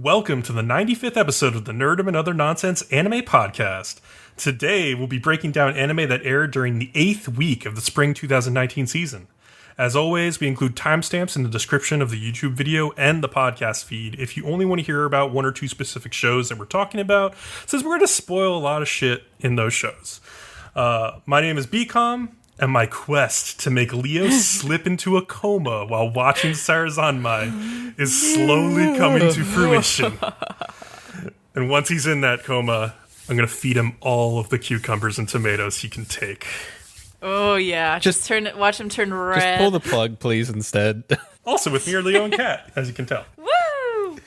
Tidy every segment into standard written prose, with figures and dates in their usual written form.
welcome to the 95th episode of the Nerdom and Other Nonsense Anime Podcast. Today, we'll be breaking down anime that aired during the 8th week of the spring 2019 season. As always, we include timestamps in the description of the YouTube video and the podcast feed if you only want to hear about one or two specific shows that we're talking about, since we're going to spoil a lot of shit in those shows. My name is Bcom, and my quest to make Leo slip into a coma while watching Sarazanmai is slowly coming to fruition. And once he's in that coma, I'm going to feed him all of the cucumbers and tomatoes he can take. Oh, yeah. Just watch him turn red. Just pull the plug, please, instead. Also with me are Leo and Kat, as you can tell. Woo!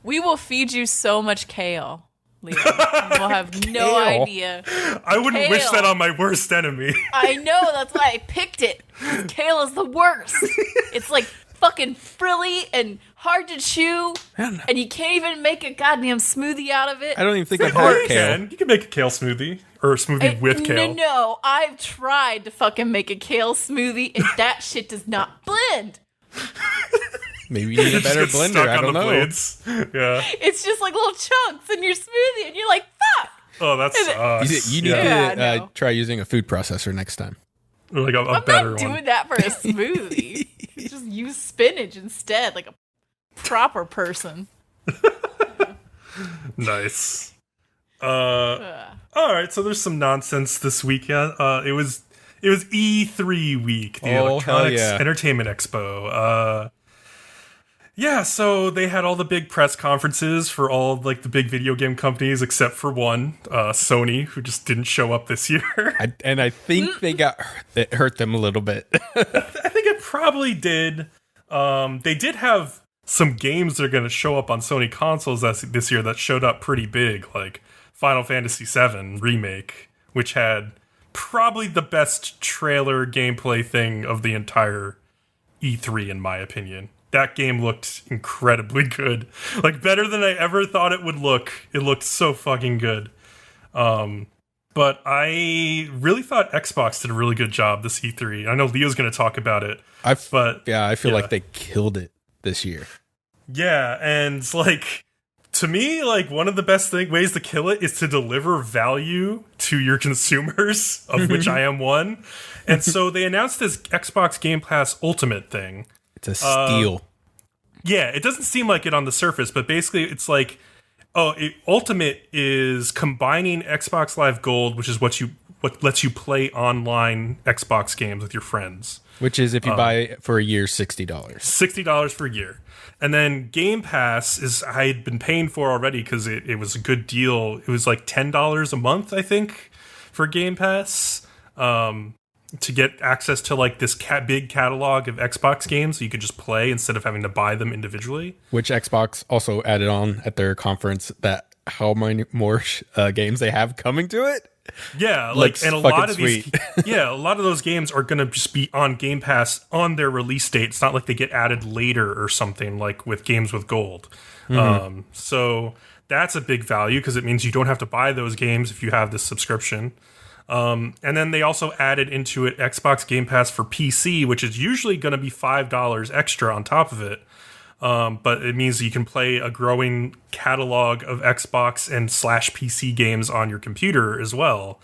We will feed you so much kale, Leo. You will have no idea. I wouldn't wish that on my worst enemy. I know, that's why I picked it. Kale is the worst. It's like fucking frilly and hard to chew, and you can't even make a goddamn smoothie out of it. I don't even think I've had kale. You can make a kale smoothie, or a smoothie with kale. No, I've tried to fucking make a kale smoothie, and that shit does not blend. Maybe you need a better blender, I don't know. Blades. Yeah. It's just like little chunks in your smoothie, and you're like, fuck! Oh, that sucks. You need to try using a food processor next time. Or like a I'm better not doing one. that for a smoothie. Just use spinach instead, like a proper person. Nice. Alright, so there's some nonsense this weekend. It was E3 week, the Electronics Entertainment Expo. Yeah, so they had all the big press conferences for all like the big video game companies except for one, Sony, who just didn't show up this year. I think it hurt them a little bit. I think it probably did. They did have some games that are going to show up on Sony consoles this year that showed up pretty big, like Final Fantasy VII Remake, which had probably the best trailer gameplay thing of the entire E3, in my opinion. That game looked incredibly good. Like, better than I ever thought it would look. It looked so fucking good. But I really thought Xbox did a really good job this E3. I know Leo's going to talk about it. I feel like they killed it this year. Yeah, and like, to me, like, one of the best ways to kill it is to deliver value to your consumers, of which I am one. And so they announced this Xbox Game Pass Ultimate thing. It's a steal. Yeah, it doesn't seem like it on the surface, but basically it's like, Ultimate is combining Xbox Live Gold, which is what lets you play online Xbox games with your friends. Which is, if you buy it for a year, $60. $60 for a year. And then Game Pass is, I had been paying for already because it was a good deal. It was like $10 a month, I think, for Game Pass. To get access to like this big catalog of Xbox games so you could just play instead of having to buy them individually. Which Xbox also added on at their conference that how many more games they have coming to it. Yeah, like and a lot of these a lot of those games are going to just be on Game Pass on their release date. It's not like they get added later or something like with games with gold. Mm-hmm. So that's a big value because it means you don't have to buy those games if you have this subscription. And then they also added into it Xbox Game Pass for PC, which is usually going to be $5 extra on top of it. But it means you can play a growing catalog of Xbox and /PC games on your computer as well.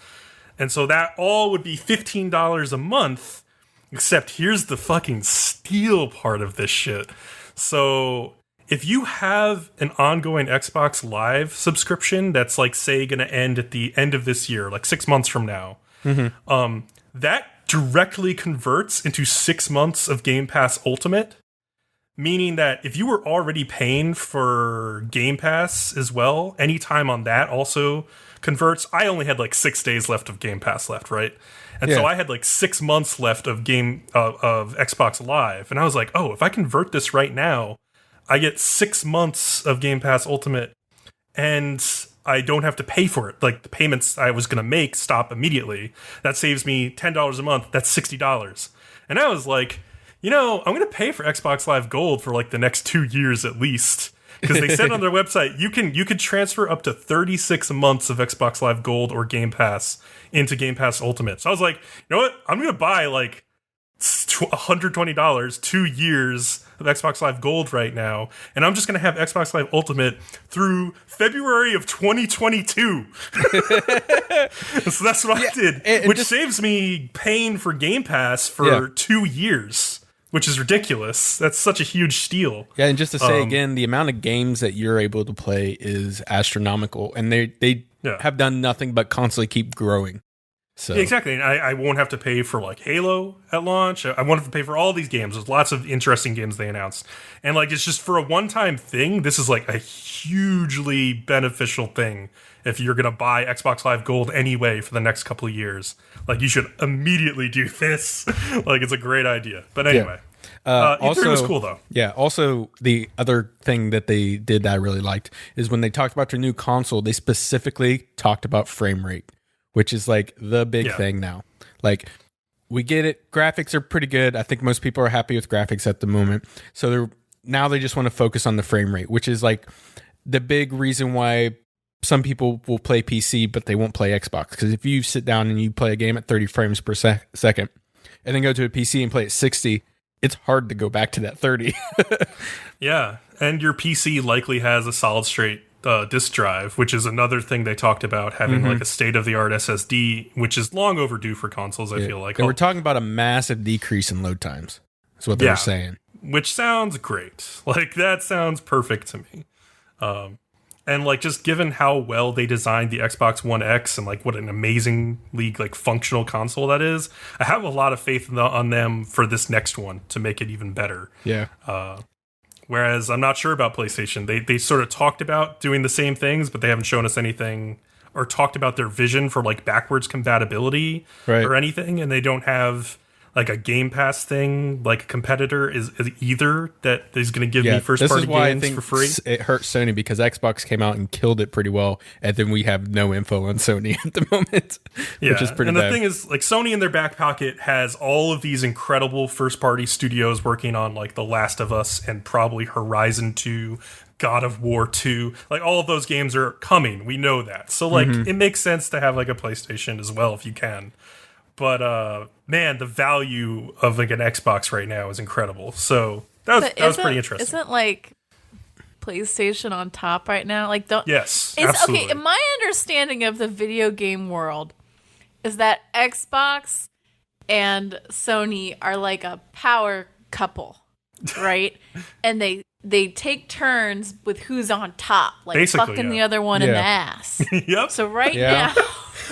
And so that all would be $15 a month, except here's the fucking steal part of this shit. So if you have an ongoing Xbox Live subscription that's, like, say, going to end at the end of this year, like 6 months from now, that directly converts into 6 months of Game Pass Ultimate, meaning that if you were already paying for Game Pass as well, any time on that also converts. I only had, like, 6 days left of Game Pass left, right? And so I had, like, 6 months left of of Xbox Live, and I was like, oh, if I convert this right now, I get 6 months of Game Pass Ultimate, and I don't have to pay for it. Like, the payments I was going to make stop immediately. That saves me $10 a month. That's $60. And I was like, I'm going to pay for Xbox Live Gold for, like, the next 2 years at least. Because they said on their website, you could transfer up to 36 months of Xbox Live Gold or Game Pass into Game Pass Ultimate. So I was like, you know what? I'm going to buy, like, $120, 2 years of Xbox Live Gold right now, and I'm just going to have Xbox Live Ultimate through February of 2022. So that's what I did, which saves me paying for Game Pass for 2 years, which is ridiculous. That's such a huge steal. Yeah, and just to say again, the amount of games that you're able to play is astronomical, and they have done nothing but constantly keep growing. So yeah, exactly, and I won't have to pay for like Halo at launch. I won't have to pay for all these games. There's lots of interesting games they announced, and like it's just for a one-time thing. This is like a hugely beneficial thing if you're gonna buy Xbox Live Gold anyway for the next couple of years. Like you should immediately do this. Like it's a great idea. But anyway, also, E3 was cool though. Yeah. Also, the other thing that they did that I really liked is when they talked about their new console, they specifically talked about frame rate, which is like the big thing now. Like, we get it. Graphics are pretty good. I think most people are happy with graphics at the moment. So now they just want to focus on the frame rate, which is like the big reason why some people will play PC, but they won't play Xbox. Because if you sit down and you play a game at 30 frames per second and then go to a PC and play at 60, it's hard to go back to that 30. Yeah. And your PC likely has a solid state disk drive, which is another thing they talked about, having like a state-of-the-art SSD, which is long overdue for consoles, I feel like. And we're talking about a massive decrease in load times. That's what they were saying. Which sounds great. Like, that sounds perfect to me. And, like, just given how well they designed the Xbox One X and, like, what an amazingly, like, functional console that is, I have a lot of faith on them for this next one to make it even better. Yeah. Whereas I'm not sure about PlayStation. They sort of talked about doing the same things, but they haven't shown us anything or talked about their vision for like backwards compatibility or anything. And they don't have like a Game Pass thing, like a competitor is either that is going to give me first party games for free. It hurt Sony because Xbox came out and killed it pretty well, and then we have no info on Sony at the moment, which is pretty and bad. The thing is, like, Sony in their back pocket has all of these incredible first party studios working on like The Last of Us and probably Horizon 2, God of War 2. Like, all of those games are coming. We know that. So like it makes sense to have like a PlayStation as well if you can. But man, the value of like an Xbox right now is incredible. So that was pretty interesting. Isn't like PlayStation on top right now? Like, yes, absolutely. Okay, my understanding of the video game world is that Xbox and Sony are like a power couple, right? And they take turns with who's on top, like basically, fucking the other one in the ass. Yep. So now.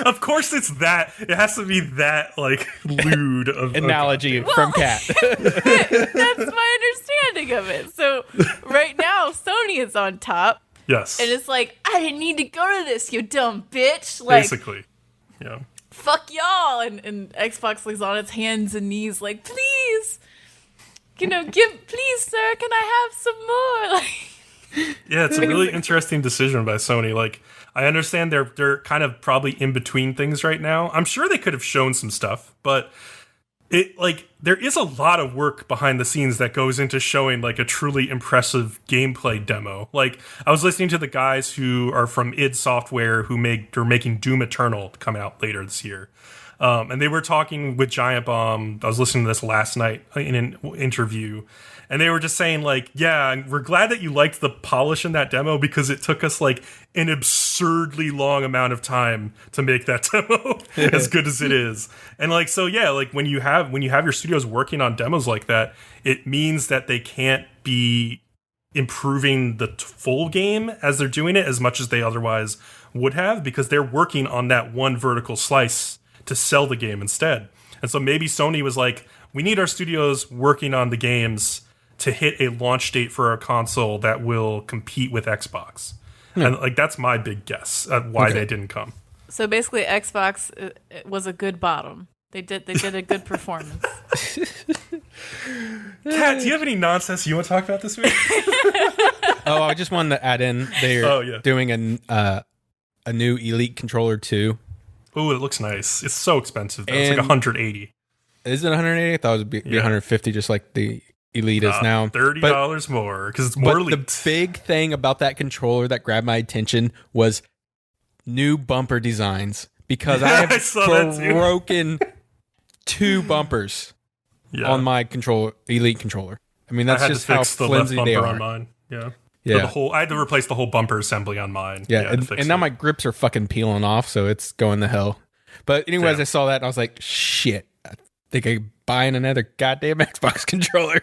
Of course it's that. It has to be that, like, lewd of analogy from Cat. That's my understanding of it. So right now, Sony is on top. Yes. And it's like, I didn't need to go to this, you dumb bitch. Like, basically. Yeah. Fuck y'all. And Xbox is on its hands and knees like, please, please, sir, can I have some more? Like, yeah, it's a really interesting decision by Sony. Like, I understand they're kind of probably in between things right now. I'm sure they could have shown some stuff, but there is a lot of work behind the scenes that goes into showing like a truly impressive gameplay demo. Like, I was listening to the guys who are from id Software who are making Doom Eternal come out later this year. And they were talking with Giant Bomb. I was listening to this last night in an interview. And they were just saying, like, yeah, we're glad that you liked the polish in that demo because it took us, like, an absurdly long amount of time to make that demo as good as it is. And, like, so, yeah, like, when you have your studios working on demos like that, it means that they can't be improving the full game as they're doing it as much as they otherwise would have because they're working on that one vertical slice to sell the game instead. And so maybe Sony was like, we need our studios working on the games to hit a launch date for a console that will compete with Xbox. And like that's my big guess at why they didn't come. So basically Xbox was a good bottom. They did a good performance. Kat, do you have any nonsense you want to talk about this week? I just wanted to add in they're doing a new Elite controller too. Oh, it looks nice. It's so expensive though. It's like 180. Is it 180? I thought it would be 150 just like the Elite is now. $30 more because it's more Elite. The big thing about that controller that grabbed my attention was new bumper designs because I have broken 2 bumpers on my Elite controller. I mean, that's just how flimsy they are. On mine. Yeah. Yeah. I had to replace the whole bumper assembly on mine. Yeah, and now my grips are fucking peeling off, so it's going to hell. But anyways, I saw that and I was like, shit, I think I'm buying another goddamn Xbox controller.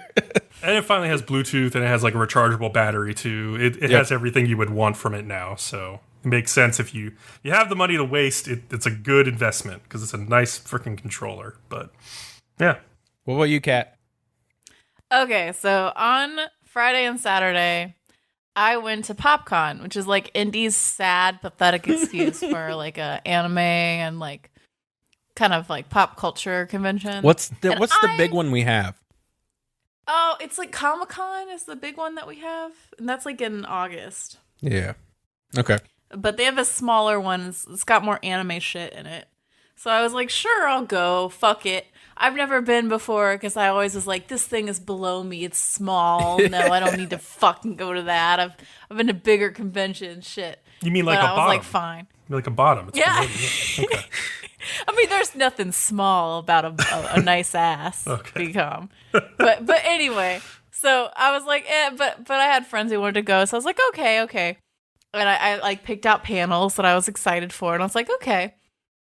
And it finally has Bluetooth, and it has like a rechargeable battery too. It has everything you would want from it now, so it makes sense if you have the money to waste. It's a good investment because it's a nice freaking controller. But yeah. What about you, Kat? Okay, so on Friday and Saturday, I went to PopCon, which is like indie's sad, pathetic excuse for like a anime and like kind of like pop culture convention. What's the big one we have? Oh, it's like Comic-Con is the big one that we have, and that's like in August. Yeah. Okay. But they have a smaller one. It's got more anime shit in it. So I was like, sure, I'll go. Fuck it. I've never been before because I always was like, this thing is below me. It's small. No, I don't need to fucking go to that. I've been to bigger conventions. Shit. You mean like a bottom? I was like, fine. You mean like a bottom? It's yeah. Okay. I mean, there's nothing small about a nice ass. Bcom. But anyway, so I was like, but I had friends who wanted to go, so I was like, okay. And I like picked out panels that I was excited for, and I was like, okay.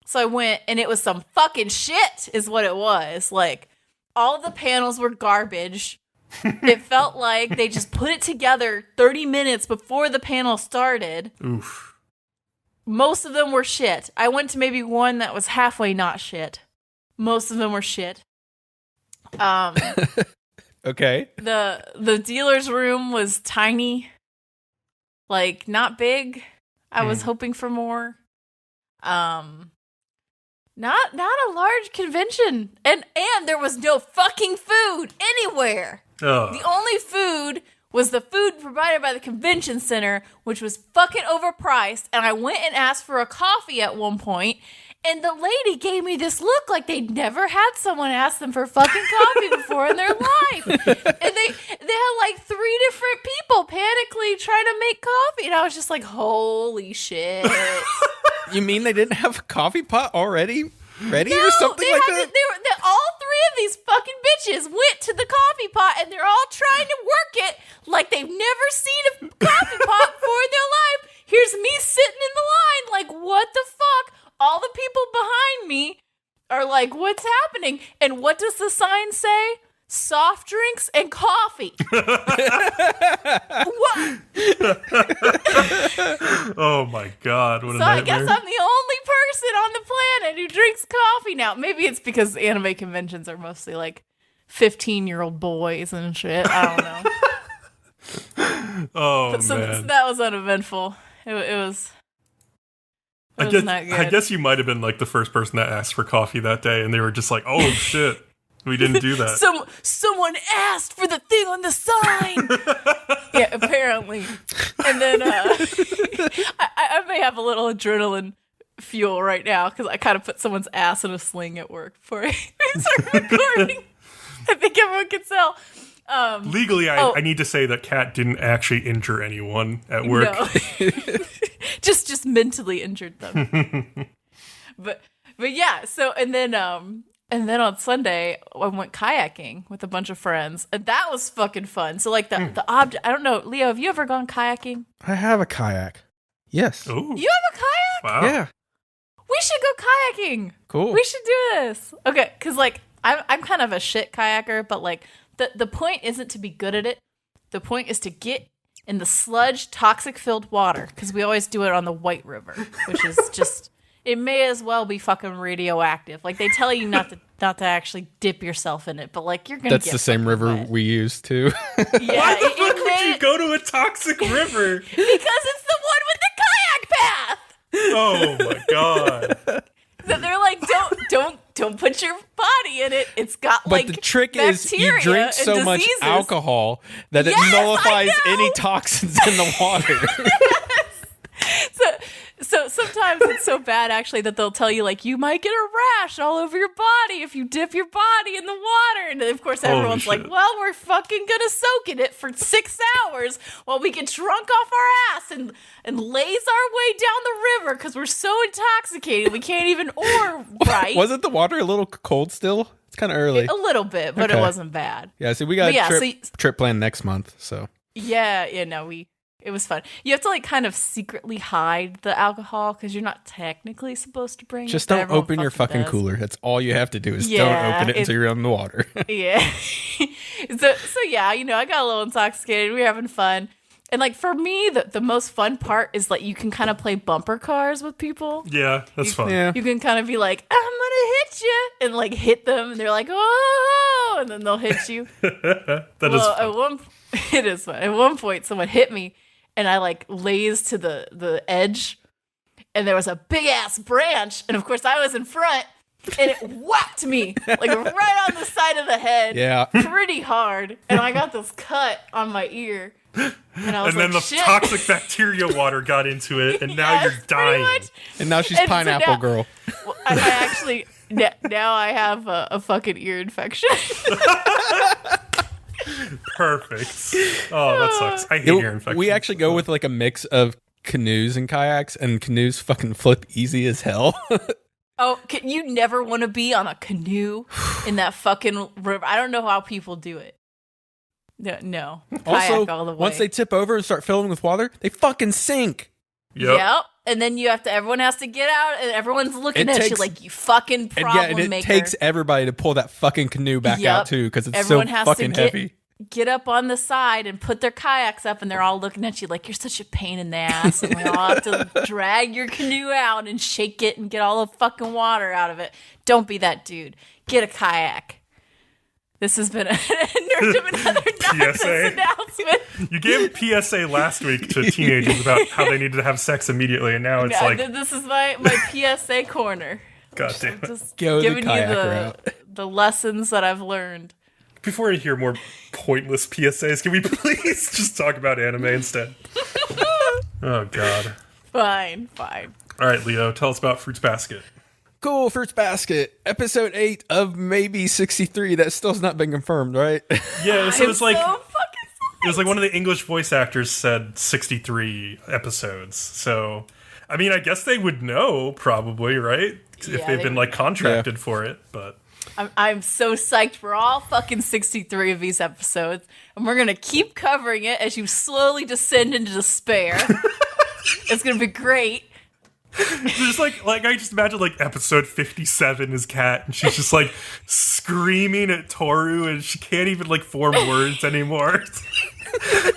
So I went, and it was some fucking shit, is what it was. Like, all of the panels were garbage. It felt like they just put it together 30 minutes before the panel started. Oof. Most of them were shit. I went to maybe one that was halfway not shit. Most of them were shit. Okay. The dealer's room was tiny. Like, not big. I was hoping for more. Not a large convention. And there was no fucking food anywhere. The only food was the food provided by the convention center, which was fucking overpriced. And I went and asked for a coffee at one point, and the lady gave me this look like they'd never had someone ask them for fucking coffee before in their life. And they had like 3 different people panically trying to make coffee, and I was just like, holy shit. You mean they didn't have a coffee pot already ready or something like that? All 3 of these fucking bitches went to the coffee pot, and they're all trying to work it like they've never seen a coffee pot before in their life. Here's me sitting in the line like, what the fuck? All the people behind me are like, what's happening? And what does the sign say? Soft drinks and coffee. What? Oh my god, what a nightmare. I guess I'm the only person on the planet who drinks coffee now. Maybe it's because anime conventions are mostly like 15-year-old boys and shit. I don't know. Man. That was uneventful. It was not good. I guess you might have been like the first person that asked for coffee that day, and they were just like, oh shit. We didn't do that. Someone asked for the thing on the sign. Yeah, apparently. And then I may have a little adrenaline fuel right now because I kind of put someone's ass in a sling at work before I start recording. I think everyone can tell. Legally, I need to say that Kat didn't actually injure anyone at work. No. just mentally injured them. But yeah. So and then on Sunday, I went kayaking with a bunch of friends, and that was fucking fun. So, like, the object, I don't know, Leo, have you ever gone kayaking? I have a kayak. Yes. Ooh. You have a kayak? Wow. Yeah. We should go kayaking. Cool. We should do this. Okay, because, like, I'm kind of a shit kayaker, but, like, the point isn't to be good at it. The point is to get in the sludge, toxic-filled water, because we always do it on the White River, which is just... It may as well be fucking radioactive. Like, they tell you not to actually dip yourself in it, but, like, you're gonna That's get the same river wet. we use, too. Yeah, why the fuck would you go to a toxic river? Because it's the one with the kayak path! Oh, my God. So they're like, don't put your body in it. It's got, like, but the trick is you drink so much alcohol that it nullifies any toxins in the water. So sometimes it's so bad, actually, that they'll tell you, like, you might get a rash all over your body if you dip your body in the water. And, of course, everyone's like, well, we're fucking gonna soak in it for 6 hours while we get drunk off our ass and laze our way down the river because we're so intoxicated we can't even oar right. Wasn't the water a little cold still? It's kind of early. A little bit, but it wasn't bad. Yeah, so we got a trip planned next month. So it was fun. You have to like kind of secretly hide the alcohol because you're not technically supposed to bring it. Just don't open your fucking cooler. That's all you have to do is don't open it until you're on the water. Yeah. so yeah, I got a little intoxicated. We were having fun. And like for me, the most fun part is like you can kind of play bumper cars with people. Yeah, that's fun. Yeah. You can kind of be like, I'm gonna hit you, and like hit them, and they're like, oh, and then they'll hit you. That is fun. It is fun. At one point, someone hit me, and I like lazed to the edge, and there was a big ass branch, and of course I was in front, and it whacked me like right on the side of the head, pretty hard, and I got this cut on my ear. And then the shit. Toxic bacteria water got into it, and now you're dying. And now she's pineapple girl. Well, I actually now I have a fucking ear infection. Perfect. Oh, that sucks. I hate ear infections. We actually go with like a mix of canoes and kayaks, and canoes fucking flip easy as hell. Oh, you never want to be on a canoe in that fucking river. I don't know how people do it. No. Also, all the way. Once they tip over and start filling with water, they fucking sink. Yep. And then everyone has to get out, and everyone's looking at you like you fucking problem maker. And it takes everybody to pull that fucking canoe back out too, because it's everyone so fucking heavy. Get up on the side and put their kayaks up, and they're all looking at you like you're such a pain in the ass, and we all have to drag your canoe out and shake it and get all the fucking water out of it. Don't be that dude. Get a kayak. This has been a Nerdom and Other Nonsense announcement. You gave a PSA last week to teenagers about how they needed to have sex immediately, and now it's this is my PSA corner. God damn it. Just giving you the lessons that I've learned. Before we hear more pointless PSAs, can we please just talk about anime instead? Oh, God. Fine. All right, Leo, tell us about Fruits Basket. Cool, Fruits Basket, episode 8 of maybe 63. That still's not been confirmed, right? Yeah, so it's like it was like one of the English voice actors said 63 episodes. So, I mean, I guess they would know probably, right? If they've been like contracted for it, but I'm so psyched for all fucking 63 of these episodes, and we're gonna keep covering it as you slowly descend into despair. It's gonna be great. Just like I just imagine like episode 57 is Kat, and she's just like screaming at Toru, and she can't even like form words anymore. Sorry,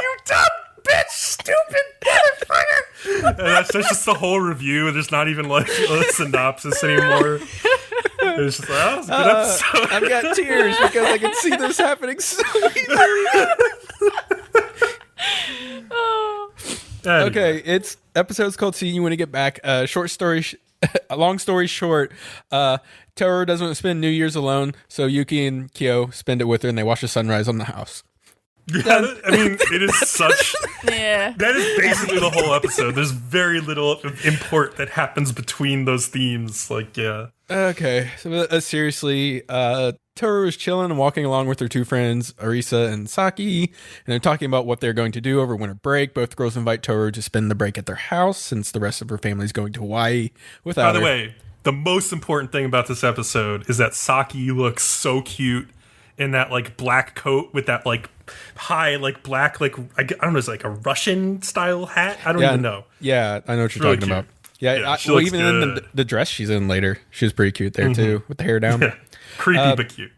you dumb bitch, stupid motherfucker. And that's just the whole review. There's not even like a synopsis anymore. It's just like, oh, it's a good episode. I've got tears because I can see this happening so easily. Okay, it's episode's called "See You When You Get Back." Long story short, Toru doesn't want to spend New Year's alone, so Yuki and Kyo spend it with her, and they watch the sunrise on the house. Yeah, I mean, it is such. Yeah, that is basically the whole episode. There's very little import that happens between those themes. Like, yeah. Okay, so seriously, Toru is chilling and walking along with her two friends, Arisa and Saki, and they're talking about what they're going to do over winter break. Both girls invite Toru to spend the break at their house since the rest of her family is going to Hawaii without her. By the way, the most important thing about this episode is that Saki looks so cute in that like black coat with that like high like black like I don't know, it's like a Russian style hat. I don't even know. Yeah, I know what you're talking about. Yeah, well, even in the dress she's in later, she was pretty cute there too, with the hair down. Yeah. Creepy but cute.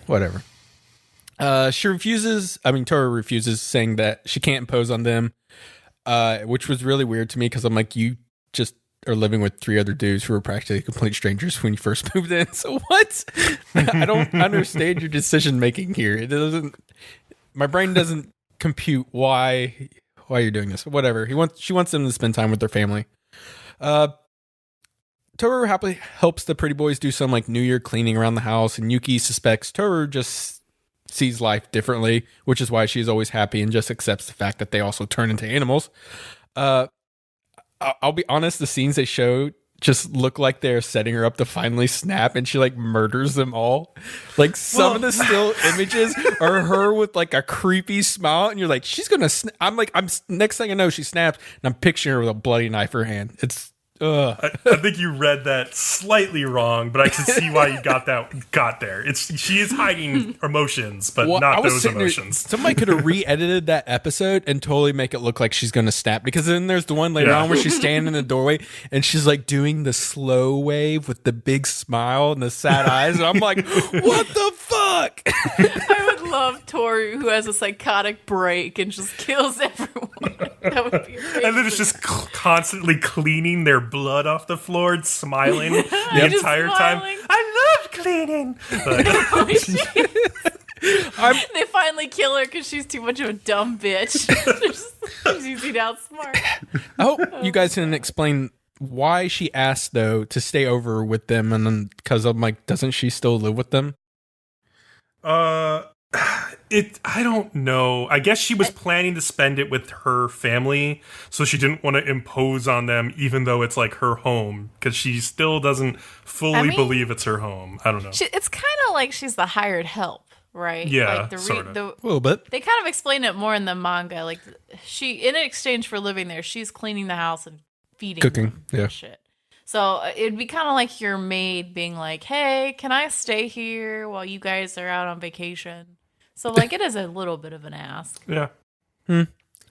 Whatever. Toru refuses, saying that she can't impose on them, which was really weird to me because I'm like, you just are living with 3 other dudes who are practically complete strangers when you first moved in. So what? I don't understand your decision making here. It doesn't. My brain doesn't compute why you're doing this. Whatever. She wants them to spend time with their family. Toru happily helps the pretty boys do some like New Year cleaning around the house, and Yuki suspects Toru just sees life differently, which is why she's always happy and just accepts the fact that they also turn into animals. I'll be honest, the scenes they show just look like they're setting her up to finally snap, and she like murders them all. Like some of the still images are her with like a creepy smile, and you're like, she's gonna I'm next thing I know, she snaps, and I'm picturing her with a bloody knife in her hand. I think you read that slightly wrong, but I can see why you got there. She is hiding emotions, but not those emotions. Somebody could have re-edited that episode and totally make it look like she's going to snap, because then there's the one later on where she's standing in the doorway and she's like doing the slow wave with the big smile and the sad eyes, and I'm like, what the fuck? I would love Toru, who has a psychotic break and just kills everyone. That would be amazing. And then it's just constantly cleaning their blood off the floor and smiling the entire time. I love cleaning. They finally kill her because she's too much of a dumb bitch. She's easy to outsmart. I hope you guys can explain why she asked, though, to stay over with them, and then because I'm like, doesn't she still live with them? I don't know. I guess she was planning to spend it with her family, so she didn't want to impose on them, even though it's like her home, because she still doesn't fully believe it's her home. I don't know. It's kind of like she's the hired help, right? Yeah, like sort of. A little bit. They kind of explain it more in the manga. Like in exchange for living there, she's cleaning the house and feeding cooking, them and shit. So it'd be kind of like your maid being like, "Hey, can I stay here while you guys are out on vacation?" So, like, it is a little bit of an ask. Yeah.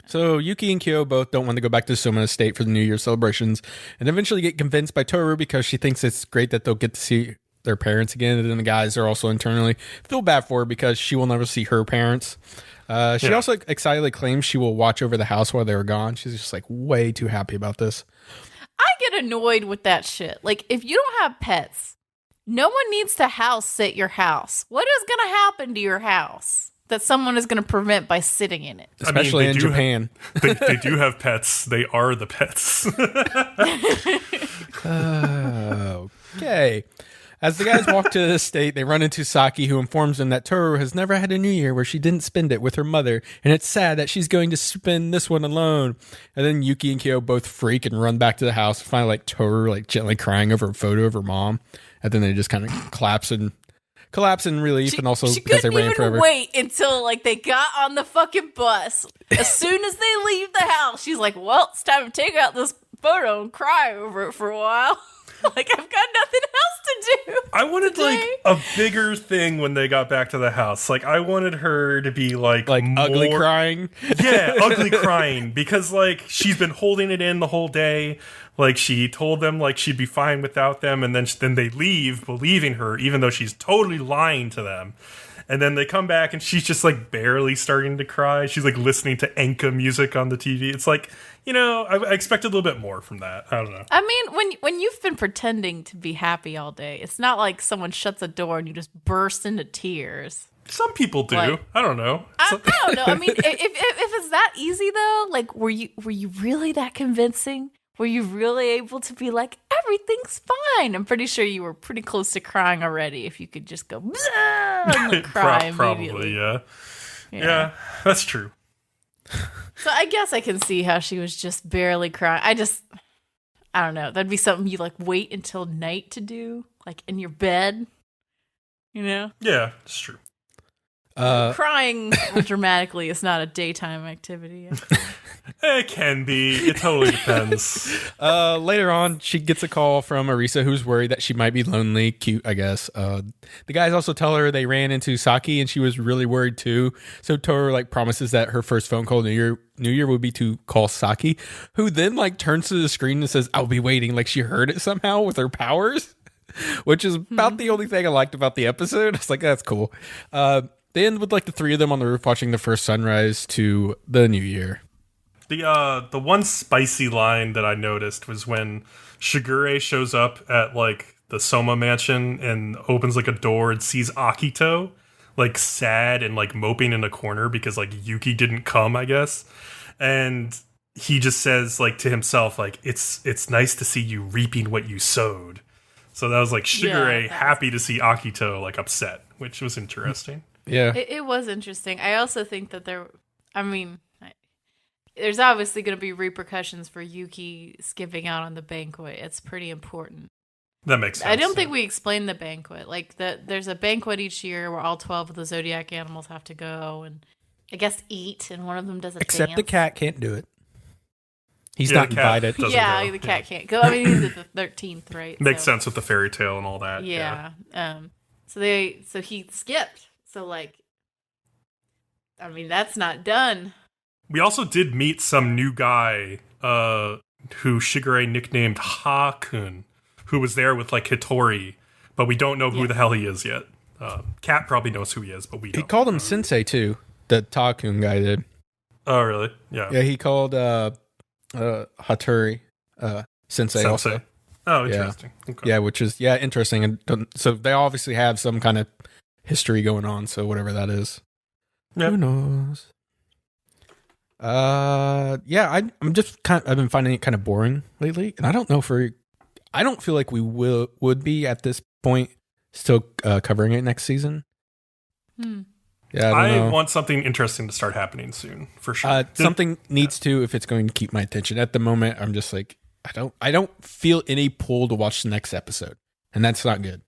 So, Yuki and Kyo both don't want to go back to Soma Estate for the New Year celebrations, and eventually get convinced by Toru because she thinks it's great that they'll get to see their parents again. And then the guys are also internally feel bad for her because she will never see her parents. She also excitedly claims she will watch over the house while they were gone. She's just like way too happy about this. I get annoyed with that shit. Like, if you don't have pets, no one needs to house sit your house. What is going to happen to your house that someone is going to prevent by sitting in it? Especially in Japan. They do have pets. They are the pets. Okay. As the guys walk to the estate, they run into Saki, who informs them that Toru has never had a New Year where she didn't spend it with her mother, and it's sad that she's going to spend this one alone. And then Yuki and Kyo both freak and run back to the house, find like Toru like gently crying over a photo of her mom, and then they just kind of collapse in relief, and also because they ran forever. Wait until like they got on the fucking bus. As soon as they leave the house, she's like, "Well, it's time to take out this photo and cry over it for a while." Like, I've got nothing else to do. I wanted like a bigger thing when they got back to the house. Like, I wanted her to be like more, ugly crying. Yeah, ugly crying, because like she's been holding it in the whole day. Like, she told them like she'd be fine without them, and then they leave believing her, even though she's totally lying to them. And then they come back and she's just like barely starting to cry. She's like listening to Enka music on the TV. It's like, you know, I expected a little bit more from that. I don't know. I mean, when you've been pretending to be happy all day, it's not like someone shuts a door and you just burst into tears. Some people do. Like, I don't know. I don't know. I mean, if it's that easy though, like, were you really that convincing? Were you really able to be like, everything's fine? I'm pretty sure you were pretty close to crying already if you could just go and like cry immediately. Probably, yeah, that's true. So I guess I can see how she was just barely crying. I don't know. That'd be something you like wait until night to do, like in your bed, you know? Yeah, it's true. Crying dramatically is not a daytime activity. It can be. It totally depends. Later on, she gets a call from Arisa, who's worried that she might be lonely. Cute, I guess. The guys also tell her they ran into Saki, and she was really worried too. So Toru like promises that her first phone call New Year would be to call Saki, who then like turns to the screen and says, "I'll be waiting." Like she heard it somehow with her powers, which is about the only thing I liked about the episode. I was like, that's cool. They end with like the three of them on the roof watching the first sunrise to the New Year. The one spicy line that I noticed was when Shigure shows up at like the Soma mansion and opens like a door and sees Akito like sad and like moping in a corner because like Yuki didn't come, I guess. And he just says like to himself like it's nice to see you reaping what you sowed. So that was like Shigure happy to see Akito like upset, which was interesting. Yeah. It was interesting. I also think that there's obviously going to be repercussions for Yuki skipping out on the banquet. It's pretty important. That makes sense. I don't think we explained the banquet. Like, there's a banquet each year where all 12 of the zodiac animals have to go and, I guess, eat, and one of them does a Except dance. the cat can't do it. He's not invited. Yeah, the cat can't go. I mean, he's at the 13th, right? Makes sense with the fairy tale and all that. Yeah. So he skipped. So like, I mean, that's not done. We also did meet some new guy who Shigure nicknamed Ha-kun, who was there with like Hitori, but we don't know who the hell he is yet. Kat probably knows who he is, but we don't. He called him Sensei too. The Ta-kun guy did. Oh, really? Yeah. Yeah, he called Hattori Sensei also. Oh, interesting. Yeah. Okay. Yeah, which is interesting. And so they obviously have some kind of history going on. So whatever that is, who knows? I'm just I've been finding it kind of boring lately, and I don't know I don't feel like we would be at this point still covering it next season. Yeah, I want something interesting to start happening soon, for sure. Something needs to, if it's going to keep my attention. At the moment, I'm just like, I don't feel any pull to watch the next episode, and that's not good.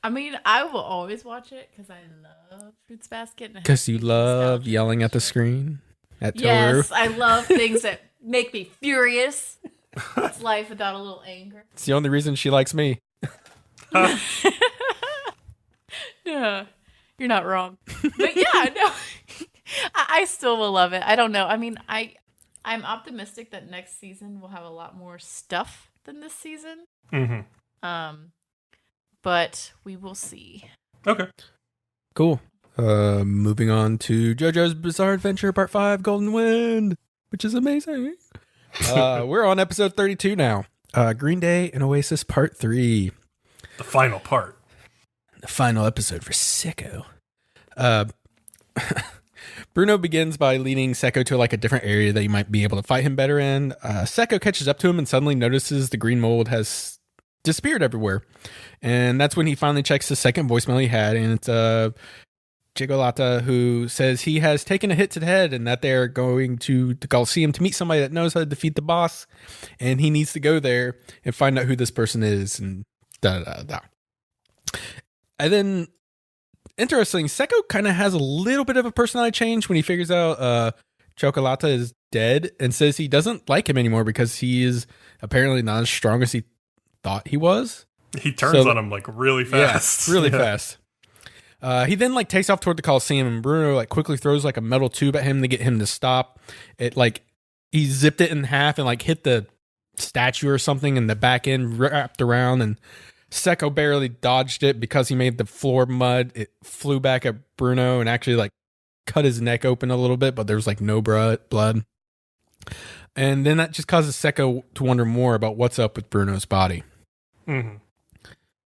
I mean, I will always watch it because I love Fruits Basket. Because you love yelling at the screen at Toru. Yes, I love things that make me furious. It's life without a little anger. It's the only reason she likes me. Yeah, you're not wrong. But yeah, no, I still will love it. I don't know. I mean, I'm optimistic that next season will have a lot more stuff than this season. Mm-hmm. But we will see. Okay. Cool. Moving on to JoJo's Bizarre Adventure Part 5 Golden Wind, which is amazing. We're on episode 32 now. Green Day and Oasis Part 3. The final part. The final episode for Seko. Bruno begins by leading Seko to like a different area that he might be able to fight him better in. Seko catches up to him and suddenly notices the green mold has disappeared everywhere. And that's when he finally checks the second voicemail he had, and it's Gigolata, who says he has taken a hit to the head and that they're going to the Coliseum to meet somebody that knows how to defeat the boss, and he needs to go there and find out who this person is, and da-da-da-da. And then, interesting, Seko kind of has a little bit of a personality change when he figures out Chocolata is dead and says he doesn't like him anymore because he is apparently not as strong as he thought he was. He turns on him like really fast. Yeah, really fast. He then like takes off toward the Coliseum, and Bruno like quickly throws like a metal tube at him to get him to stop. It like he zipped it in half and like hit the statue or something, and the back end wrapped around, and Seko barely dodged it because he made the floor mud. It flew back at Bruno and actually like cut his neck open a little bit, but there was like no blood. And then that just causes Seko to wonder more about what's up with Bruno's body. Mm-hmm.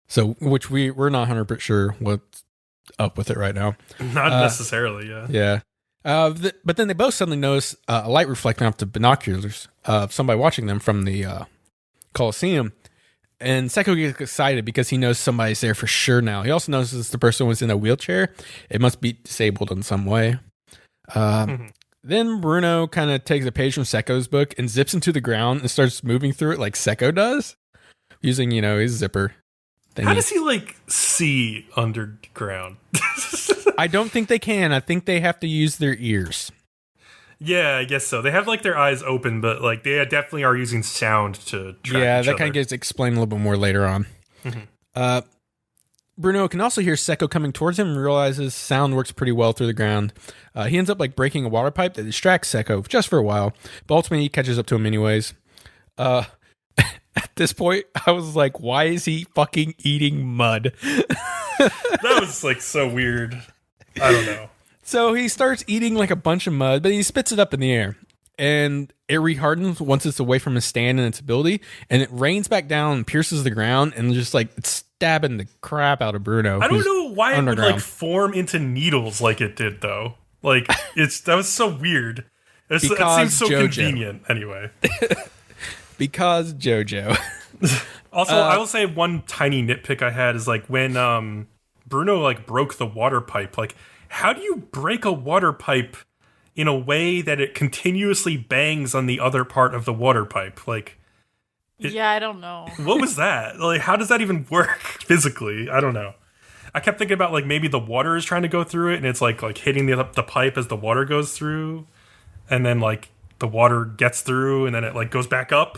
So, which we're not 100% sure what's up with it right now. Not necessarily, yeah. Yeah. But then they both suddenly notice a light reflecting off the binoculars of somebody watching them from the Coliseum. And Seko gets excited because he knows somebody's there for sure now. He also notices the person was in a wheelchair. It must be disabled in some way. Then Bruno kind of takes a page from Seko's book and zips into the ground and starts moving through it like Seko does, using, his zipper thingy. How does he, see underground? I don't think they can. I think they have to use their ears. Yeah, I guess so. They have, their eyes open, but, they definitely are using sound to track Yeah, each that other. kind of gets explained a little bit more later on. Bruno can also hear Seko coming towards him and realizes sound works pretty well through the ground. He ends up, breaking a water pipe that distracts Seko just for a while, but ultimately he catches up to him anyways. At this point, I was like, why is he fucking eating mud? That was, so weird. I don't know. So he starts eating, a bunch of mud, but he spits it up in the air. And it rehardens once it's away from his stand and its ability, and it rains back down and pierces the ground, and just, it's stabbing the crap out of Bruno. I don't know why it would, form into needles like it did, though. That was so weird. It seems so JoJo. Convenient, anyway. Because JoJo. Also, I will say one tiny nitpick I had is when Bruno broke the water pipe. How do you break a water pipe in a way that it continuously bangs on the other part of the water pipe? Yeah, I don't know. What was that? How does that even work physically? I don't know. I kept thinking about maybe the water is trying to go through it, and it's like hitting the pipe as the water goes through, and then the water gets through and then it like goes back up.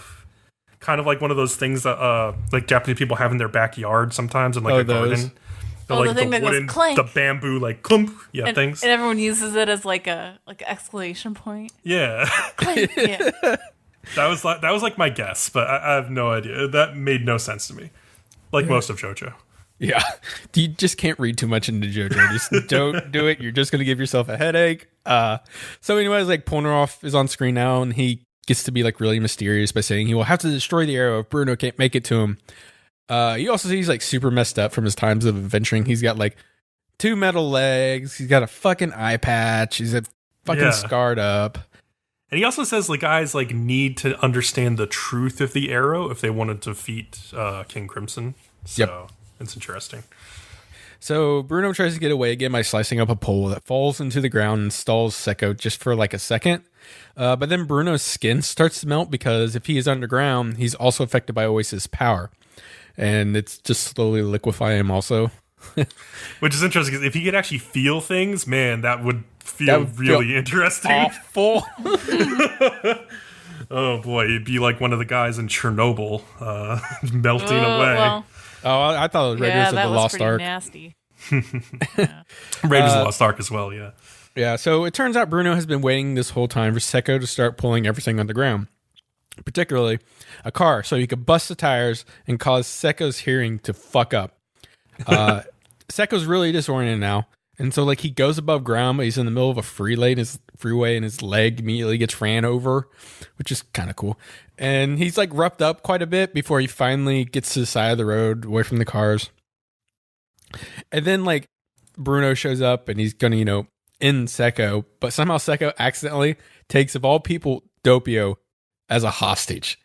Kind of like one of those things that like Japanese people have in their backyard sometimes in like a garden. Like the thing that goes clank. The bamboo like clump, things. And everyone uses it as like a exclamation point. Yeah. Clank, yeah. That was like my guess, but I have no idea. That made no sense to me. Like most of JoJo. Yeah. You just can't read too much into JoJo. Just don't do it. You're just going to give yourself a headache. So anyways, like Polnareff is on screen now, and he gets to be like really mysterious by saying he will have to destroy the arrow if Bruno can't make it to him. You also see he's like super messed up from his times of adventuring. He's got like 2 metal legs. He's got a fucking eye patch. He's fucking scarred up. And he also says like guys like need to understand the truth of the arrow if they wanted to defeat King Crimson. So it's interesting. So Bruno tries to get away again by slicing up a pole that falls into the ground and stalls Seko just for like a second. But then Bruno's skin starts to melt because if he is underground, he's also affected by Oasis' power. And it's just slowly liquefying him also. Which is interesting because if he could actually feel things, man, that would feel really interesting. Awful. Oh boy, he'd be like one of the guys in Chernobyl, melting away. Well. Oh, I thought it was Raiders of the Lost Ark. Nasty. Raiders of the Lost Ark as well, yeah. Yeah, so it turns out Bruno has been waiting this whole time for Seko to start pulling everything on the ground, particularly a car, so he could bust the tires and cause Seko's hearing to fuck up. Seko's really disoriented now, and so like he goes above ground, but he's in the middle of a freeway, and his leg immediately gets ran over, which is kind of cool. And he's like roughed up quite a bit before he finally gets to the side of the road, away from the cars. And then like Bruno shows up, and he's gonna end Seko, but somehow Seko accidentally takes, of all people, Doppio as a hostage.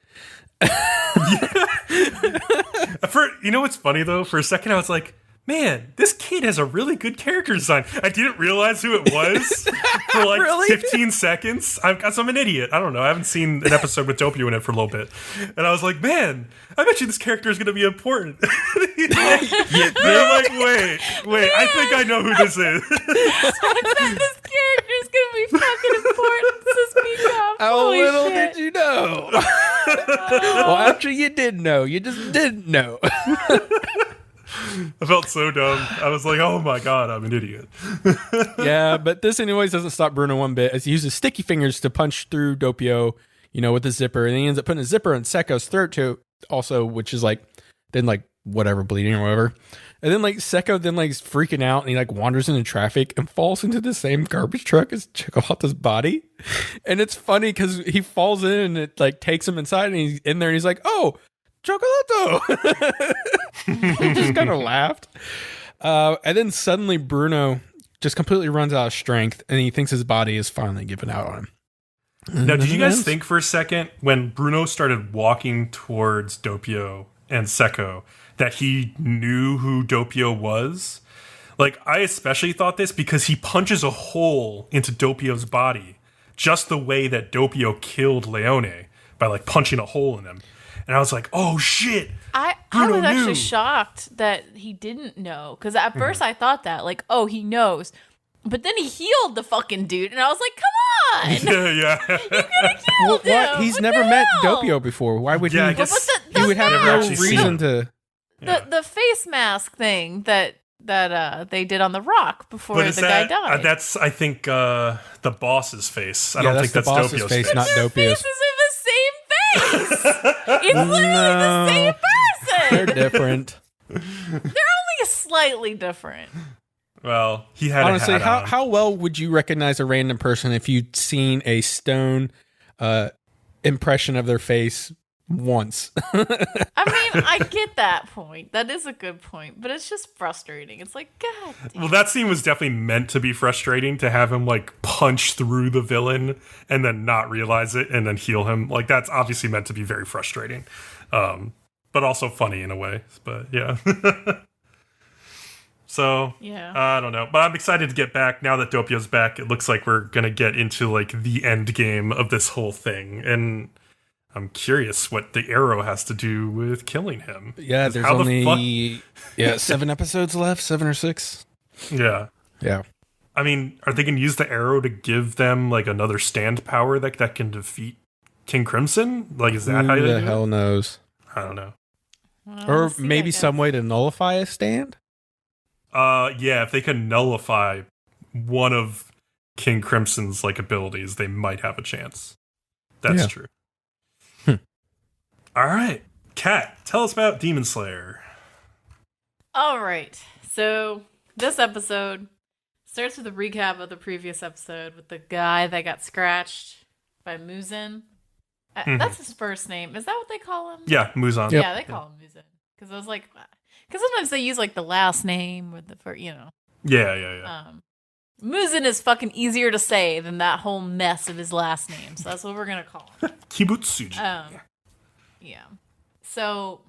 What's funny though? For a second, I was like, man, this kid has a really good character design. I didn't realize who it was for like really? 15 seconds. I'm an idiot. I don't know. I haven't seen an episode with Doppio in it for a little bit. And I was like, man, I bet you this character is going to be important. They're like, wait, I think I know who this is. This character is going to be fucking important to speak of. How little did you know? Well, actually, you did know. You just didn't know. I felt so dumb. I was like, oh my god, I'm an idiot. Yeah, but this anyways doesn't stop Bruno one bit as he uses sticky fingers to punch through Doppio, with the zipper, and he ends up putting a zipper in Seko's throat too, also, which is like, then like whatever, bleeding or whatever. And then like Seko then like is freaking out, and he like wanders into traffic and falls into the same garbage truck as Chocolata's body. And it's funny because he falls in and it like takes him inside, and he's in there and he's like, oh, Chocolato! Just kind of laughed. And then suddenly Bruno just completely runs out of strength, and he thinks his body is finally giving out on him. Now, did you guys think for a second when Bruno started walking towards Doppio and Seko that he knew who Doppio was? Like, I especially thought this because he punches a hole into Doppio's body just the way that Doppio killed Leone, by like punching a hole in him. And I was like, oh shit. I was actually shocked that he didn't know. Because at first I thought that, like, oh, he knows. But then he healed the fucking dude. And I was like, come on. Yeah. You could have killed him. What? He's never met Doppio before. Why would he? I guess he would have no reason to. The face mask thing that they did on the rock before the guy died. That's, I think, the boss's face. I don't think that's Doppio's face. Not Doppio's. Faces are the same face. It's literally the same person. They're different. They're only slightly different. Well, he had honestly. A hat on. How well would you recognize a random person if you'd seen a stone impression of their face once? I mean, I get that point. That is a good point, but it's just frustrating. It's like, God damn. Well, that scene was definitely meant to be frustrating, to have him like punch through the villain and then not realize it and then heal him. Like, that's obviously meant to be very frustrating, but also funny in a way. But yeah. So, yeah, I don't know. But I'm excited to get back. Now that Doppio's back, it looks like we're going to get into like the end game of this whole thing. And I'm curious what the arrow has to do with killing him. Yeah, there's only 7 episodes left, 7 or 6. Yeah. I mean, are they going to use the arrow to give them like another stand power that can defeat King Crimson? Like, is that how you do it? Who the hell knows? I don't know. Or maybe some way to nullify a stand? Yeah, if they can nullify one of King Crimson's like abilities, they might have a chance. That's true. All right. Kat, tell us about Demon Slayer. All right. So this episode starts with a recap of the previous episode with the guy that got scratched by Muzan. That's his first name. Is that what they call him? Yeah, Muzan. Yeah, they call him Muzan. Because I was like, because sometimes they use like the last name or the first, Yeah. Muzan is fucking easier to say than that whole mess of his last name. So that's what we're going to call him. Kibutsuji. Yeah. So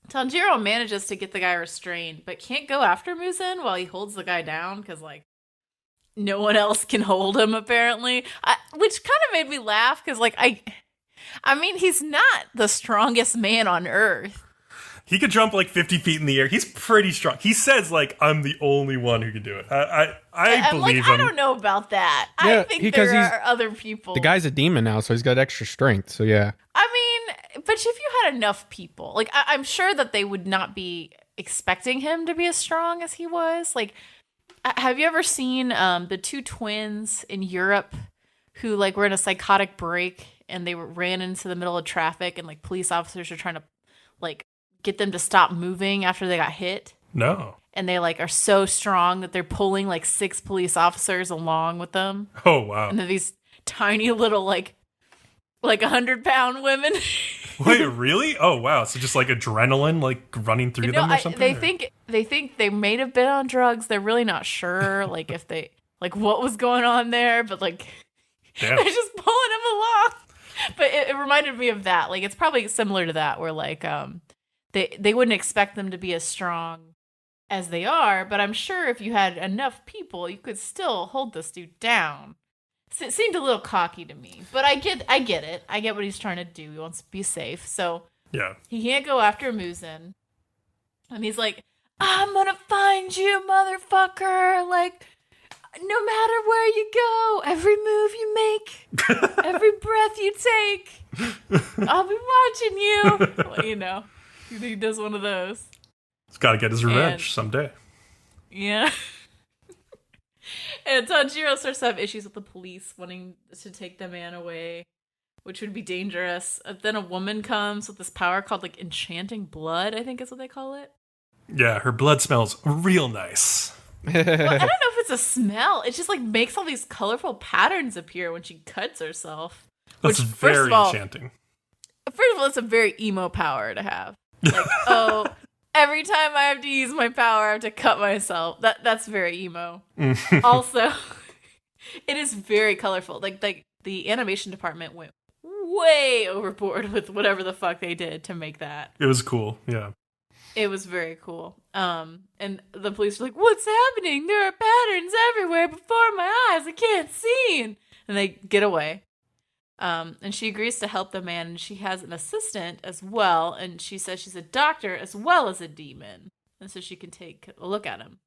Tanjiro manages to get the guy restrained, but can't go after Muzan while he holds the guy down because, like, no one else can hold him, apparently. Which kind of made me laugh because, like, I mean, he's not the strongest man on Earth. He could jump like 50 feet in the air. He's pretty strong. He says, like, I'm the only one who can do it. I believe him. I don't know about that. Yeah, I think there are other people. The guy's a demon now, so he's got extra strength. So, yeah. I mean, but if you had enough people, like, I'm sure that they would not be expecting him to be as strong as he was. Like, have you ever seen the two twins in Europe who, like, were in a psychotic break and they ran into the middle of traffic and, like, police officers are trying to, like, get them to stop moving after they got hit? No. And they, like, are so strong that they're pulling, like, 6 police officers along with them. Oh, wow. And they're these tiny little, like 100-pound women. Wait, really? Oh, wow. So just, like, adrenaline, like, running through them or something? They think they may have been on drugs. They're really not sure, like, if they, like, what was going on there. But, like, they're just pulling them along. But it reminded me of that. Like, it's probably similar to that where, like, they wouldn't expect them to be as strong as they are, but I'm sure if you had enough people, you could still hold this dude down. So it seemed a little cocky to me, but I get it. I get what he's trying to do. He wants to be safe, so yeah, he can't go after Muzan. And he's like, "I'm gonna find you, motherfucker! Like, no matter where you go, every move you make, every breath you take, I'll be watching you." Well, you know. He does one of those. He's got to get his revenge someday. Yeah. And Tanjiro starts to have issues with the police wanting to take the man away, which would be dangerous. Then a woman comes with this power called, like, enchanting blood, I think is what they call it. Yeah, her blood smells real nice. Well, I don't know if it's a smell. It just, like, makes all these colorful patterns appear when she cuts herself. That's very enchanting. First of all, it's a very emo power to have. Like, oh, every time I have to use my power, I have to cut myself. That's very emo. Also, it is very colorful. Like the animation department went way overboard with whatever the fuck they did to make that. It was cool, yeah. It was very cool. And the police were like, "What's happening? There are patterns everywhere before my eyes. I can't see." And they get away. And she agrees to help the man, and she has an assistant as well, and she says she's a doctor as well as a demon, and so she can take a look at him.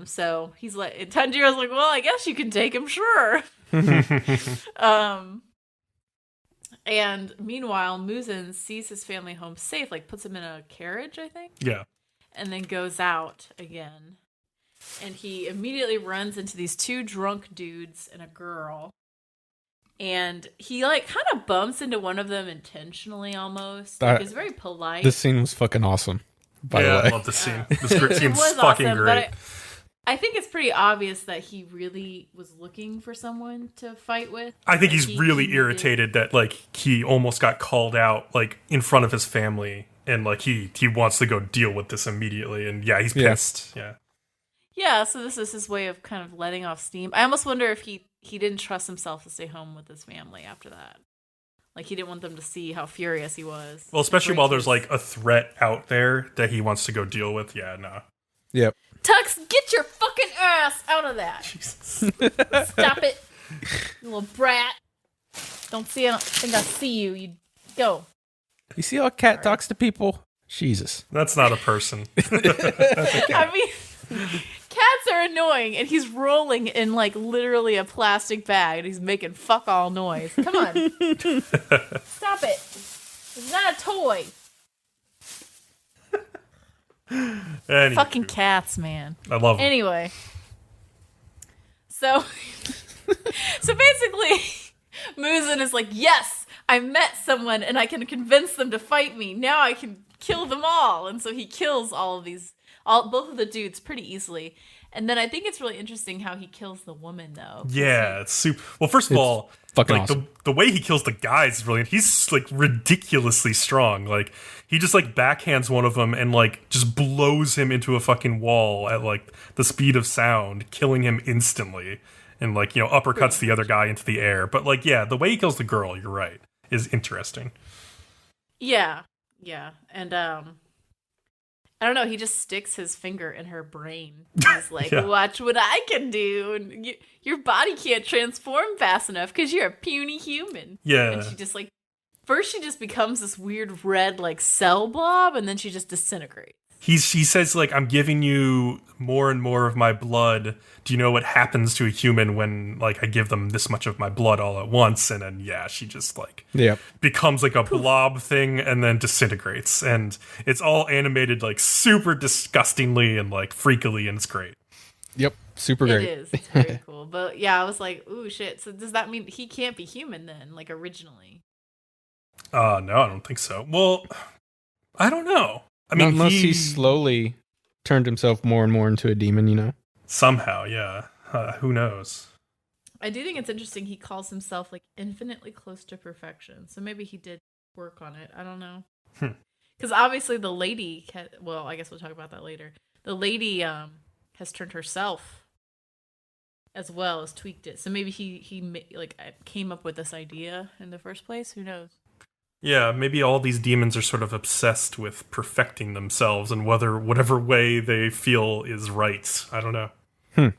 So he's like, and Tanjiro's like, "Well, I guess you can take him, sure." And meanwhile, Muzan sees his family home safe, like puts him in a carriage, I think. Yeah. And then goes out again, and he immediately runs into these 2 drunk dudes and a girl. And he, like, kind of bumps into one of them intentionally, almost. Like, he's very polite. This scene was fucking awesome, by the way. I love this scene. This scene was fucking awesome, great. But I think it's pretty obvious that he really was looking for someone to fight with. I think he's really irritated that, like, he almost got called out, like, in front of his family. And, like, he wants to go deal with this immediately. And, yeah, he's pissed. Yeah. Yeah, so this is his way of kind of letting off steam. I almost wonder if he didn't trust himself to stay home with his family after that. Like, he didn't want them to see how furious he was. Well, especially while there's, like, a threat out there that he wants to go deal with. Yeah, no. Yep. Tux, get your fucking ass out of that. Jesus. Stop it. You little brat. Don't think I see you. You go. You see how a cat talks to people? Jesus. That's not a person. I mean, cats are annoying, and he's rolling in like literally a plastic bag, and he's making fuck all noise. Come on, stop it! It's not a toy. Anyway. Fucking cats, man. I love them. Anyway, so basically, Muzan is like, yes, I met someone, and I can convince them to fight me. Now I can kill them all, and so he kills both of the dudes pretty easily. And then I think it's really interesting how he kills the woman, though. Yeah, it's super. Well, first of all, fucking like awesome. the way he kills the guys is brilliant. He's like ridiculously strong. Like he just like backhands one of them and like just blows him into a fucking wall at like the speed of sound, killing him instantly, and like, you know, uppercuts the other guy into the air. But like, yeah, the way he kills the girl, you're right, is interesting. Yeah, and I don't know, he just sticks his finger in her brain. He's like, Yeah. watch what I can do. And your body can't transform fast enough because you're a puny human. Yeah. And she just like, first she just becomes this weird red like cell blob, and then she just disintegrates. He says, like, I'm giving you more and more of my blood. Do you know what happens to a human when, like, I give them this much of my blood all at once? And then, yeah, she just, like, becomes, like, a blob thing and then disintegrates. And it's all animated, like, super disgustingly and, like, freakily, and it's great. Yep, super great. It is. It's very cool. But, yeah, I was like, ooh, shit. So does that mean he can't be human then, like, originally? No, I don't think so. Well, I don't know. I mean, unless he slowly turned himself more and more into a demon, you know? Somehow, yeah. Who knows? I do think it's interesting he calls himself, like, infinitely close to perfection. So maybe he did work on it. I don't know. Because obviously the lady, well, I guess we'll talk about that later. The lady has turned herself as well as tweaked it. So maybe he like came up with this idea in the first place. Who knows? Yeah, maybe all these demons are sort of obsessed with perfecting themselves and whatever way they feel is right. I don't know.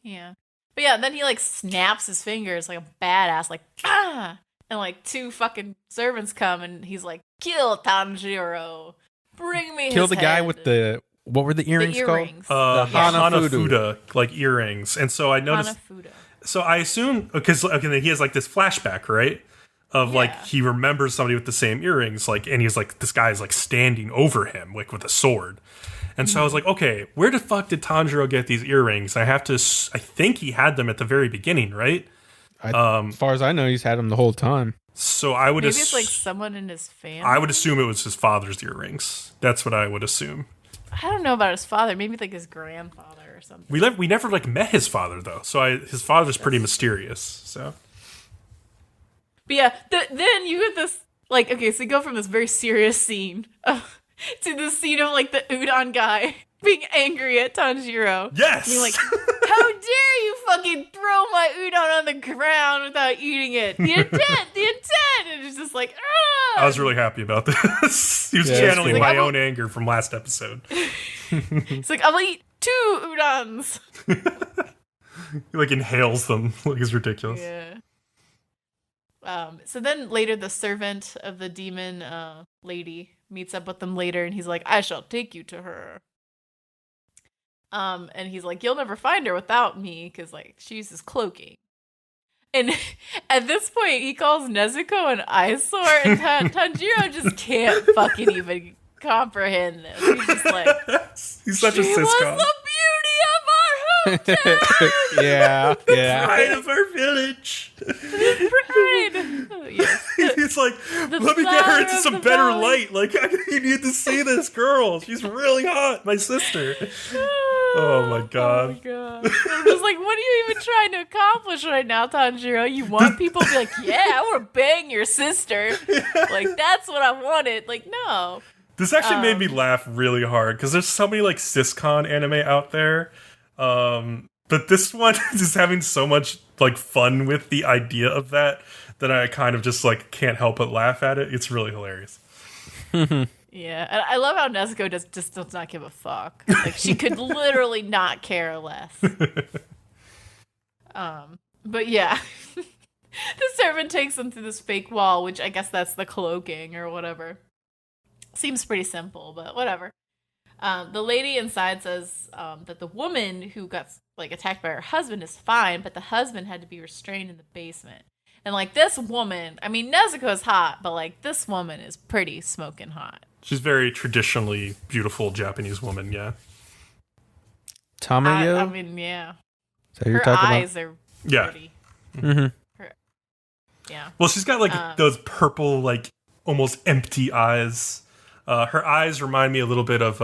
Yeah. But yeah, then he like snaps his fingers like a badass, like, ah! And like two fucking servants come and he's like, kill Tanjiro. Bring me Kill his the guy head. with what were the earrings, earrings. called? The Hanafuda, like earrings. And so I noticed. Hanafuda. So I assume, because okay, he has like this flashback, right? Of like he remembers somebody with the same earrings, like, and he's like, this guy is like standing over him, like with a sword. And so I was like, okay, where the fuck did Tanjiro get these earrings? I think he had them at the very beginning, right? As far as I know, he's had them the whole time. So I would maybe it's like someone in his family. I would assume it was his father's earrings. That's what I would assume. I don't know about his father. Maybe like his grandfather or something. We never like met his father though, so his father's pretty mysterious. So. But yeah, then you get this, like, okay, so you go from this very serious scene to the scene of, like, the udon guy being angry at Tanjiro. Yes! Being like, how dare you fucking throw my udon on the ground without eating it? The intent! And it's just like, ah! I was really happy about this. He was channeling my own anger from last episode. It's like, I'll eat 2 udons! He, like, inhales them. Like, it's ridiculous. Yeah. So then later the servant of the demon lady meets up with them later and he's like, I shall take you to her. And he's like, you'll never find her without me because like she uses cloaking. And at this point he calls Nezuko an eyesore and Tanjiro just can't fucking even comprehend this. He's just like, he's such a she siscom. was the beauty of our hometown. yeah. Pride of our village. Pride. Yes. He's like, let me get her into some better light. Like, you need to see this girl. She's really hot, my sister. Oh my god. Oh my god. I'm just like, what are you even trying to accomplish right now, Tanjiro? You want people to be like, yeah, I want to bang your sister. Like, that's what I wanted. Like, no. This actually made me laugh really hard because there's so many like siscon anime out there. But this one is just having so much like fun with the idea of that I kind of just like can't help but laugh at it. It's really hilarious. Yeah, and I love how Nezuko just does not give a fuck. Like she could literally not care less. But yeah, the servant takes them through this fake wall, which I guess that's the cloaking or whatever. Seems pretty simple, but whatever. The lady inside says that the woman who got like attacked by her husband is fine, but the husband had to be restrained in the basement. And like this woman, I mean, Nezuko's hot, but like this woman is pretty smoking hot. She's very traditionally beautiful Japanese woman, yeah. Tamayo? I mean, yeah. So you're her talking eyes about? Are pretty. Mm-hmm. Yeah. Well, she's got like those purple, like almost empty eyes. Her eyes remind me a little bit of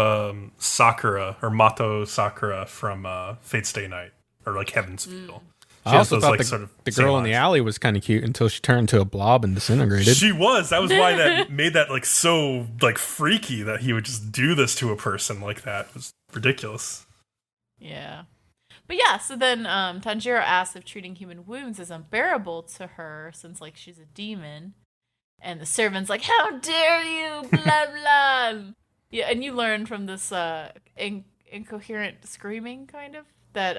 Sakura or Mato Sakura from Fate's Stay Night or like Heaven's Feel. I also thought the girl in the alley was kind of cute until she turned into a blob and disintegrated. She was. That was why that made that like so like freaky that he would just do this to a person like that. It was ridiculous. Yeah. But yeah, so then Tanjiro asks if treating human wounds is unbearable to her since like she's a demon. And the servant's like, how dare you, blah, blah. Yeah, and you learn from this incoherent screaming, kind of, that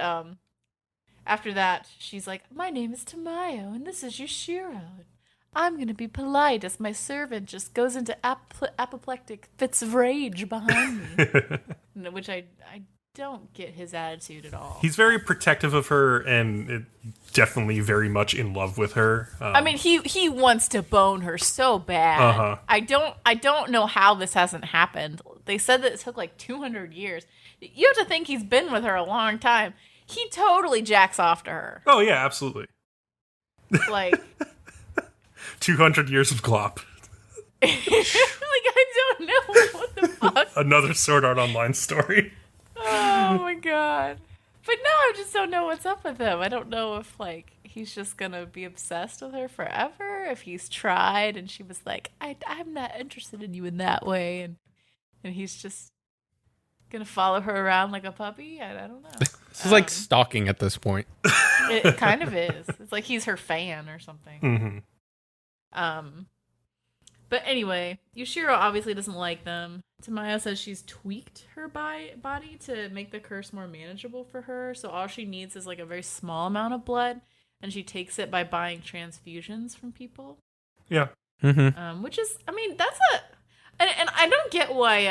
after that, she's like, my name is Tamayo, and this is Yushiro. I'm going to be polite as my servant just goes into apoplectic fits of rage behind me. Which I don't get his attitude at all. He's very protective of her and definitely very much in love with her. I mean, he wants to bone her so bad. Uh-huh. I don't know how this hasn't happened. They said that it took like 200 years. You have to think he's been with her a long time. He totally jacks off to her. Oh yeah, absolutely. Like 200 years of glop. like I don't know what the fuck. Another Sword Art Online story. Oh my god. But no, I just don't know what's up with him. I don't know if like he's just gonna be obsessed with her forever, if he's tried and she was like, I'm not interested in you in that way, and he's just gonna follow her around like a puppy. I don't know. This is like stalking at this point. It kind of is. It's like he's her fan or something. Mm-hmm. But anyway, Yushiro obviously doesn't like them. Tamayo says she's tweaked her body to make the curse more manageable for her. So all she needs is like a very small amount of blood, and she takes it by buying transfusions from people. Yeah. Mm-hmm. Which is, I mean, that's and I don't get why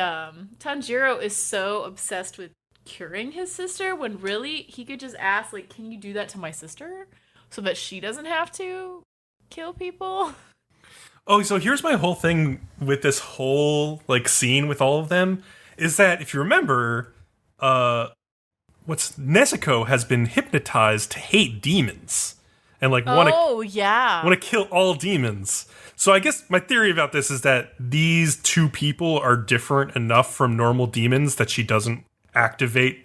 Tanjiro is so obsessed with curing his sister when really he could just ask, like, can you do that to my sister so that she doesn't have to kill people? Oh, so here's my whole thing with this whole like scene with all of them is that if you remember, Nezuko has been hypnotized to hate demons and like want to kill all demons. So I guess my theory about this is that these two people are different enough from normal demons that she doesn't activate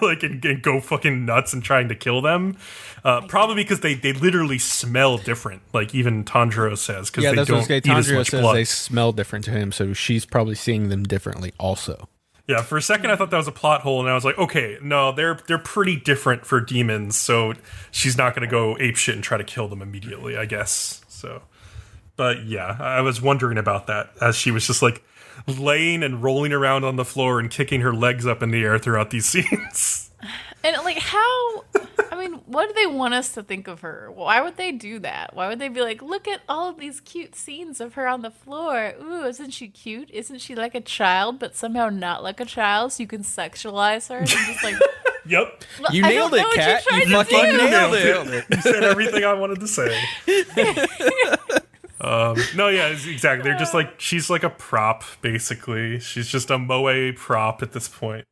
like and go fucking nuts and trying to kill them. Probably because they literally smell different. Like even Tanjiro says, because they don't eat as much blood. They smell different to him, so she's probably seeing them differently also. Yeah, for a second I thought that was a plot hole, and I was like, okay, no, they're pretty different for demons, so she's not going to go apeshit and try to kill them immediately, I guess. So, but yeah, I was wondering about that as she was just like laying and rolling around on the floor and kicking her legs up in the air throughout these scenes. And like how, I mean, what do they want us to think of her? Why would they do that? Why would they be like, look at all of these cute scenes of her on the floor. Ooh, isn't she cute? Isn't she like a child, but somehow not like a child, so you can sexualize her? And just like, Yep. You nailed it, Kat. You fucking nailed it. You said everything I wanted to say. No, yeah, exactly. They're just like, she's like a prop, basically. She's just a moe prop at this point.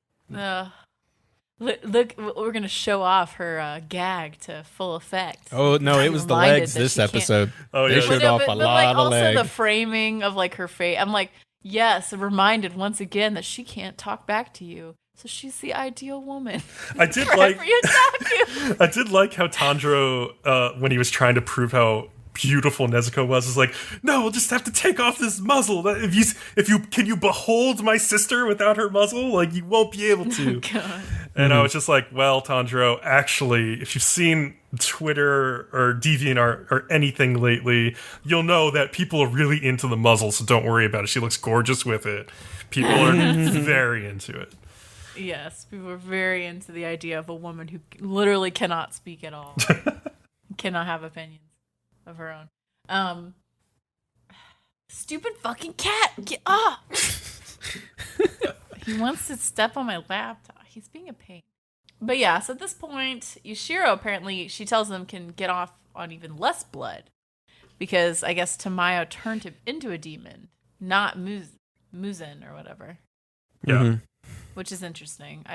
Look, we're going to show off her gag to full effect. Oh, no, it was the legs this episode. Oh, yeah. They showed off a lot of legs. Also the framing of like her face. I'm like, yes, reminded once again that she can't talk back to you. So she's the ideal woman. I did like how Tanjiro, when he was trying to prove how beautiful Nezuko was like, no, we'll just have to take off this muzzle. Can you behold my sister without her muzzle? Like, you won't be able to. God. And I was just like, well, Tanjiro, actually, if you've seen Twitter or DeviantArt or anything lately, you'll know that people are really into the muzzle, so don't worry about it. She looks gorgeous with it. People are very into it. Yes, people are very into the idea of a woman who literally cannot speak at all. Cannot have opinions of her own. Stupid fucking cat! Get up! He wants to step on my laptop. He's being a pain. But yeah, so at this point, Yushiro apparently, she tells them, can get off on even less blood. Because I guess Tamayo turned him into a demon, not Muzan or whatever. Yeah. Mm-hmm. Which is interesting.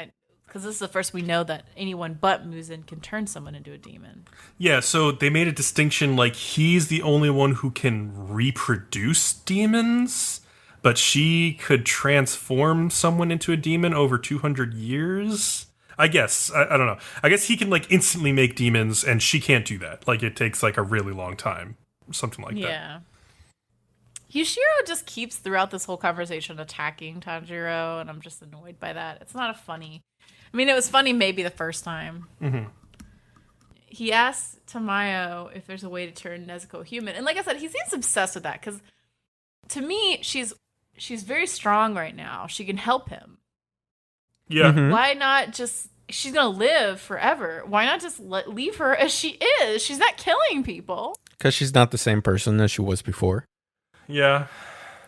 Because this is the first we know that anyone but Muzan can turn someone into a demon. Yeah, so they made a distinction, like, he's the only one who can reproduce demons, but she could transform someone into a demon over 200 years? I guess. I don't know. I guess he can, like, instantly make demons, and she can't do that. Like, it takes, like, a really long time. Something like that. Yeah. Yushiro just keeps, throughout this whole conversation, attacking Tanjiro, and I'm just annoyed by that. It's not a funny... I mean, it was funny maybe the first time. Mm-hmm. He asks Tamayo if there's a way to turn Nezuko human. And like I said, he seems obsessed with that, because to me, she's very strong right now. She can help him. Yeah. Mm-hmm. Why not just... She's going to live forever. Why not just leave her as she is? She's not killing people. Because she's not the same person as she was before. Yeah.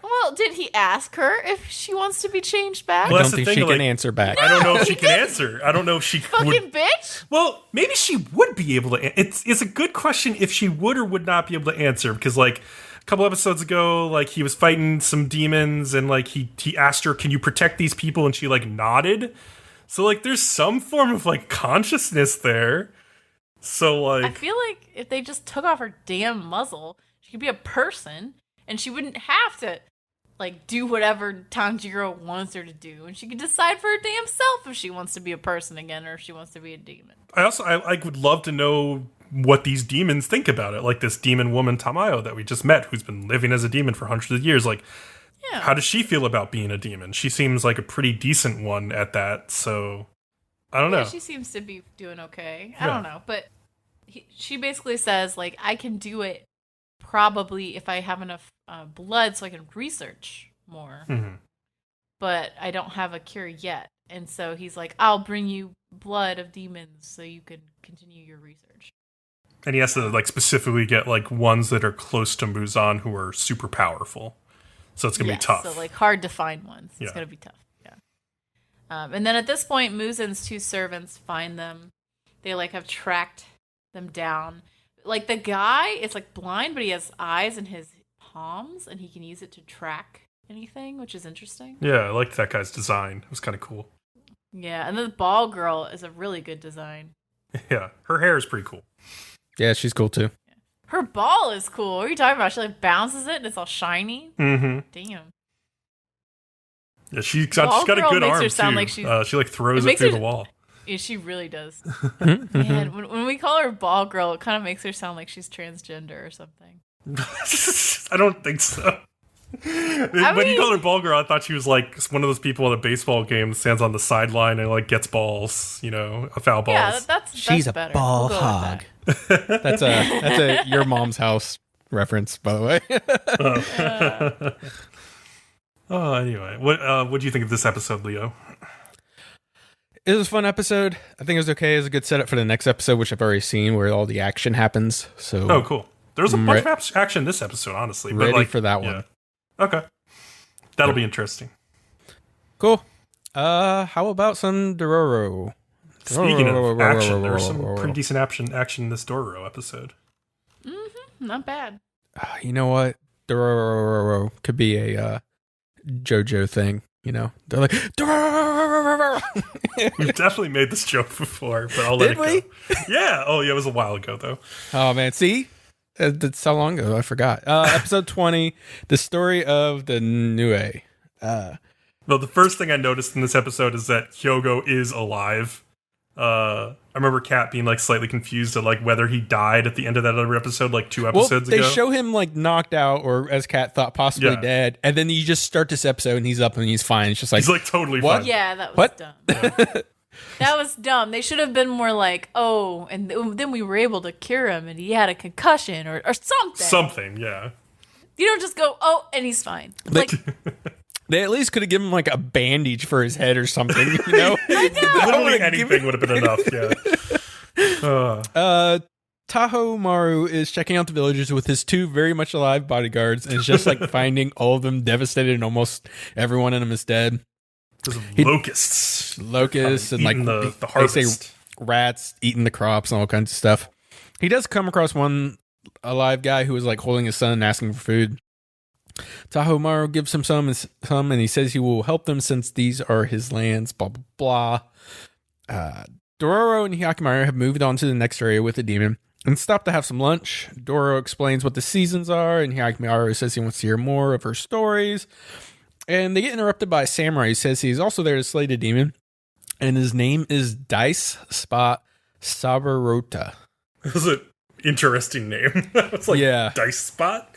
Well, did he ask her if she wants to be changed back? I don't think she can answer back. I don't know if she can answer. I don't know if she Fucking bitch. Well, maybe she would be able to. It's a good question if she would or would not be able to answer, because like a couple episodes ago, like he was fighting some demons and like he asked her, "Can you protect these people?" and she like nodded. So like there's some form of like consciousness there. So like I feel like if they just took off her damn muzzle, she could be a person and she wouldn't have to like do whatever Tanjiro wants her to do, and she could decide for her damn self if she wants to be a person again or if she wants to be a demon. I would love to know what these demons think about it. Like this demon woman Tamayo that we just met, who's been living as a demon for hundreds of years. Like, yeah. How does she feel about being a demon? She seems like a pretty decent one at that. So I don't know. She seems to be doing okay. I don't know, but she basically says like, I can do it probably if I have enough blood so I can research more. Mm-hmm. But I don't have a cure yet. And so he's like, I'll bring you blood of demons so you can continue your research. And he has to like specifically get like ones that are close to Muzan who are super powerful. So it's going to be tough. So like hard to find ones. It's going to be tough. Yeah. And then at this point, Muzan's two servants find them. They like have tracked them down. Like the guy is like blind, but he has eyes in his palms and he can use it to track anything, which is interesting. Yeah, I liked that guy's design. It was kind of cool. Yeah, and then the ball girl is a really good design. Yeah, her hair is pretty cool. Yeah, she's cool too. Her ball is cool. What are you talking about? She like bounces it and it's all shiny. Mm-hmm. Damn. Yeah, she's got a good arm her sound too. Like she like throws it through the wall. Yeah, she really does. And when we call her ball girl, it kind of makes her sound like she's transgender or something. I don't think so. When you call her ball girl, I thought she was like one of those people at a baseball game that stands on the sideline and like gets balls, a foul balls. Yeah, that's she's a better. ball We'll hog. That's a your mom's house reference, by the way. Anyway, what do you think of this episode, Leo? It was a fun episode. I think it was okay. It was a good setup for the next episode, which I've already seen, where all the action happens. So, cool. There was a bunch of action this episode, honestly. Ready but for that one. Okay. That'll be interesting. Cool. How about some Dororo? Speaking of action, there was some pretty decent action in this Dororo episode. Mm-hmm. Not bad. You know what? Dororo could be a JoJo thing. They're like, Dororo! We've definitely made this joke before, but I'll let it go. Yeah. Oh, yeah, it was a while ago, though. Oh, man. See? That's so long ago. I forgot. Episode 20, the story of the Nue. Well, the first thing I noticed in this episode is that Hyogo is alive. I remember Kat being like slightly confused at like whether he died at the end of that other episode, like 2 episodes ago. They show him like knocked out, or as Kat thought, possibly dead, and then you just start this episode and he's up and he's fine. It's just like he's like totally what? fine. Yeah, that was dumb. Yeah. That was dumb. They should have been more like, and then we were able to cure him and he had a concussion or something. Something, yeah. You don't just go, and he's fine. Like, they at least could have given him like a bandage for his head or something, I know. Literally anything would have been enough, yeah. Taho Maru is checking out the villagers with his 2 very much alive bodyguards and is just like finding all of them devastated and almost everyone in them is dead. Because of locusts. Locusts and like the they harvest. say rats eating the crops and all kinds of stuff. He does come across one alive guy who is like holding his son and asking for food. Tahomaru gives him some, and he says he will help them since these are his lands, blah, blah, blah. Dororo and Hyakkimaru have moved on to the next area with the demon and stop to have some lunch. Dororo explains what the seasons are, and Hyakkimaru says he wants to hear more of her stories. And they get interrupted by a samurai who says he's also there to slay the demon, and his name is Dice Spot Sabarota. That was an interesting name. It's like Dice Spot.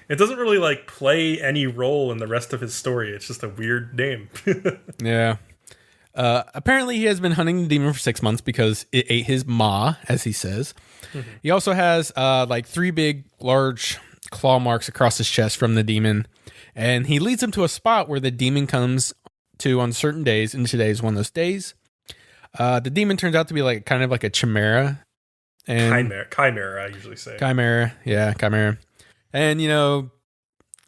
It doesn't really like play any role in the rest of his story. It's just a weird name. Yeah. Apparently he has been hunting the demon for 6 months because it ate his ma, as he says. Mm-hmm. He also has like 3 big, large claw marks across his chest from the demon. And he leads him to a spot where the demon comes to on certain days, and today is one of those days. The demon turns out to be like kind of like a chimera. And Chimera, I usually say. Chimera, yeah, chimera. And, you know,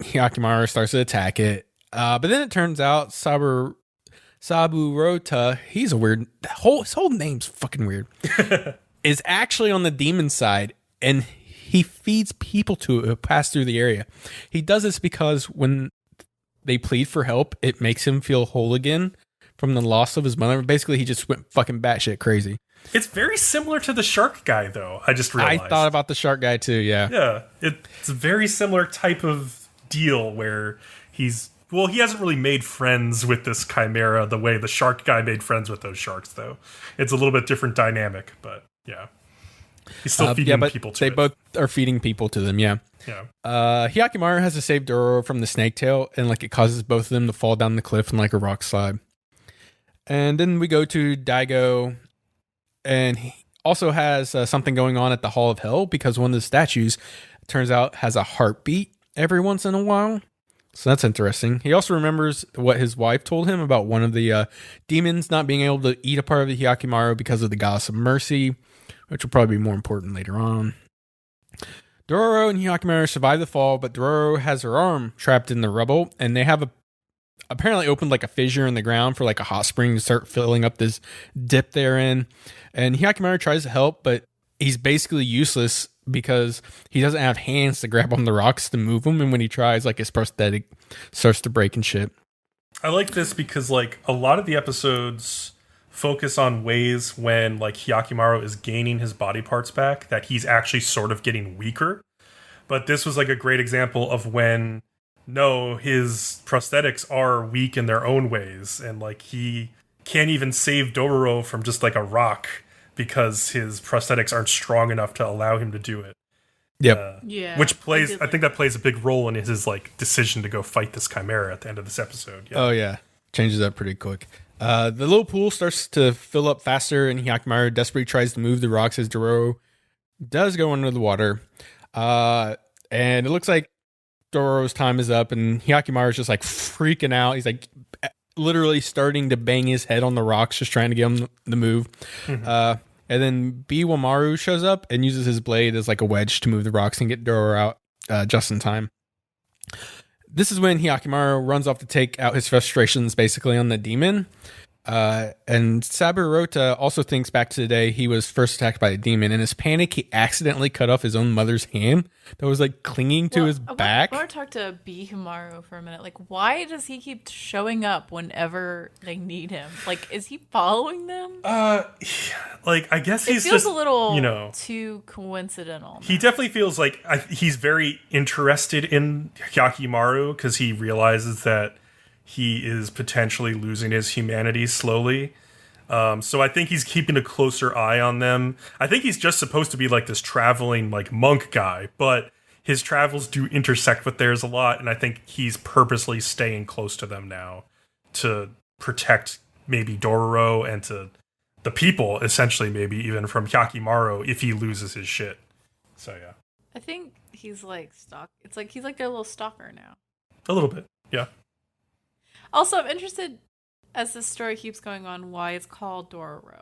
Hyakkimaru starts to attack it. But then it turns out Saburota, he's a weird, his whole name's fucking weird, is actually on the demon side, and he feeds people to pass through the area. He does this because when they plead for help, it makes him feel whole again from the loss of his mother. Basically, he just went fucking batshit crazy. It's very similar to the shark guy, though. I just realized. I thought about the shark guy, too, yeah. Yeah, it's a very similar type of deal where he hasn't really made friends with this chimera the way the shark guy made friends with those sharks, though. It's a little bit different dynamic, but yeah. He's still feeding people to it. They both are feeding people to them, yeah. Yeah. Hyakkimaru has to save Dororo from the snake tail, and like it causes both of them to fall down the cliff in like a rock slide. And then we go to Daigo, and he also has something going on at the Hall of Hell because one of the statues, turns out, has a heartbeat every once in a while. So that's interesting. He also remembers what his wife told him about one of the demons not being able to eat a part of the Hyakkimaru because of the goddess of mercy, which will probably be more important later on. Dororo and Hyakkimaru survive the fall, but Dororo has her arm trapped in the rubble, and they have apparently opened like a fissure in the ground for like a hot spring to start filling up this dip they're in. And Hyakkimaru tries to help, but he's basically useless because he doesn't have hands to grab on the rocks to move them, and when he tries, like his prosthetic starts to break and shit. I like this because like a lot of the episodes focus on ways when like Hyakkimaru is gaining his body parts back that he's actually sort of getting weaker. But this was like a great example of when his prosthetics are weak in their own ways, and like he can't even save Dororo from just like a rock because his prosthetics aren't strong enough to allow him to do it. Yep. Yeah. Which plays, I think that plays a big role in his like decision to go fight this chimera at the end of this episode. Yeah. Oh yeah, changes up pretty quick. The little pool starts to fill up faster, and Hyakkimaru desperately tries to move the rocks as Dororo does go under the water. And it looks like Dororo's time is up, and Hyakkimaru is just like freaking out. He's like literally starting to bang his head on the rocks, just trying to get him to move. Mm-hmm. And then Biwamaru shows up and uses his blade as like a wedge to move the rocks and get Dororo out just in time. This is when Hyakkimaru runs off to take out his frustrations basically on the demon. And Saburota also thinks back to the day he was first attacked by a demon. In his panic, he accidentally cut off his own mother's hand that was like clinging to his back. I want to talk to Bihimaru for a minute. Like, why does he keep showing up whenever they need him? Like, is he following them? Like, I guess he's feels just, a little too coincidental. He definitely feels like he's very interested in Hyakkimaru because he realizes that he is potentially losing his humanity slowly. So I think he's keeping a closer eye on them. I think he's just supposed to be like this traveling like monk guy, but his travels do intersect with theirs a lot, and I think he's purposely staying close to them now to protect maybe Dororo and to the people, essentially, maybe even from Hyakkimaru if he loses his shit. So yeah. I think he's like it's like he's like their little stalker now. A little bit, yeah. Also, I'm interested, as this story keeps going on, why it's called Dororo.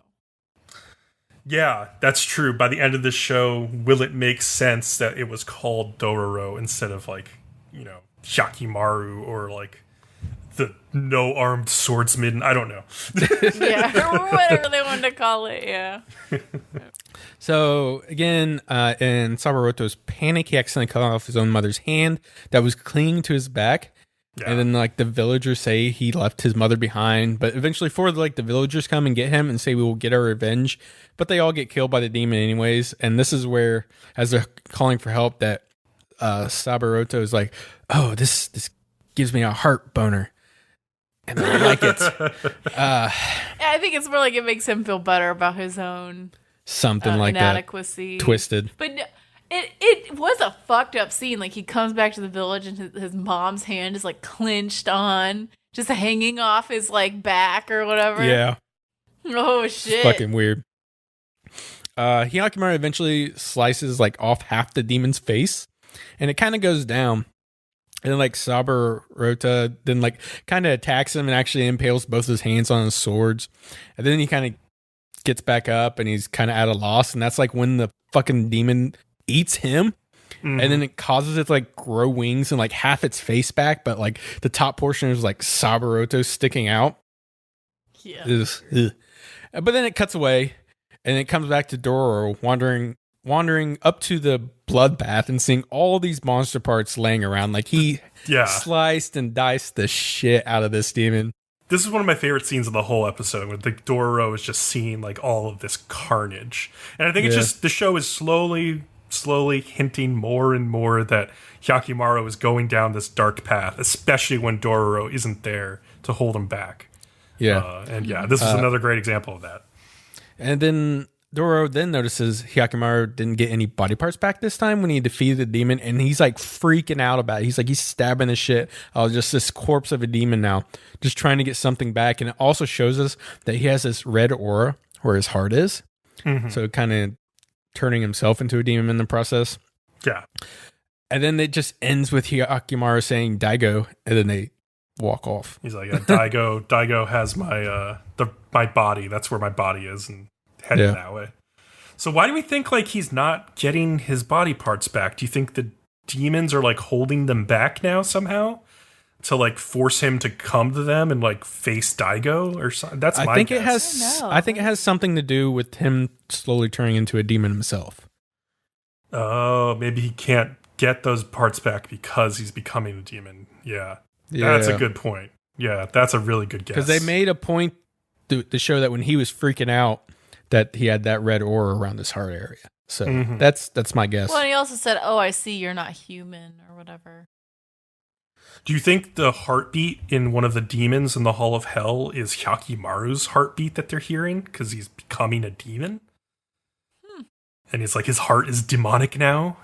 Yeah, that's true. By the end of the show, will it make sense that it was called Dororo instead of, like, Hyakkimaru or, like, the no armed swordsman. I don't know. Yeah, or whatever they wanted to call it. Yeah. So again, in Sabaroto's panic, he accidentally cut off his own mother's hand that was clinging to his back. Yeah. And then like the villagers say he left his mother behind, but eventually the villagers come and get him and say we will get our revenge, but they all get killed by the demon anyways. And this is where, as they're calling for help, that Sabaroto is like, oh, this gives me a heart boner. And I like it. I think it's more like it makes him feel better about his own something like inadequacy. That. Twisted. But it was a fucked up scene. Like he comes back to the village and his mom's hand is like clenched on, just hanging off his like back or whatever. Yeah. Oh shit. It's fucking weird. Hyakkimaru eventually slices like off half the demon's face, and it kind of goes down. And then like Sabarota then like kind of attacks him and actually impales both his hands on his swords. And then he kind of gets back up and he's kind of at a loss. And that's like when the fucking demon eats him. Mm-hmm. And then it causes it to like grow wings and like half its face back. But like the top portion is like Sabaroto sticking out. Yeah. But then it cuts away and it comes back to Dororo wandering up to the bloodbath and seeing all these monster parts laying around. Like he sliced and diced the shit out of this demon. This is one of my favorite scenes of the whole episode, where the Dororo is just seeing like all of this carnage. And I think it's just the show is slowly hinting more and more that Hyakkimaru is going down this dark path, especially when Dororo isn't there to hold him back. Yeah. This is another great example of that. And then Dororo then notices Hyakkimaru didn't get any body parts back this time when he defeated the demon, and he's like freaking out about it. He's stabbing the shit out of just this corpse of a demon now, just trying to get something back. And it also shows us that he has this red aura where his heart is. Mm-hmm. So kind of turning himself into a demon in the process. Yeah. And then it just ends with Hyakkimaru saying Daigo, and then they walk off. He's like, Daigo has my body. That's where my body is, and heading that way. So why do we think like he's not getting his body parts back? Do you think the demons are like holding them back now somehow to like force him to come to them and like face Daigo or something? That's my guess. I think it has something to do with him slowly turning into a demon himself. Oh, maybe he can't get those parts back because he's becoming a demon. Yeah. That's a good point. Yeah, that's a really good guess. Because they made a point to show that when he was freaking out, that he had that red aura around his heart area. So that's my guess. Well, and he also said, "Oh, I see you're not human," or whatever. Do you think the heartbeat in one of the demons in the Hall of Hell is Hyakkimaru's heartbeat that they're hearing because he's becoming a demon? And it's like his heart is demonic now.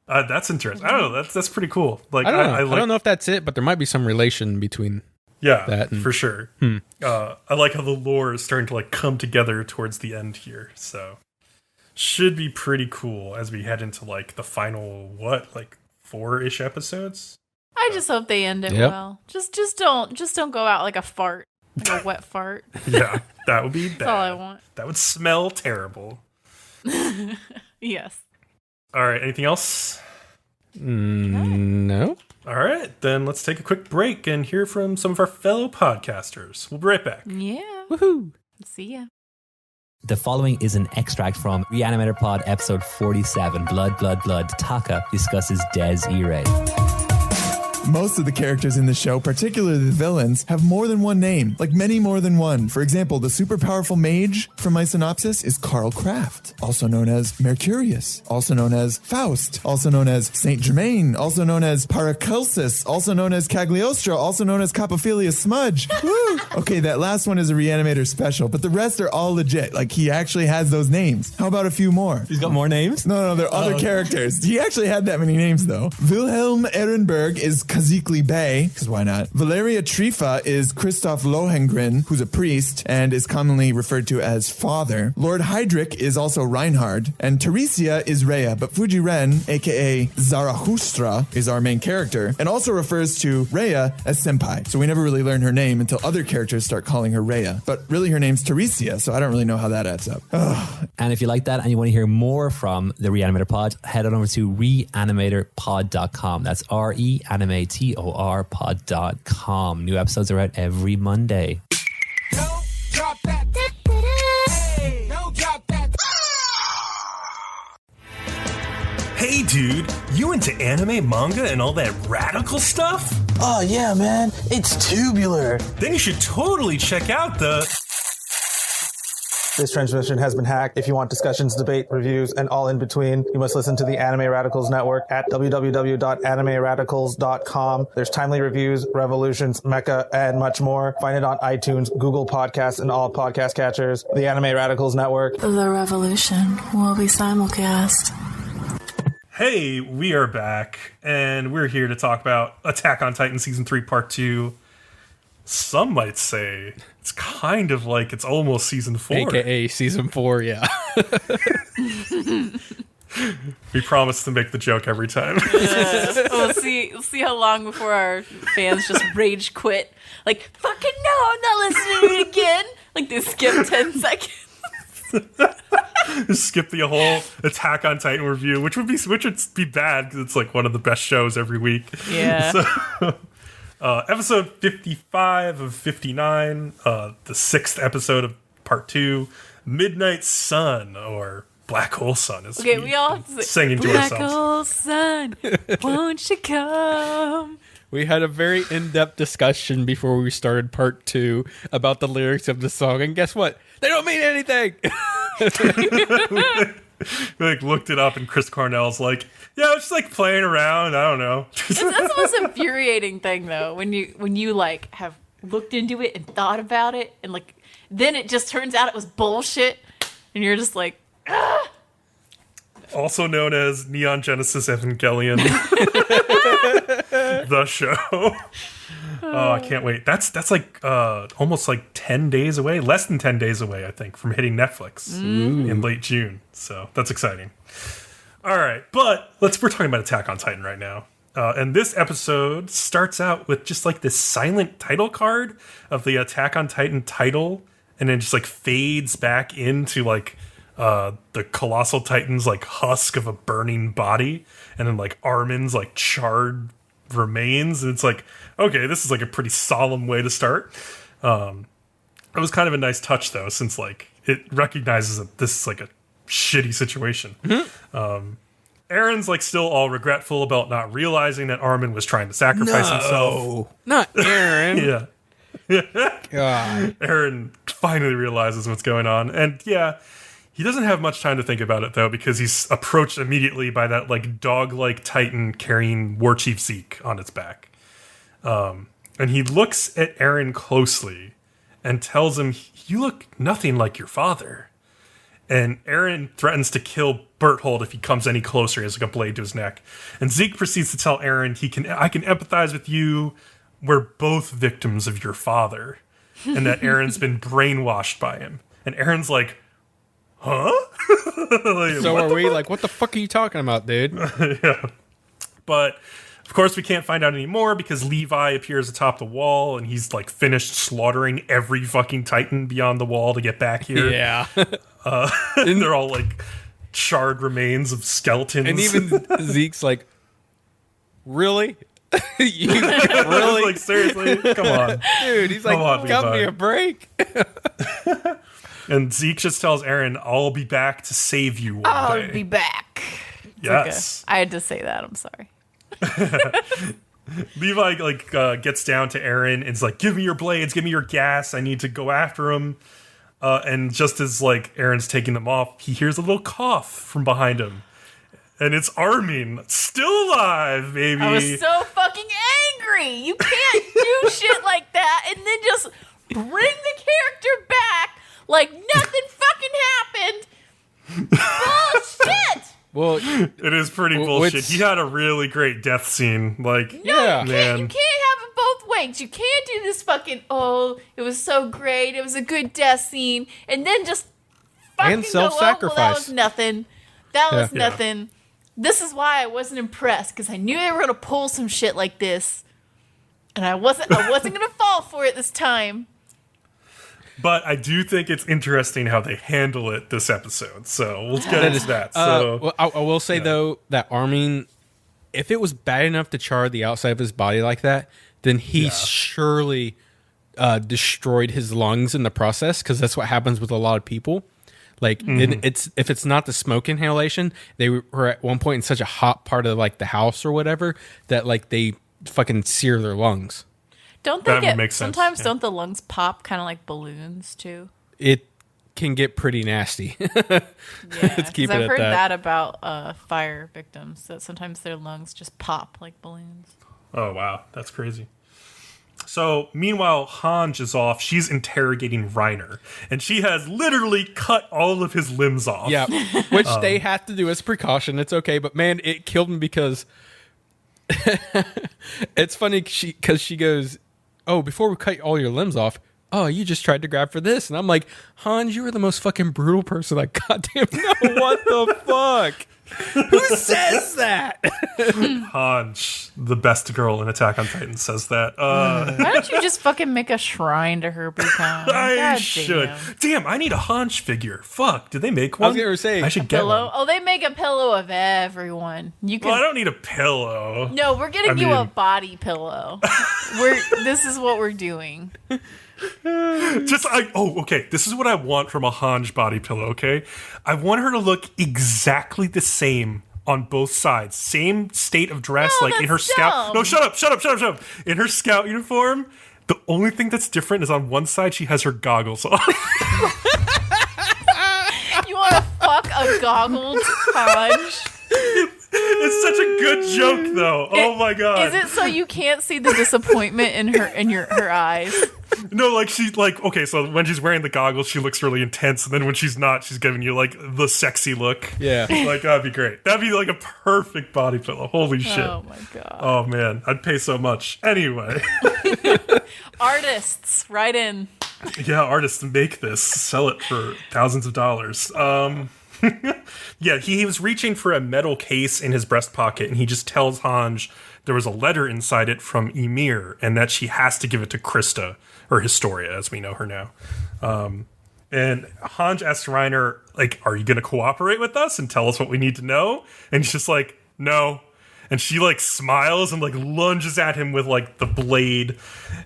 That's interesting. I don't know. That's pretty cool. Like I don't know if that's it, but there might be some relation between. Yeah, that for sure. I like how the lore is starting to like come together towards the end here. So should be pretty cool as we head into like the final 4-ish episodes. I just hope they end it well. Just don't go out like a fart, like a wet fart. Yeah, that would be bad. That's all I want. That would smell terrible. Yes. All right. Anything else? No. All right, then let's take a quick break and hear from some of our fellow podcasters. We'll be right back. Yeah. Woohoo. See ya. The following is an extract from Reanimator Pod episode 47, Blood, Blood, Blood. Taka discusses Des Irae. Most of the characters in the show, particularly the villains, have more than one name, like many more than one. For example, the super powerful mage from my synopsis is Karl Kraft, also known as Mercurius, also known as Faust, also known as Saint Germain, also known as Paracelsus, also known as Cagliostro, also known as Copophilia Smudge. Woo! Okay, that last one is a Reanimator special, but the rest are all legit. Like, he actually has those names. How about a few more? He's got more names? No, they're other characters. He actually had that many names, though. Wilhelm Ehrenberg is Kazikli Bey, because why not? Valeria Trifa is Christoph Lohengrin, who's a priest and is commonly referred to as Father. Lord Heydrich is also Reinhard, and Teresia is Rhea, but Fujiren, aka Zarathustra, is our main character, and also refers to Rhea as Senpai. So we never really learn her name until other characters start calling her Rhea. But really her name's Teresia, so I don't really know how that adds up. Ugh. And if you like that and you want to hear more from the Reanimator Pod, head on over to reanimatorpod.com. That's reanimatorpod.com. POPCOM. New episodes are out every Monday. Don't drop that. Hey, don't drop that. Hey, dude, you into anime, manga, and all that radical stuff? Oh, yeah, man. It's tubular. Then you should totally check out the... This transmission has been hacked. If you want discussions, debate, reviews, and all in between, you must listen to the Anime Radicals Network at www.animeradicals.com. There's timely reviews, revolutions, mecha, and much more. Find it on iTunes, Google Podcasts, and all podcast catchers. The Anime Radicals Network. The revolution will be simulcast. Hey, we are back, and we're here to talk about Attack on Titan Season 3 Part 2. Some might say it's kind of like it's almost Season 4. AKA Season 4, yeah. We promise to make the joke every time. We'll see how long before our fans just rage quit. Like, fucking no, I'm not listening to it again. Like, they skip 10 seconds. Just skip the whole Attack on Titan review, which would be bad because it's like one of the best shows every week. Yeah. So, episode 55 of 59, the 6th episode of Part 2, Midnight Sun, or Black Hole Sun. Is we all have to singing to Black ourselves. Hole Sun, won't you come? We had a very in-depth discussion before we started Part 2 about the lyrics of the song, and guess what? They don't mean anything! We looked it up, and Chris Cornell's like, yeah, it's just like playing around. I don't know. That's the most infuriating thing, though, when you like have looked into it and thought about it, and like then it just turns out it was bullshit, and you're just like, ah! Also known as Neon Genesis Evangelion, the show. Oh, I can't wait. That's like almost like 10 days away, less than 10 days away, I think, from hitting Netflix in late June. So that's exciting. All right, but we're talking about Attack on Titan right now. And this episode starts out with just like this silent title card of the Attack on Titan title, and then just like fades back into like the colossal titan's like husk of a burning body, and then like Armin's like charred remains, and it's like, okay, this is like a pretty solemn way to start. It was kind of a nice touch though, since like it recognizes that this is like a shitty situation. Aaron's like still all regretful about not realizing that Armin was trying to sacrifice himself. Not Aaron. Yeah. God. Aaron finally realizes what's going on, and yeah, he doesn't have much time to think about it though, because he's approached immediately by that like dog-like titan carrying War Chief Zeke on its back. And he looks at Aaron closely and tells him, "You look nothing like your father." And Aaron threatens to kill Berthold if he comes any closer. He has like a blade to his neck. And Zeke proceeds to tell Aaron, I can empathize with you. We're both victims of your father. And that Aaron's been brainwashed by him. And Aaron's like, huh? Like, So are we like, what the fuck are you talking about, dude? Yeah. But of course we can't find out anymore because Levi appears atop the wall and he's like finished slaughtering every fucking Titan beyond the wall to get back here. Yeah. And they're all like charred remains of skeletons. And even Zeke's like, really? Really? Like, seriously? Come on. Dude, he's like, Come on, cut Levi. me a break. And Zeke just tells Aaron, I'll be back to save you one day. I'll be back. Yes. I had to say that. I'm sorry. Levi gets down to Aaron and is like, give me your blades, give me your gas, I need to go after him. And just as like Aaron's taking them off, he hears a little cough from behind him. And it's Armin, still alive, baby. I was so fucking angry. You can't do shit like that and then just bring the character back like nothing fucking happened. Bullshit. Well, it is pretty bullshit. He had a really great death scene. Like, yeah, you can't have it both ways. You can't do this fucking, oh, it was so great, it was a good death scene, and then just fucking and self-sacrifice. Well, that was nothing. That was nothing. This is why I wasn't impressed, because I knew they were gonna pull some shit like this, and I wasn't gonna fall for it this time. But I do think it's interesting how they handle it this episode. So let's get into that. So well, I will say though that Armin if it was bad enough to char the outside of his body like that, then he surely destroyed his lungs in the process, because that's what happens with a lot of people. Like, if it's not the smoke inhalation, they were at one point in such a hot part of like the house or whatever that like they fucking sear their lungs. Don't they get sometimes? Don't the lungs pop kind of like balloons too? It can get pretty nasty. Let's keep it I've heard that about fire victims, that sometimes their lungs just pop like balloons. Oh wow, that's crazy. So, meanwhile, Hange is off. She's interrogating Reiner, and she has literally cut all of his limbs off. Yeah, which they have to do as precaution. It's okay, but man, it killed me because it's funny because she goes, "Oh, before we cut all your limbs off, oh, you just tried to grab for this," and I'm like, "Hange, you are the most fucking brutal person I goddamn know. What the fuck? Who says that?" Hange, the best girl in Attack on Titan, says that. Why don't you just fucking make a shrine to her, Bcom? I should. Damn, I need a Hange figure. Fuck, did they make one? I was gonna say I should get pillow. one. Oh, they make a pillow of everyone. You can. Well, I don't need a pillow. No, we're getting you a body pillow. This is what we're doing. Okay. This is what I want from a Hange body pillow. Okay, I want her to look exactly the same on both sides, same state of dress, like in her scout. No, shut up. In her scout uniform, the only thing that's different is on one side she has her goggles on. You want to fuck a goggled Hange? It's such a good joke, though. Oh my god! Is it so you can't see the disappointment in her eyes? No, like okay. So when she's wearing the goggles, she looks really intense, and then when she's not, she's giving you like the sexy look. Yeah, like that'd be great. That'd be like a perfect body pillow. Holy shit! Oh my god! Oh man, I'd pay so much. Anyway, artists, write in. Yeah, artists make this, sell it for thousands of dollars. Yeah, he was reaching for a metal case in his breast pocket, and he just tells Hange there was a letter inside it from Ymir, and that she has to give it to Krista, or Historia, as we know her now. And Hange asks Reiner, like, "Are you going to cooperate with us and tell us what we need to know?" And he's just like, "No." And she, like, smiles and, like, lunges at him with, like, the blade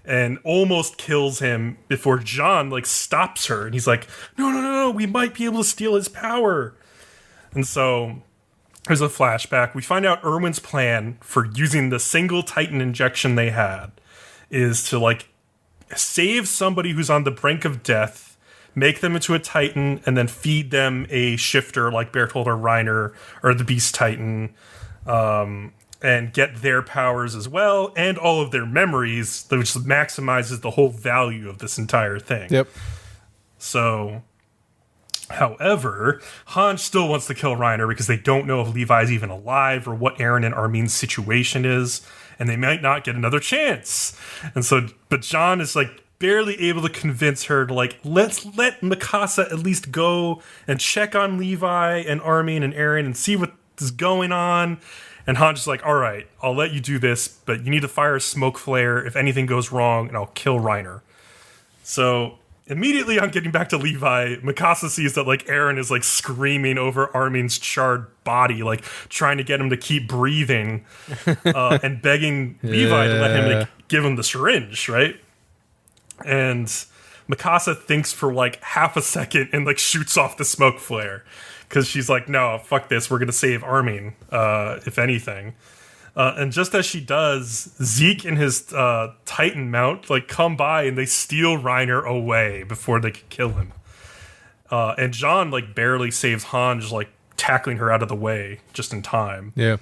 and almost kills him before John, like, stops her. And he's like, no, we might be able to steal his power. And so there's a flashback. We find out Erwin's plan for using the single Titan injection they had is to, like, save somebody who's on the brink of death, make them into a Titan, and then feed them a shifter like Bertolt or Reiner or the Beast Titan, and get their powers as well, and all of their memories, which maximizes the whole value of this entire thing. Yep. So, however, Hange still wants to kill Reiner because they don't know if Levi's even alive or what Eren and Armin's situation is, and they might not get another chance. And so, but John is like barely able to convince her to like, let's let Mikasa at least go and check on Levi and Armin and Eren and see what is going on. And Hange is like, all right, I'll let you do this, but you need to fire a smoke flare if anything goes wrong, and I'll kill Reiner. So immediately on getting back to Levi, Mikasa sees that like Eren is like screaming over Armin's charred body, like trying to get him to keep breathing, and begging Levi to let him like, give him the syringe, right? And Mikasa thinks for like half a second and like shoots off the smoke flare. Because she's like, no, fuck this. We're going to save Armin, if anything. And just as she does, Zeke and his Titan mount like come by and they steal Reiner away before they can kill him. And John like barely saves Hange, like tackling her out of the way just in time. Yeah.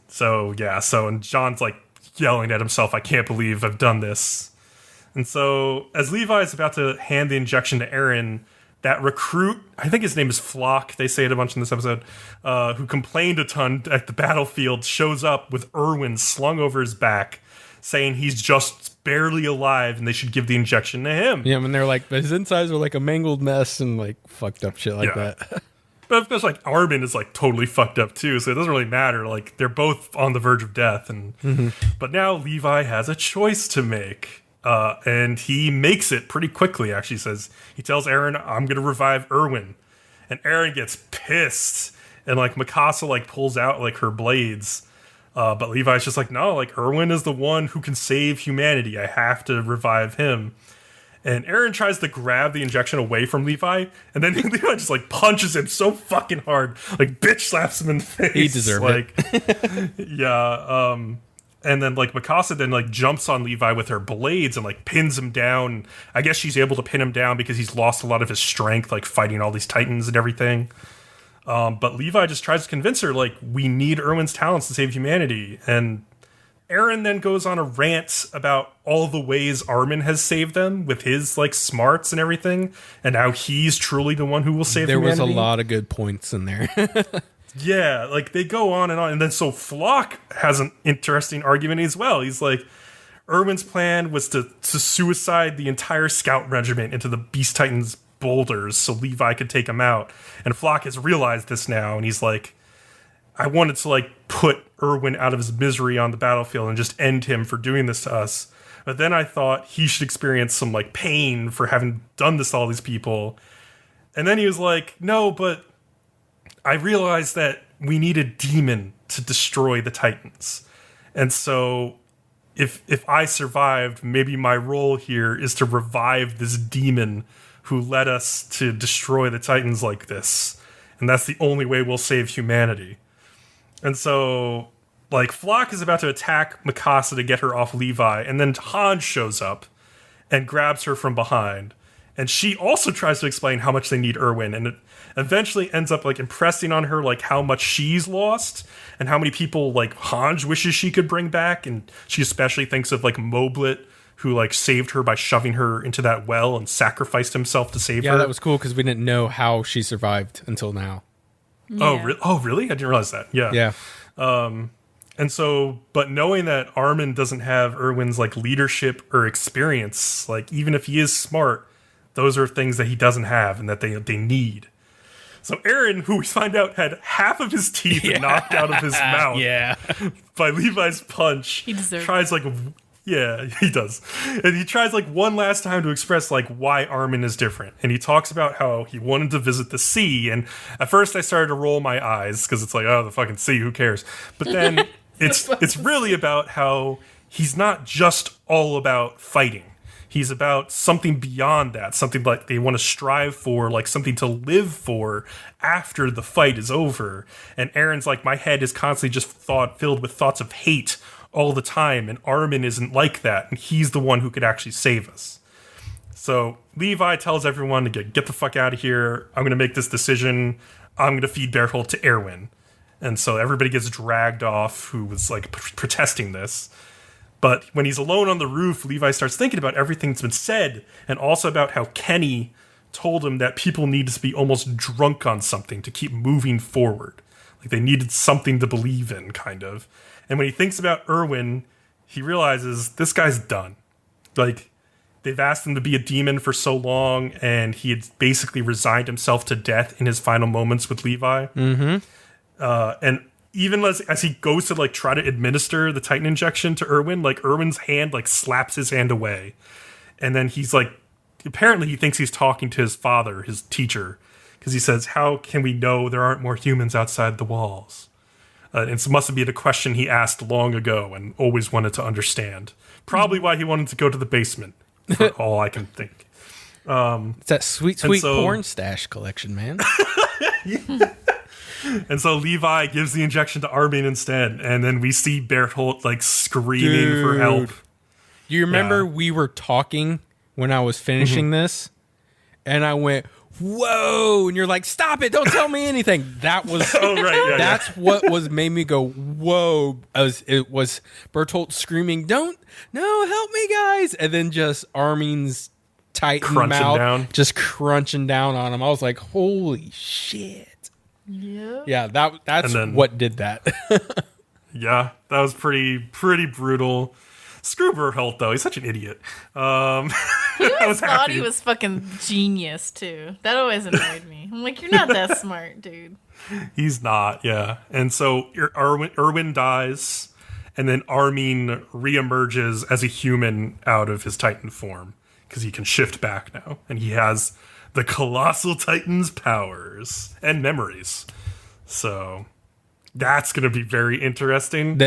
So and John's like yelling at himself, I can't believe I've done this. And so as Levi is about to hand the injection to Eren, that recruit, I think his name is Flock, they say it a bunch in this episode, who complained a ton at the battlefield, shows up with Erwin slung over his back, saying he's just barely alive and they should give the injection to him. Yeah, and they're like, his insides are like a mangled mess and like fucked up shit like that. But of course, like, Armin is like totally fucked up too, so it doesn't really matter. Like, they're both on the verge of death. But now Levi has a choice to make. And he makes it pretty quickly, actually. He tells Eren, I'm going to revive Erwin. And Eren gets pissed. And, like, Mikasa, like, pulls out, like, her blades. But Levi's just like, no, like Erwin is the one who can save humanity. I have to revive him. And Eren tries to grab the injection away from Levi, and then Levi just like punches him so fucking hard, like bitch slaps him in the face. He deserved it. Yeah. And then like Mikasa then like jumps on Levi with her blades and like pins him down. I guess she's able to pin him down because he's lost a lot of his strength, like fighting all these titans and everything. But Levi just tries to convince her like we need Erwin's talents to save humanity, and Eren then goes on a rant about all the ways Armin has saved them with his like smarts and everything, and how he's truly the one who will save humanity. There was a lot of good points in there. Yeah, like they go on, and then so Flock has an interesting argument as well. He's like, Erwin's plan was to suicide the entire scout regiment into the Beast Titans boulders so Levi could take him out. And Flock has realized this now, and he's like, I wanted to like put Erwin out of his misery on the battlefield and just end him for doing this to us. But then I thought he should experience some like pain for having done this to all these people. And then he was like, no, but I realized that we need a demon to destroy the Titans. And so if I survived, maybe my role here is to revive this demon who led us to destroy the Titans like this. And that's the only way we'll save humanity. And so, like, Flock is about to attack Mikasa to get her off Levi, and then Han shows up and grabs her from behind. And she also tries to explain how much they need Erwin, and it eventually ends up, like, impressing on her, like, how much she's lost, and how many people, like, Hange wishes she could bring back, and she especially thinks of, like, Moblit, who, like, saved her by shoving her into that well and sacrificed himself to save her. Yeah, that was cool, because we didn't know how she survived until now. Yeah. Oh, really? I didn't realize that. Yeah. And so, but knowing that Armin doesn't have Erwin's like leadership or experience, like even if he is smart, those are things that he doesn't have and that they need. So Eren, who we find out had half of his teeth knocked out of his mouth by Levi's punch, He deserves tries like, yeah, he does. And he tries like one last time to express like why Armin is different. And he talks about how he wanted to visit the sea. And at first I started to roll my eyes because it's like, oh, the fucking sea, who cares? But then it's really about how he's not just all about fighting. He's about something beyond that, something like they want to strive for, like something to live for after the fight is over. And Eren's like, my head is constantly just filled with thoughts of hate all the time, and Armin isn't like that, and he's the one who could actually save us. So Levi tells everyone to get the fuck out of here. I'm going to make this decision. I'm going to feed Berthold to Erwin. And so everybody gets dragged off who was like protesting this. But when he's alone on the roof, Levi starts thinking about everything that's been said, and also about how Kenny told him that people needed to be almost drunk on something to keep moving forward. Like they needed something to believe in, kind of. And when he thinks about Erwin, he realizes this guy's done. Like, they've asked him to be a demon for so long, and he had basically resigned himself to death in his final moments with Levi. Mm-hmm. And even as he goes to, like, try to administer the Titan injection to Erwin, like, Erwin's hand, like, slaps his hand away. And then he's, like, apparently he thinks he's talking to his father, his teacher, because he says, how can we know there aren't more humans outside the walls? It must be the question he asked long ago and always wanted to understand. Probably why he wanted to go to the basement, for all I can think. It's that sweet porn stash collection, man. And so Levi gives the injection to Armin instead, and then we see Berthold like screaming for help. Do you remember we were talking when I was finishing this, and I went, whoa, and you're like, stop it, don't tell me anything. That was that's what made me go whoa. It was Bertolt screaming, no, help me guys, and then just Armin's tight mouth just crunching down on him. I was like, holy shit. Yeah, that's what did that. Yeah, that was pretty brutal. Screw Berthold, though. He's such an idiot. He always thought he was fucking genius, too. That always annoyed me. I'm like, you're not that smart, dude. He's not, yeah. And so Erwin dies, and then Armin reemerges as a human out of his Titan form, because he can shift back now. And he has the Colossal Titan's powers and memories. So That's going to be very interesting.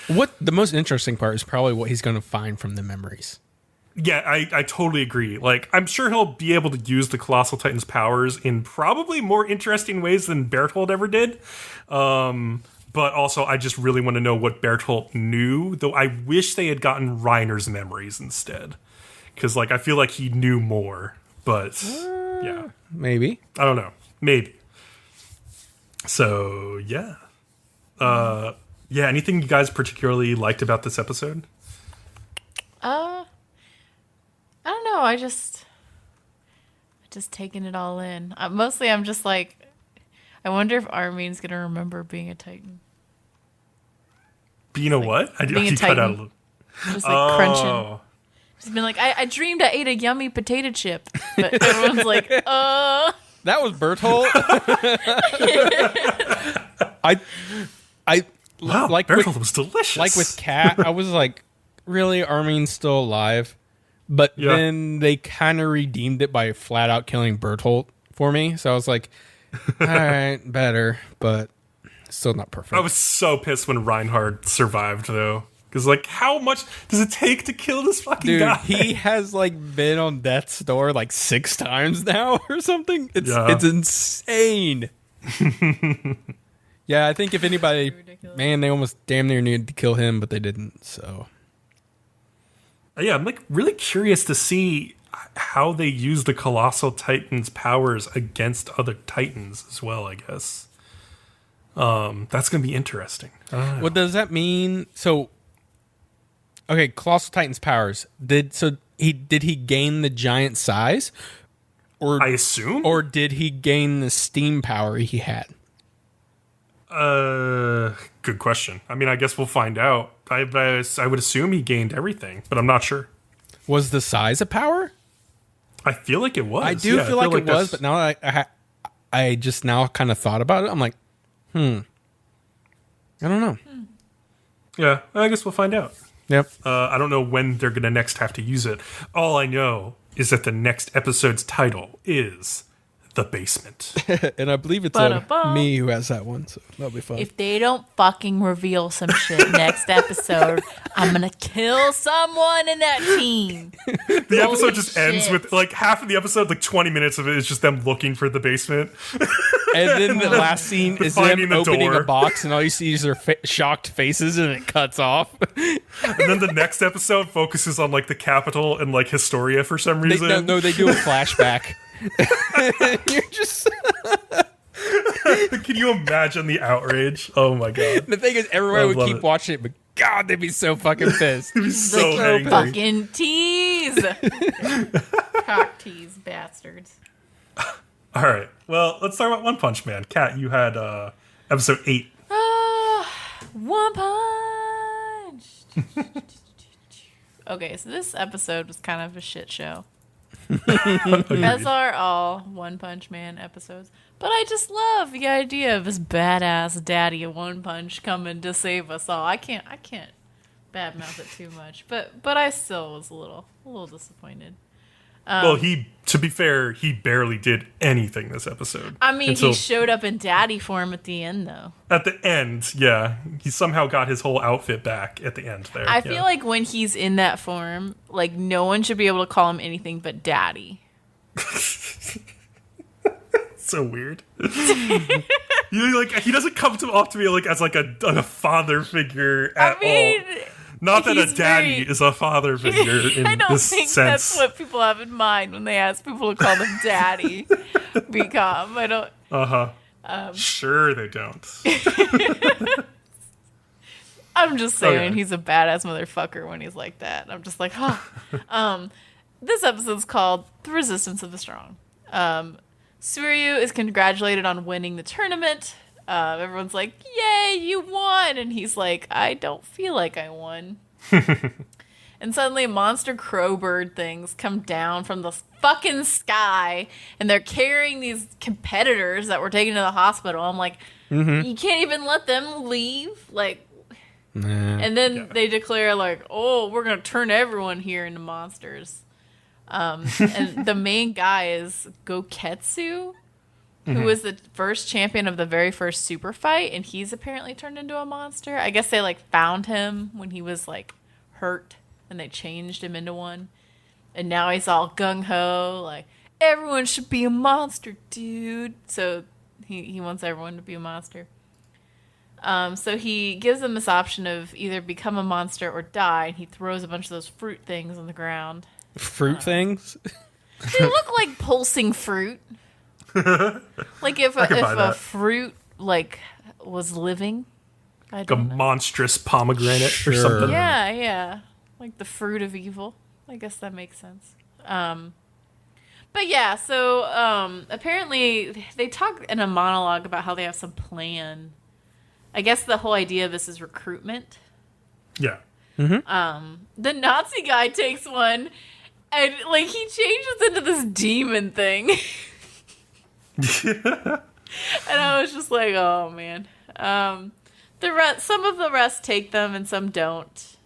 What the most interesting part is probably what he's going to find from the memories. Yeah, I totally agree. Like, I'm sure he'll be able to use the Colossal Titan's powers in probably more interesting ways than Bertolt ever did. But also, I just really want to know what Bertolt knew, though I wish they had gotten Reiner's memories instead. Because, like, I feel like he knew more. But, yeah. Maybe. I don't know. Maybe. So, yeah. Yeah, anything you guys particularly liked about this episode? I don't know. I just taking it all in. Mostly, I'm just like, I wonder if Armin's gonna remember being a Titan. Being a what? Being a Titan. Cut out a little. Just like crunching. Just been like, I dreamed I ate a yummy potato chip, but everyone's like, That was Bertolt. Wow, like Bertolt was delicious. Like with Kat, I was like, really, Armin's still alive? But then they kind of redeemed it by flat out killing Bertolt for me. So I was like, all right, better, but still not perfect. I was so pissed when Reinhard survived, though. Because, like, how much does it take to kill this fucking guy? He has, like, been on death's door, like, 6 times now or something. It's insane. Yeah, I think if anybody, man, they almost damn near needed to kill him, but they didn't, so. Yeah, I'm, like, really curious to see how they use the Colossal Titan's powers against other Titans as well, I guess. That's going to be interesting. What does that mean? So, okay, Colossal Titan's powers. Did he gain the giant size? Or I assume? Or did he gain the steam power he had? Good question. I mean, I guess we'll find out. I would assume he gained everything, but I'm not sure. Was the size a power? I feel like it was. I do feel like it was, but now I just now kind of thought about it. I'm like, I don't know. Yeah, I guess we'll find out. Yep. I don't know when they're going to next have to use it. All I know is that the next episode's title is The Basement. And I believe it's me who has that one, so that'll be fun. If they don't fucking reveal some shit next episode, I'm gonna kill someone in that team. The episode just ends with, like, half of the episode, like 20 minutes of it is just them looking for the basement. And then the last scene is them opening a box, and all you see is their shocked faces, and it cuts off. And then the next episode focuses on, like, the Capitol and, like, Historia for some reason. No, they do a flashback. You're just Can you imagine the outrage? Oh my god. The thing is, everyone would keep watching it, but god, they'd be so fucking pissed. They'd be so angry. Fucking tease. Cock tease bastards. All right, well, let's talk about One Punch Man. Kat, you had episode 8. One Punch. Okay, so this episode was kind of a shit show. As are all One Punch Man episodes. But I just love the idea of this badass daddy of One Punch coming to save us all. I can't badmouth it too much, but I still was a little disappointed. Well, to be fair, he barely did anything this episode. I mean, he showed up in daddy form at the end, though. At the end, yeah. He somehow got his whole outfit back at the end there. I feel like when he's in that form, like, no one should be able to call him anything but daddy. So weird. He doesn't come off to me like as like a father figure at all. Not that a daddy is a father figure in I don't this think sense. that's what people have in mind when they ask people to call them daddy. Bcom. I don't. Sure they don't. I'm just saying he's a badass motherfucker when he's like that. I'm just like, This episode's called The Resistance of the Strong. Suryu is congratulated on winning the tournament. Everyone's like, yay, you won. And he's like, I don't feel like I won. And suddenly monster crowbird things come down from the fucking sky. And they're carrying these competitors that were taken to the hospital. I'm like, you can't even let them leave? Like, and then they declare, like, oh, we're going to turn everyone here into monsters. And the main guy is Goketsu. who was the first champion of the very first super fight, and he's apparently turned into a monster. I guess they like found him when he was like hurt, and they changed him into one. And now he's all gung ho, like everyone should be a monster, dude. So he wants everyone to be a monster. So he gives them this option of either become a monster or die, and he throws a bunch of those fruit things on the ground. Fruit things? They look like pulsing fruit. Like if a fruit like was living. Like a monstrous pomegranate or something. Yeah. Like the fruit of evil. I guess that makes sense. But yeah, so apparently they talk in a monologue about how they have some plan. I guess the whole idea of this is recruitment. Yeah. The Nazi guy takes one, and like he changes into this demon thing. And I was just like, oh man. Some of the rest take them and some don't.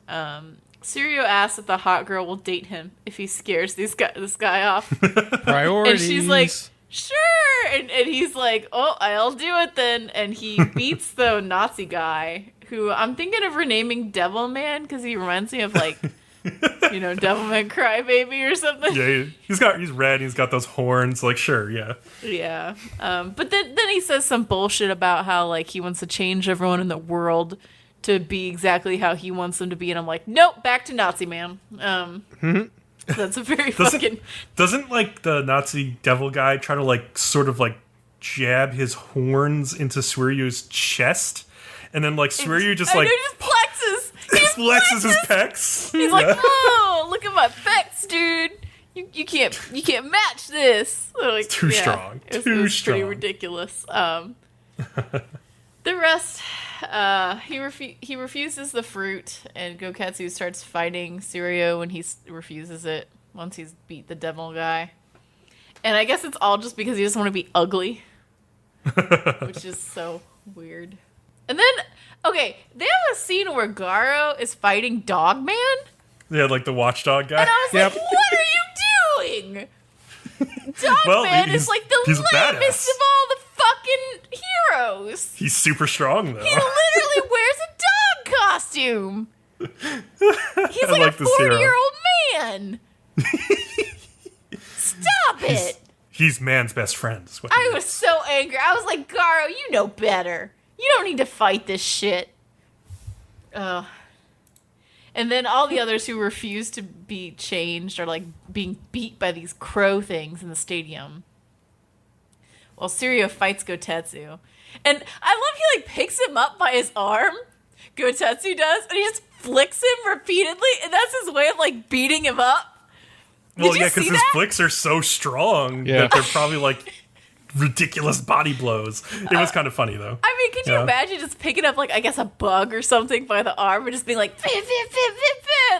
Sirio asks if the hot girl will date him if he scares this guy off. Priorities. And she's like, sure. And he's like, oh, I'll do it then. And he beats the Nazi guy, who I'm thinking of renaming Devil Man because he reminds me of like, Devilman Crybaby or something. Yeah, he's red. He's got those horns. Like, sure, yeah. Yeah. But then he says some bullshit about how like he wants to change everyone in the world to be exactly how he wants them to be, and I'm like, nope, back to Nazi man. That's a very doesn't like the Nazi devil guy try to like sort of like jab his horns into Suiryu's chest, and then like Suiryu just flexes. He flexes his pecs. He's like, oh, look at my pecs, dude. You can't match this. Like, it's too strong. It was pretty ridiculous. The rest, he refuses the fruit, and Goketsu starts fighting Sirio when he refuses it once he's beat the devil guy. And I guess it's all just because he doesn't want to be ugly, which is so weird. And then, okay, they have a scene where Garo is fighting Dog Man. Yeah, like the Watchdog guy. And I was like, what are you doing? Dog Man is like the lamest of all the fucking heroes. He's super strong, though. He literally wears a dog costume. He's like a 40-year-old man. Stop it. He's man's best friend. I was so angry. I was like, Garo, you know better. You don't need to fight this shit. And then all the others who refuse to be changed are like being beat by these crow things in the stadium. Well, Sirio fights Gotetsu. And I love he like picks him up by his arm. Gotetsu does. And he just flicks him repeatedly. And that's his way of like beating him up. Well, yeah, because his flicks are so strong that they're probably like ridiculous body blows. It was kind of funny, though. I mean, could you imagine just picking up, like, I guess a bug or something by the arm and just being like,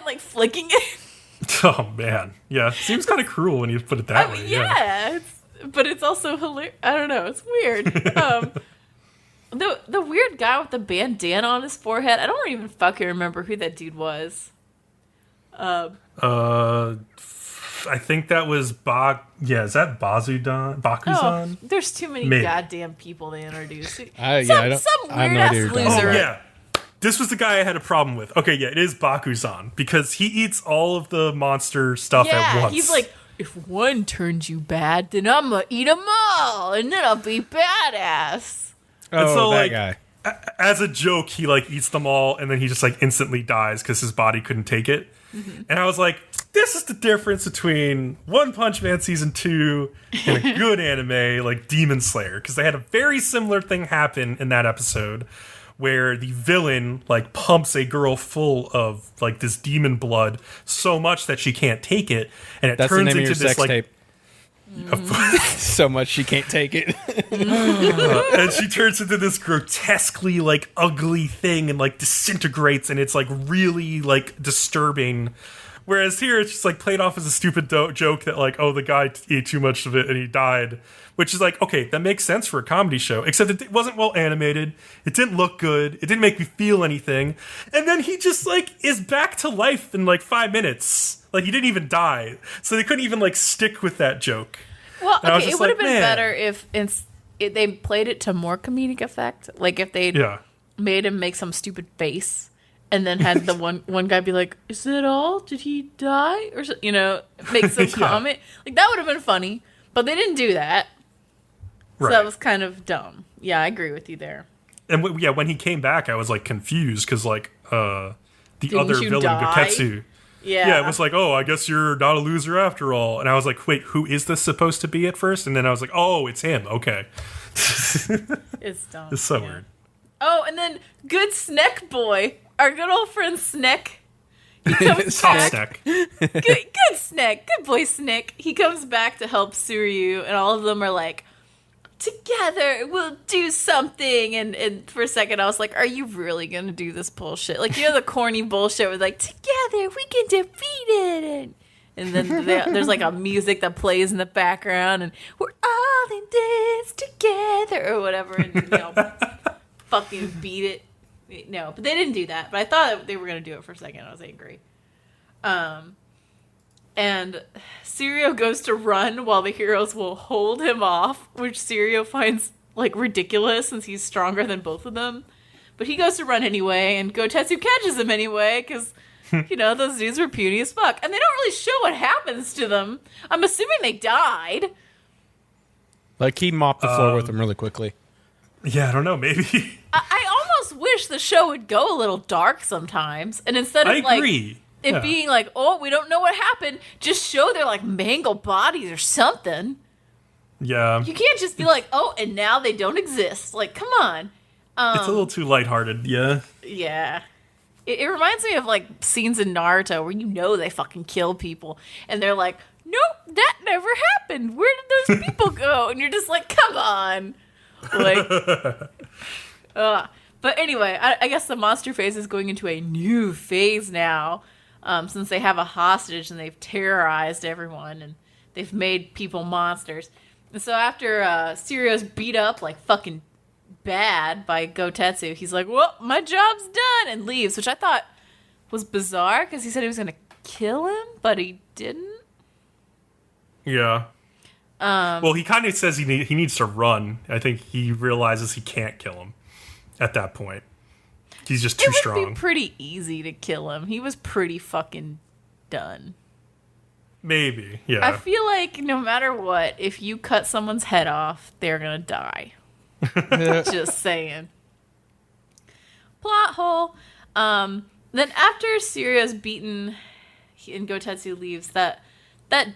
like flicking it? Oh, man. Yeah. Seems kind of cruel when you put it that way. Yeah. But it's also hilarious. I don't know. It's weird. The weird guy with the bandana on his forehead, I don't even fucking remember who that dude was. I think that was is that Bakuzan? Oh, there's too many goddamn people they introduced. Some weird ass loser. Oh, yeah. This was the guy I had a problem with. Okay, yeah, it is Bakuzan, because he eats all of the monster stuff at once. He's like, if one turns you bad, then I'm gonna eat them all, and then I'll be badass. Oh, and so, that guy. As a joke, he like eats them all, and then he just like instantly dies because his body couldn't take it. Mm-hmm. And I was like, this is the difference between One Punch Man Season 2 and a good anime like Demon Slayer. Because they had a very similar thing happen in that episode where the villain like pumps a girl full of like this demon blood so much that she can't take it. And it turns into this sex like... tape. So much she can't take it. And she turns into this grotesquely like ugly thing and like disintegrates, and it's like really like disturbing. Whereas here it's just like played off as a stupid joke that like, oh, the guy ate too much of it and he died, which is like, okay, that makes sense for a comedy show, except it wasn't well animated, it didn't look good, it didn't make me feel anything, and then he just like is back to life in like 5 minutes. Like, he didn't even die. So they couldn't even, like, stick with that joke. Well, okay, it would have been better if they played it to more comedic effect. Like if they made him make some stupid face and then had the one guy be like, "Is that all? Did he die?" Or make some comment. Like that would have been funny, but they didn't do that. So that was kind of dumb. Yeah, I agree with you there. And when he came back, I was like confused because like the Didn't other you villain, die? Gotetsu. Yeah, it was like, oh, I guess you're not a loser after all. And I was like, wait, who is this supposed to be at first? And then I was like, oh, it's him. Okay. It's dumb. It's so weird. Oh, and then good Sneck boy, our good old friend Sneck. He comes back. Good Sneck, good boy Sneck. He comes back to help Suryu, and all of them are like, together we'll do something. And for a second I was like, are you really gonna do this bullshit? Like, the corny bullshit with like, together we can defeat it. And then there's like a music that plays in the background, and we're all in this together or whatever, and fucking beat it. No, but they didn't do that. But I thought they were gonna do it for a second. I was angry. And Suryu goes to run while the heroes will hold him off, which Suryu finds like ridiculous since he's stronger than both of them. But he goes to run anyway, and Gotetsu catches him anyway because those dudes were puny as fuck, and they don't really show what happens to them. I'm assuming they died. Like he mopped the floor with him really quickly. Yeah, I don't know. Maybe I almost wish the show would go a little dark sometimes, and instead of it being like, oh, we don't know what happened, just show their like mangled bodies or something. Yeah, you can't just be like, oh, and now they don't exist. Like, come on. It's a little too lighthearted. Yeah. Yeah. It reminds me of like scenes in Naruto where they fucking kill people, and they're like, nope, that never happened. Where did those people go? And you're just like, come on. Like, but anyway, I guess the monster phase is going into a new phase now, since they have a hostage and they've terrorized everyone and they've made people monsters. And so after Suryu's beat up like fucking bad by Gotetsu, he's like, well, my job's done, and leaves, which I thought was bizarre because he said he was going to kill him, but he didn't. Yeah. Well, he kind of says he needs to run. I think he realizes he can't kill him at that point. He's just too strong. It would be pretty easy to kill him. He was pretty fucking done. Maybe, yeah. I feel like no matter what, if you cut someone's head off, they're gonna die. Just saying. Plot hole. Then after Suryu's beaten and Gotetsu leaves, that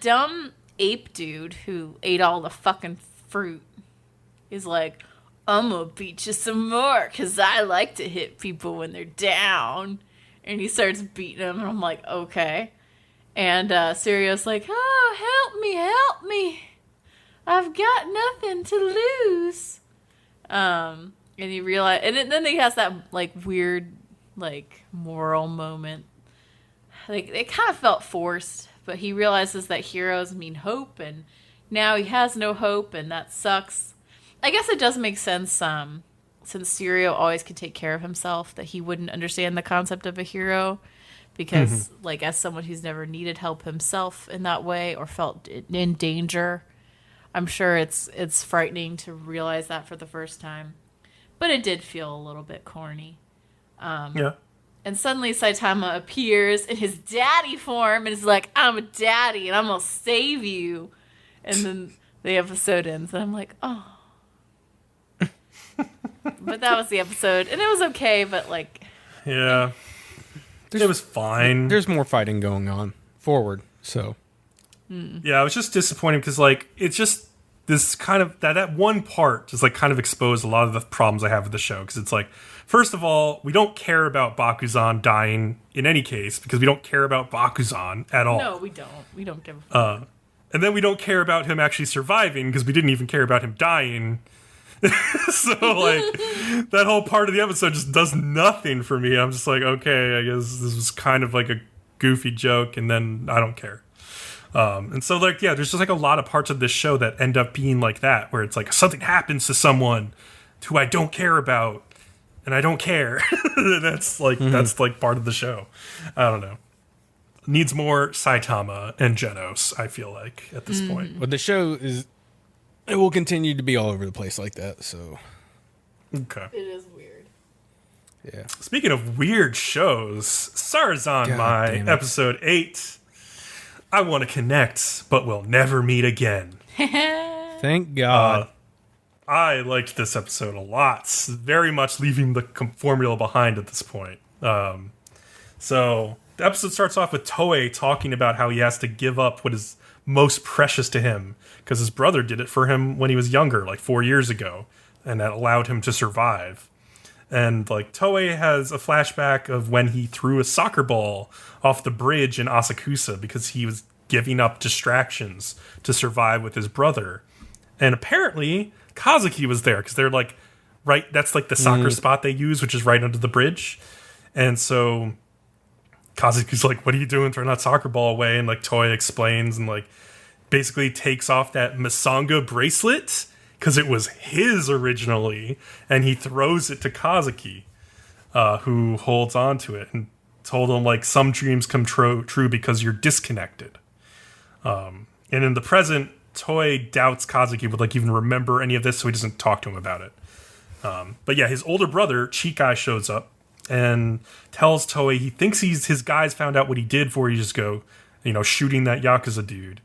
dumb ape dude who ate all the fucking fruit is like, I'm gonna beat you some more because I like to hit people when they're down. And he starts beating them, and I'm like, okay. And Suryu's like, oh, help me. I've got nothing to lose. And he realized, and then he has that like weird like moral moment. Like it kind of felt forced, but he realizes that heroes mean hope, and now he has no hope, and that sucks. I guess it does make sense, since Suryu always could take care of himself, that he wouldn't understand the concept of a hero, because like as someone who's never needed help himself in that way or felt in danger, I'm sure it's frightening to realize that for the first time. But it did feel a little bit corny. Yeah. And suddenly Saitama appears in his daddy form and is like, I'm a daddy and I'm going to save you. And then the episode ends and I'm like, oh. But that was the episode. And it was okay, but like... Yeah. It was fine. There's more fighting going on forward, so... Yeah, I was just disappointed because, like, it's just this kind of that one part just like kind of exposed a lot of the problems I have with the show. Because it's like, first of all, we don't care about Bakuzan dying in any case because we don't care about Bakuzan at all. No, we don't. We don't give a fuck. And then we don't care about him actually surviving because we didn't even care about him dying. So, like, that whole part of the episode just does nothing for me. I'm just like, okay, I guess this was kind of like a goofy joke, and then I don't care. And so, like, yeah, there's just like a lot of parts of this show that end up being like that, where it's like something happens to someone who I don't care about, and I don't care. That's like part of the show. I don't know. Needs more Saitama and Genos, I feel like, at this point. But the show is It will continue to be all over the place like that. So, okay. It is weird. Yeah. Speaking of weird shows, Sarazanmai, episode 8. I want to connect, but we'll never meet again. Thank God. I liked this episode a lot. Very much leaving the formula behind at this point. So the episode starts off with Toei talking about how he has to give up what is most precious to him because his brother did it for him when he was younger, like 4 years ago, and that allowed him to survive. And like Toei has a flashback of when he threw a soccer ball off the bridge in Asakusa because he was giving up distractions to survive with his brother. And apparently Kazuki was there because they're like right. That's like the soccer spot they use, which is right under the bridge. And so Kazuki's like, "What are you doing throwing that soccer ball away?" And like Toei explains and like basically takes off that Masanga bracelet because it was his originally, and he throws it to Kazuki, who holds on to it and told him like some dreams come true because you're disconnected. And in the present, Toei doubts Kazuki would like even remember any of this, so he doesn't talk to him about it. But yeah, his older brother Chikai shows up and tells Toei he thinks his guys found out what he did 4 years ago, shooting that Yakuza dude.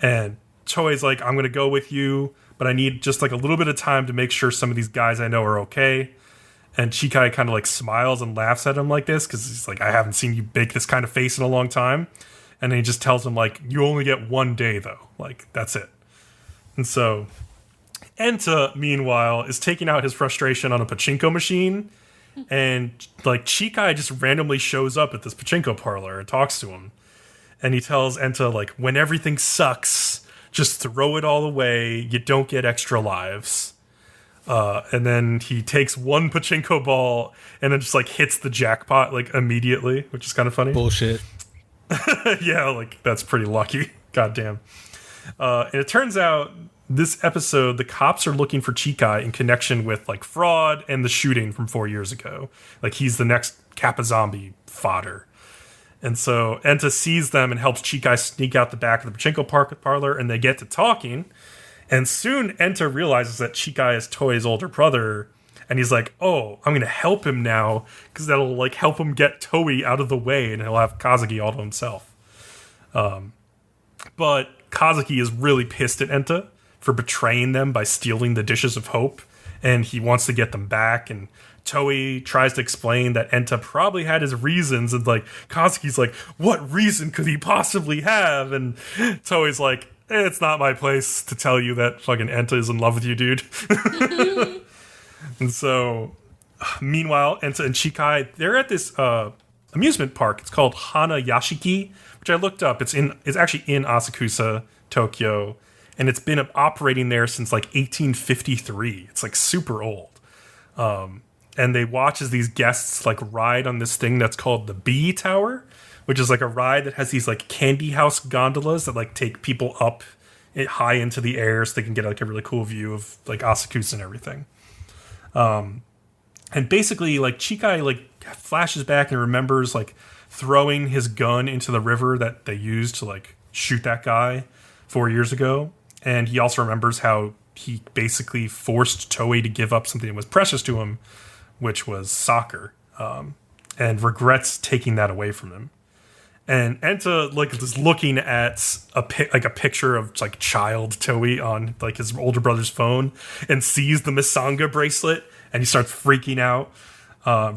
And Toei's like, "I'm going to go with you, but I need just like a little bit of time to make sure some of these guys I know are okay." And Chikai kind of like smiles and laughs at him like this because he's like, "I haven't seen you make this kind of face in a long time." And then he just tells him like, "You only get 1 day though, like that's it." And so Enta, meanwhile, is taking out his frustration on a pachinko machine, and like Chikai just randomly shows up at this pachinko parlor and talks to him. And he tells Enta like, "When everything sucks, just throw it all away. You don't get extra lives." And then he takes one pachinko ball and then just like hits the jackpot like immediately, which is kind of funny. Bullshit. Yeah, like that's pretty lucky. Goddamn. And it turns out this episode, the cops are looking for Chikai in connection with like fraud and the shooting from 4 years ago. Like he's the next Kappa zombie fodder. And so Enta sees them and helps Chikai sneak out the back of the pachinko parlor, and they get to talking. And soon Enta realizes that Chikai is Toei's older brother, and he's like, "Oh, I'm going to help him now because that'll like help him get Toei out of the way, and he'll have Kazuki all to himself." But Kazuki is really pissed at Enta for betraying them by stealing the dishes of hope, and he wants to get them back. And Toei tries to explain that Enta probably had his reasons, and like Kazuki's like, "What reason could he possibly have?" And Toei's like, "It's not my place to tell you that fucking Enta is in love with you, dude." And so, meanwhile, Enta and Chikai, they're at this amusement park. It's called Hana Yashiki, which I looked up. It's actually in Asakusa, Tokyo, and it's been operating there since like 1853. It's like super old. And they watch as these guests like ride on this thing that's called the Bee Tower, which is like a ride that has these like candy house gondolas that like take people up high into the air so they can get like a really cool view of like Asakusa and everything. And basically like Chikai like flashes back and remembers like throwing his gun into the river that they used to like shoot that guy 4 years ago. And he also remembers how he basically forced Toei to give up something that was precious to him, which was soccer, and regrets taking that away from him. And Enta like is looking at a picture of like child Toei on like his older brother's phone and sees the Misanga bracelet, and he starts freaking out,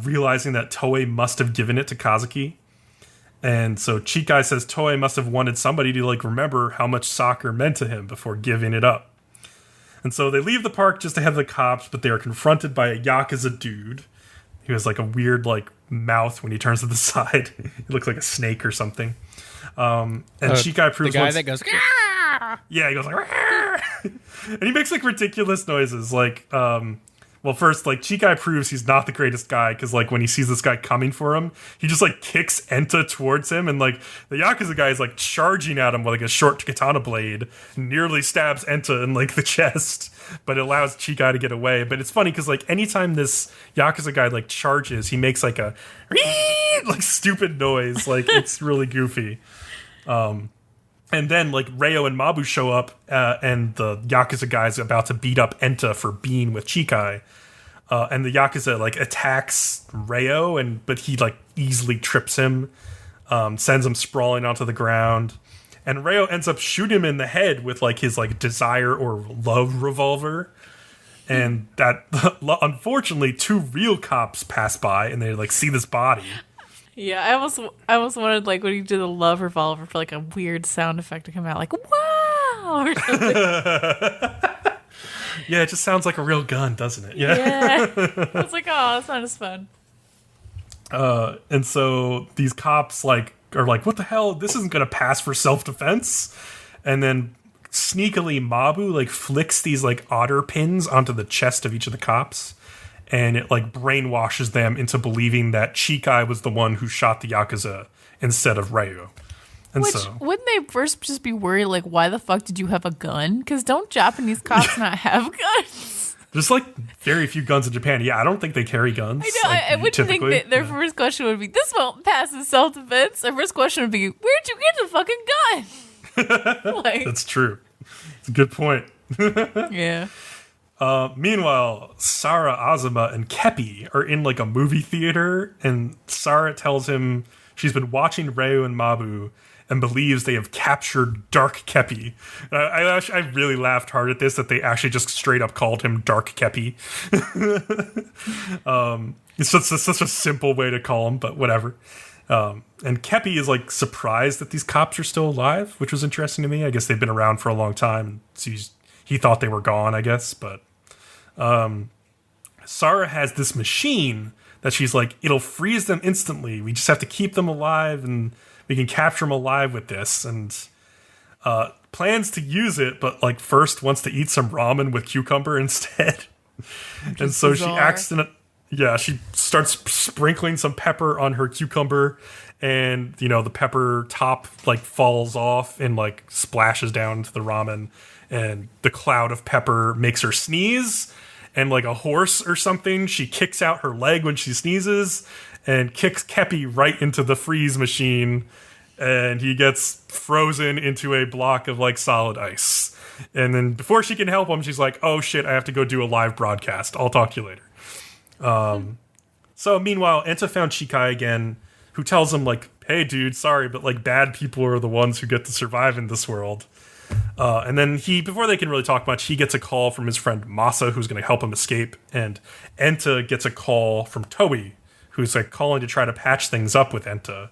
realizing that Toei must have given it to Kazuki. And so Chikai says Toei must have wanted somebody to like remember how much soccer meant to him before giving it up. And so they leave the park just ahead of the cops, but they are confronted by a Yakuza dude who has like a weird like mouth when he turns to the side. He looks like a snake or something. And Chikai proves the guy that goes, yeah, he goes like, and he makes like ridiculous noises. Like, well, first, like Chikai proves he's not the greatest guy because like when he sees this guy coming for him, he just like kicks Enta towards him, and like the Yakuza guy is like charging at him with like a short katana blade, nearly stabs Enta in like the chest, but it allows Chikai to get away. But it's funny because like anytime this Yakuza guy like charges, he makes like a like stupid noise, like it's really goofy. And then, like, Reo and Mabu show up, and the Yakuza guy's about to beat up Enta for being with Chikai. And the Yakuza, like, attacks Reo, but he, like, easily trips him, sends him sprawling onto the ground. And Reo ends up shooting him in the head with, like, his, like, desire or love revolver. And that, unfortunately, 2 real cops pass by, and they, like, see this body. Yeah, I almost wanted, like, when you did the love revolver for, like, a weird sound effect to come out, like, wow! Or something. Yeah, it just sounds like a real gun, doesn't it? Yeah. I was like, oh, that's not as fun. And so these cops, like, are like, what the hell? This isn't going to pass for self-defense. And then sneakily, Mabu, like, flicks these, like, otter pins onto the chest of each of the cops. And it, like, brainwashes them into believing that Chikai was the one who shot the Yakuza instead of Ryu. And Wouldn't they first just be worried, like, why the fuck did you have a gun? Because don't Japanese cops not have guns? There's, like, very few guns in Japan. Yeah, I don't think they carry guns. I know, like, I wouldn't think that their first question would be, this won't pass as self-defense. Their first question would be, where'd you get the fucking gun? Like, that's true. It's a good point. Yeah. Meanwhile, Sara, Azuma, and Kepi are in, like, a movie theater, and Sara tells him she's been watching Ryu and Mabu and believes they have captured Dark Kepi. I really laughed hard at this, that they actually just straight up called him Dark Kepi. It's such a simple way to call him, but whatever. And Kepi is, like, surprised that these cops are still alive, which was interesting to me. I guess they've been around for a long time, so he thought they were gone, I guess. But Sara has this machine that she's like, it'll freeze them instantly. We just have to keep them alive, and we can capture them alive with this. And plans to use it, but, like, first wants to eat some ramen with cucumber instead. And so bizarre. she starts sprinkling some pepper on her cucumber, and, you know, the pepper top, like, falls off and, like, splashes down into the ramen, and the cloud of pepper makes her sneeze, and, like a horse or something, she kicks out her leg when she sneezes and kicks Kepi right into the freeze machine, and he gets frozen into a block of, like, solid ice. And then before she can help him, she's like, oh shit, I have to go do a live broadcast. I'll talk to you later. So meanwhile, Enta found Chikai again, who tells him, like, hey dude, sorry, but, like, bad people are the ones who get to survive in this world. And then before they can really talk much, he gets a call from his friend Masa, who's going to help him escape. And Enta gets a call from Toei, who's, like, calling to try to patch things up with Enta.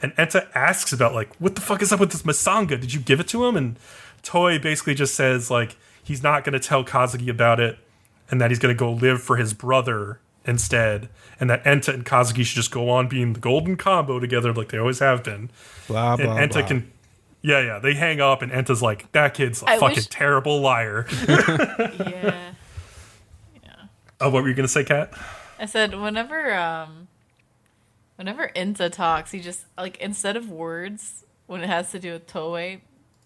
And Enta asks about, like, what the fuck is up with this Masanga? Did you give it to him? And Toei basically just says, like, he's not going to tell Kazuki about it, and that he's going to go live for his brother instead, and that Enta and Kazuki should just go on being the golden combo together like they always have been. Blah, blah, and Enta blah. can... Yeah, they hang up, and Enta's like, that kid's a fucking terrible liar. Yeah. Oh, what were you going to say, Kat? I said, whenever Enta talks, he just, like, instead of words, when it has to do with Toei,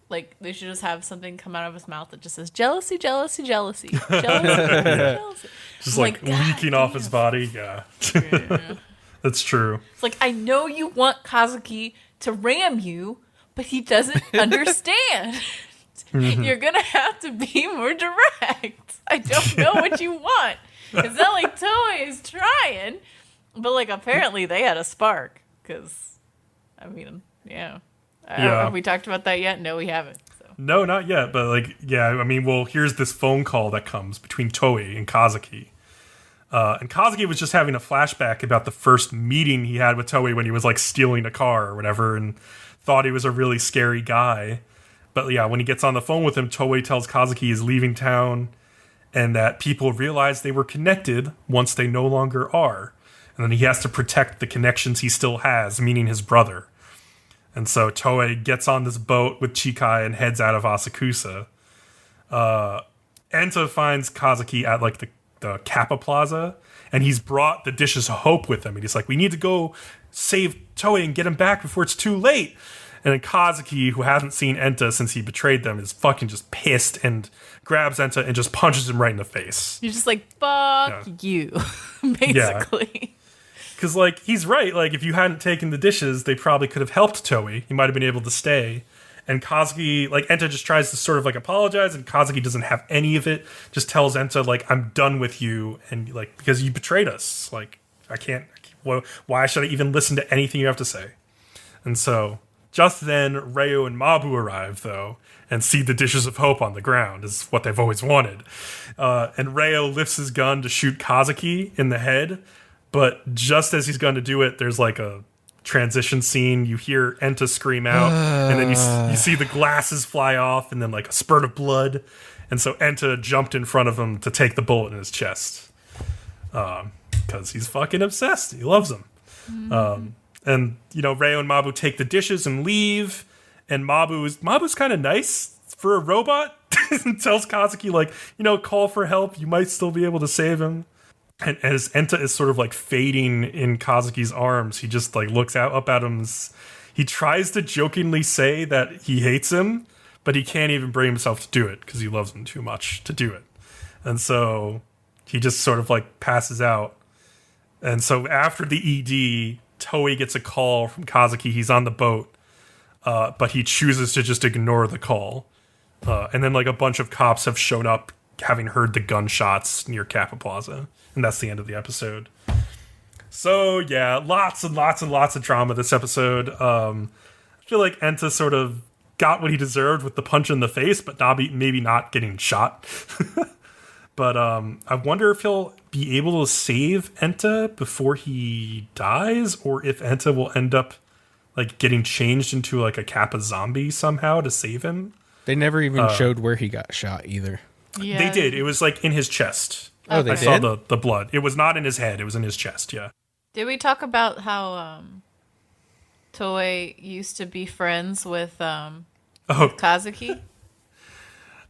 like, they should just have something come out of his mouth that just says, jealousy, jealousy, jealousy. Jealousy. Just, like leaking off his body. Yeah. That's true. It's like, I know you want Kazuki to ram you, but he doesn't understand. You're going to have to be more direct. I don't know what you want. It's not like Toei is trying, but, like, apparently they had a spark. Because, I mean, yeah. Have we talked about that yet? No, we haven't. So. No, not yet. But, like, yeah, I mean, well, here's this phone call that comes between Toei and Kazuki. And Kazuki was just having a flashback about the first meeting he had with Toei when he was, like, stealing a car or whatever, and thought he was a really scary guy. But yeah, when he gets on the phone with him, Toei tells Kazuki he's leaving town, and that people realize they were connected once they no longer are. And then he has to protect the connections he still has, meaning his brother. And so Toei gets on this boat with Chikai and heads out of Asakusa. Enta finds Kazuki at, like, the Kappa Plaza, and he's brought the dishes of hope with him. And he's like, we need to go save Toei and get him back before it's too late. And then Kazuki, who hasn't seen Enta since he betrayed them, is fucking just pissed and grabs Enta and just punches him right in the face. You're just like, fuck you, basically. Because, like, he's right. Like, if you hadn't taken the dishes, they probably could have helped Toei. He might have been able to stay. And Kazuki, like, Enta just tries to sort of, like, apologize, and Kazuki doesn't have any of it. Just tells Enta, like, I'm done with you, and, like, because you betrayed us. Like, why should I even listen to anything you have to say? And so, just then, Reo and Mabu arrive, though, and see the dishes of hope on the ground, is what they've always wanted. And Reo lifts his gun to shoot Kazuki in the head, but just as he's going to do it, there's, like, a transition scene. You hear Enta scream out, and then you see the glasses fly off, and then like a spurt of blood. And so Enta jumped in front of him to take the bullet in his chest, because he's fucking obsessed. He loves him. And you know, Reo and Mabu take the dishes and leave. And Mabu's kind of nice for a robot, and tells Kazuki, like, you know, call for help. You might still be able to save him. And as Enta is sort of like fading in Kazuki's arms, he just like looks up at him. He tries to jokingly say that he hates him, but he can't even bring himself to do it because he loves him too much to do it. And so he just sort of like passes out. And so after the ED, Toei gets a call from Kazuki. He's on the boat, but he chooses to just ignore the call. And then like a bunch of cops have shown up, having heard the gunshots near Kappa Plaza. And that's the end of the episode. So, yeah, lots and lots and lots of drama this episode. I feel like Enta sort of got what he deserved with the punch in the face, but maybe not getting shot. But I wonder if he'll be able to save Enta before he dies, or if Enta will end up like getting changed into like a Kappa zombie somehow to save him. They never even showed where he got shot either. Yeah. They did. It was like in his chest. Oh, they I did? saw the blood. It was not in his head. It was in his chest, yeah. Did we talk about how Toei used to be friends with Kazuki?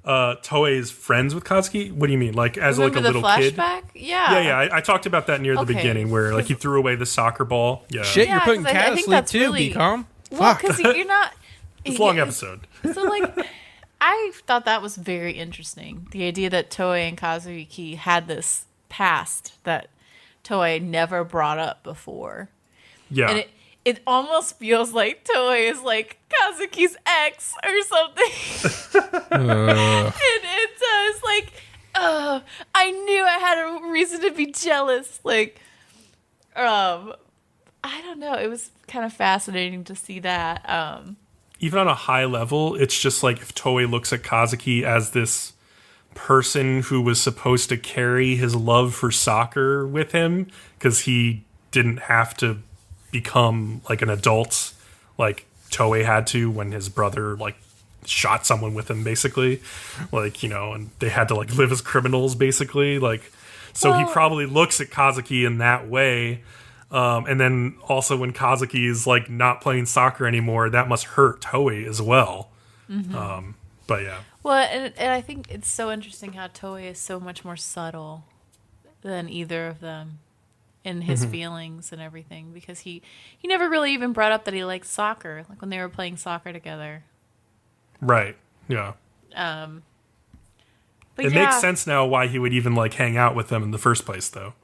Toei is friends with Kazuki? What do you mean? Like as Remember like a little the kid? flashback? Yeah. Yeah. I talked about that near the beginning where like he threw away the soccer ball. Yeah. Shit, you're putting 'cause Cat I to think sleep that's too, really- Bcom. Well, Fuck. because you're not... It's a long episode. So, like, I thought that was very interesting. The idea that Toei and Kazuki had this past that Toei never brought up before. Yeah. And it almost feels like Toei is like Kazuki's ex or something. And it's like, oh, I knew I had a reason to be jealous. Like, I don't know. It was kind of fascinating to see that. Even on a high level, it's just like if Toei looks at Kazuki as this person who was supposed to carry his love for soccer with him because he didn't have to become like an adult like Toei had to when his brother like shot someone with him, basically, like, you know, and they had to like live as criminals, basically, like, so he probably looks at Kazuki in that way. And then also when Kazuki is like not playing soccer anymore, that must hurt Toei as well. Mm-hmm. But yeah. Well, and I think it's so interesting how Toei is so much more subtle than either of them in his feelings and everything, because he never really even brought up that he liked soccer, like when they were playing soccer together. Right. Yeah. But it makes sense now why he would even like hang out with them in the first place, though.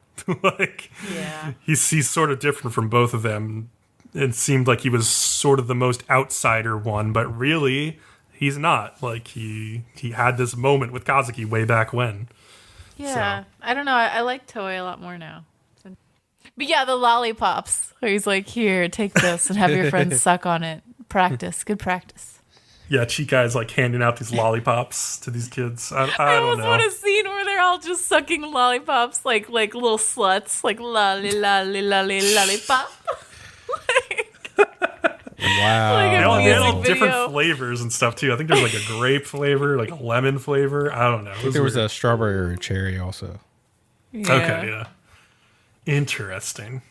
Like, yeah, he's sort of different from both of them. It seemed like he was sort of the most outsider one, but really he's not. Like he had this moment with Kazuki way back when. yeah. So. I don't know. I like Toei a lot more now. But yeah, the lollipops. Where he's like, "Here, take this and have your friends suck on it. Practice, good practice." Yeah, Chika is like handing out these lollipops to these kids. I I don't almost know. want a scene where they're all just sucking lollipops like little sluts, like lolly lolly lolly lollipop. Wow. Like a They all music had different video. flavors and stuff too. I think there's like a grape flavor, like a lemon flavor. I don't know. There was a strawberry or a cherry also. Yeah. Okay, yeah. Interesting.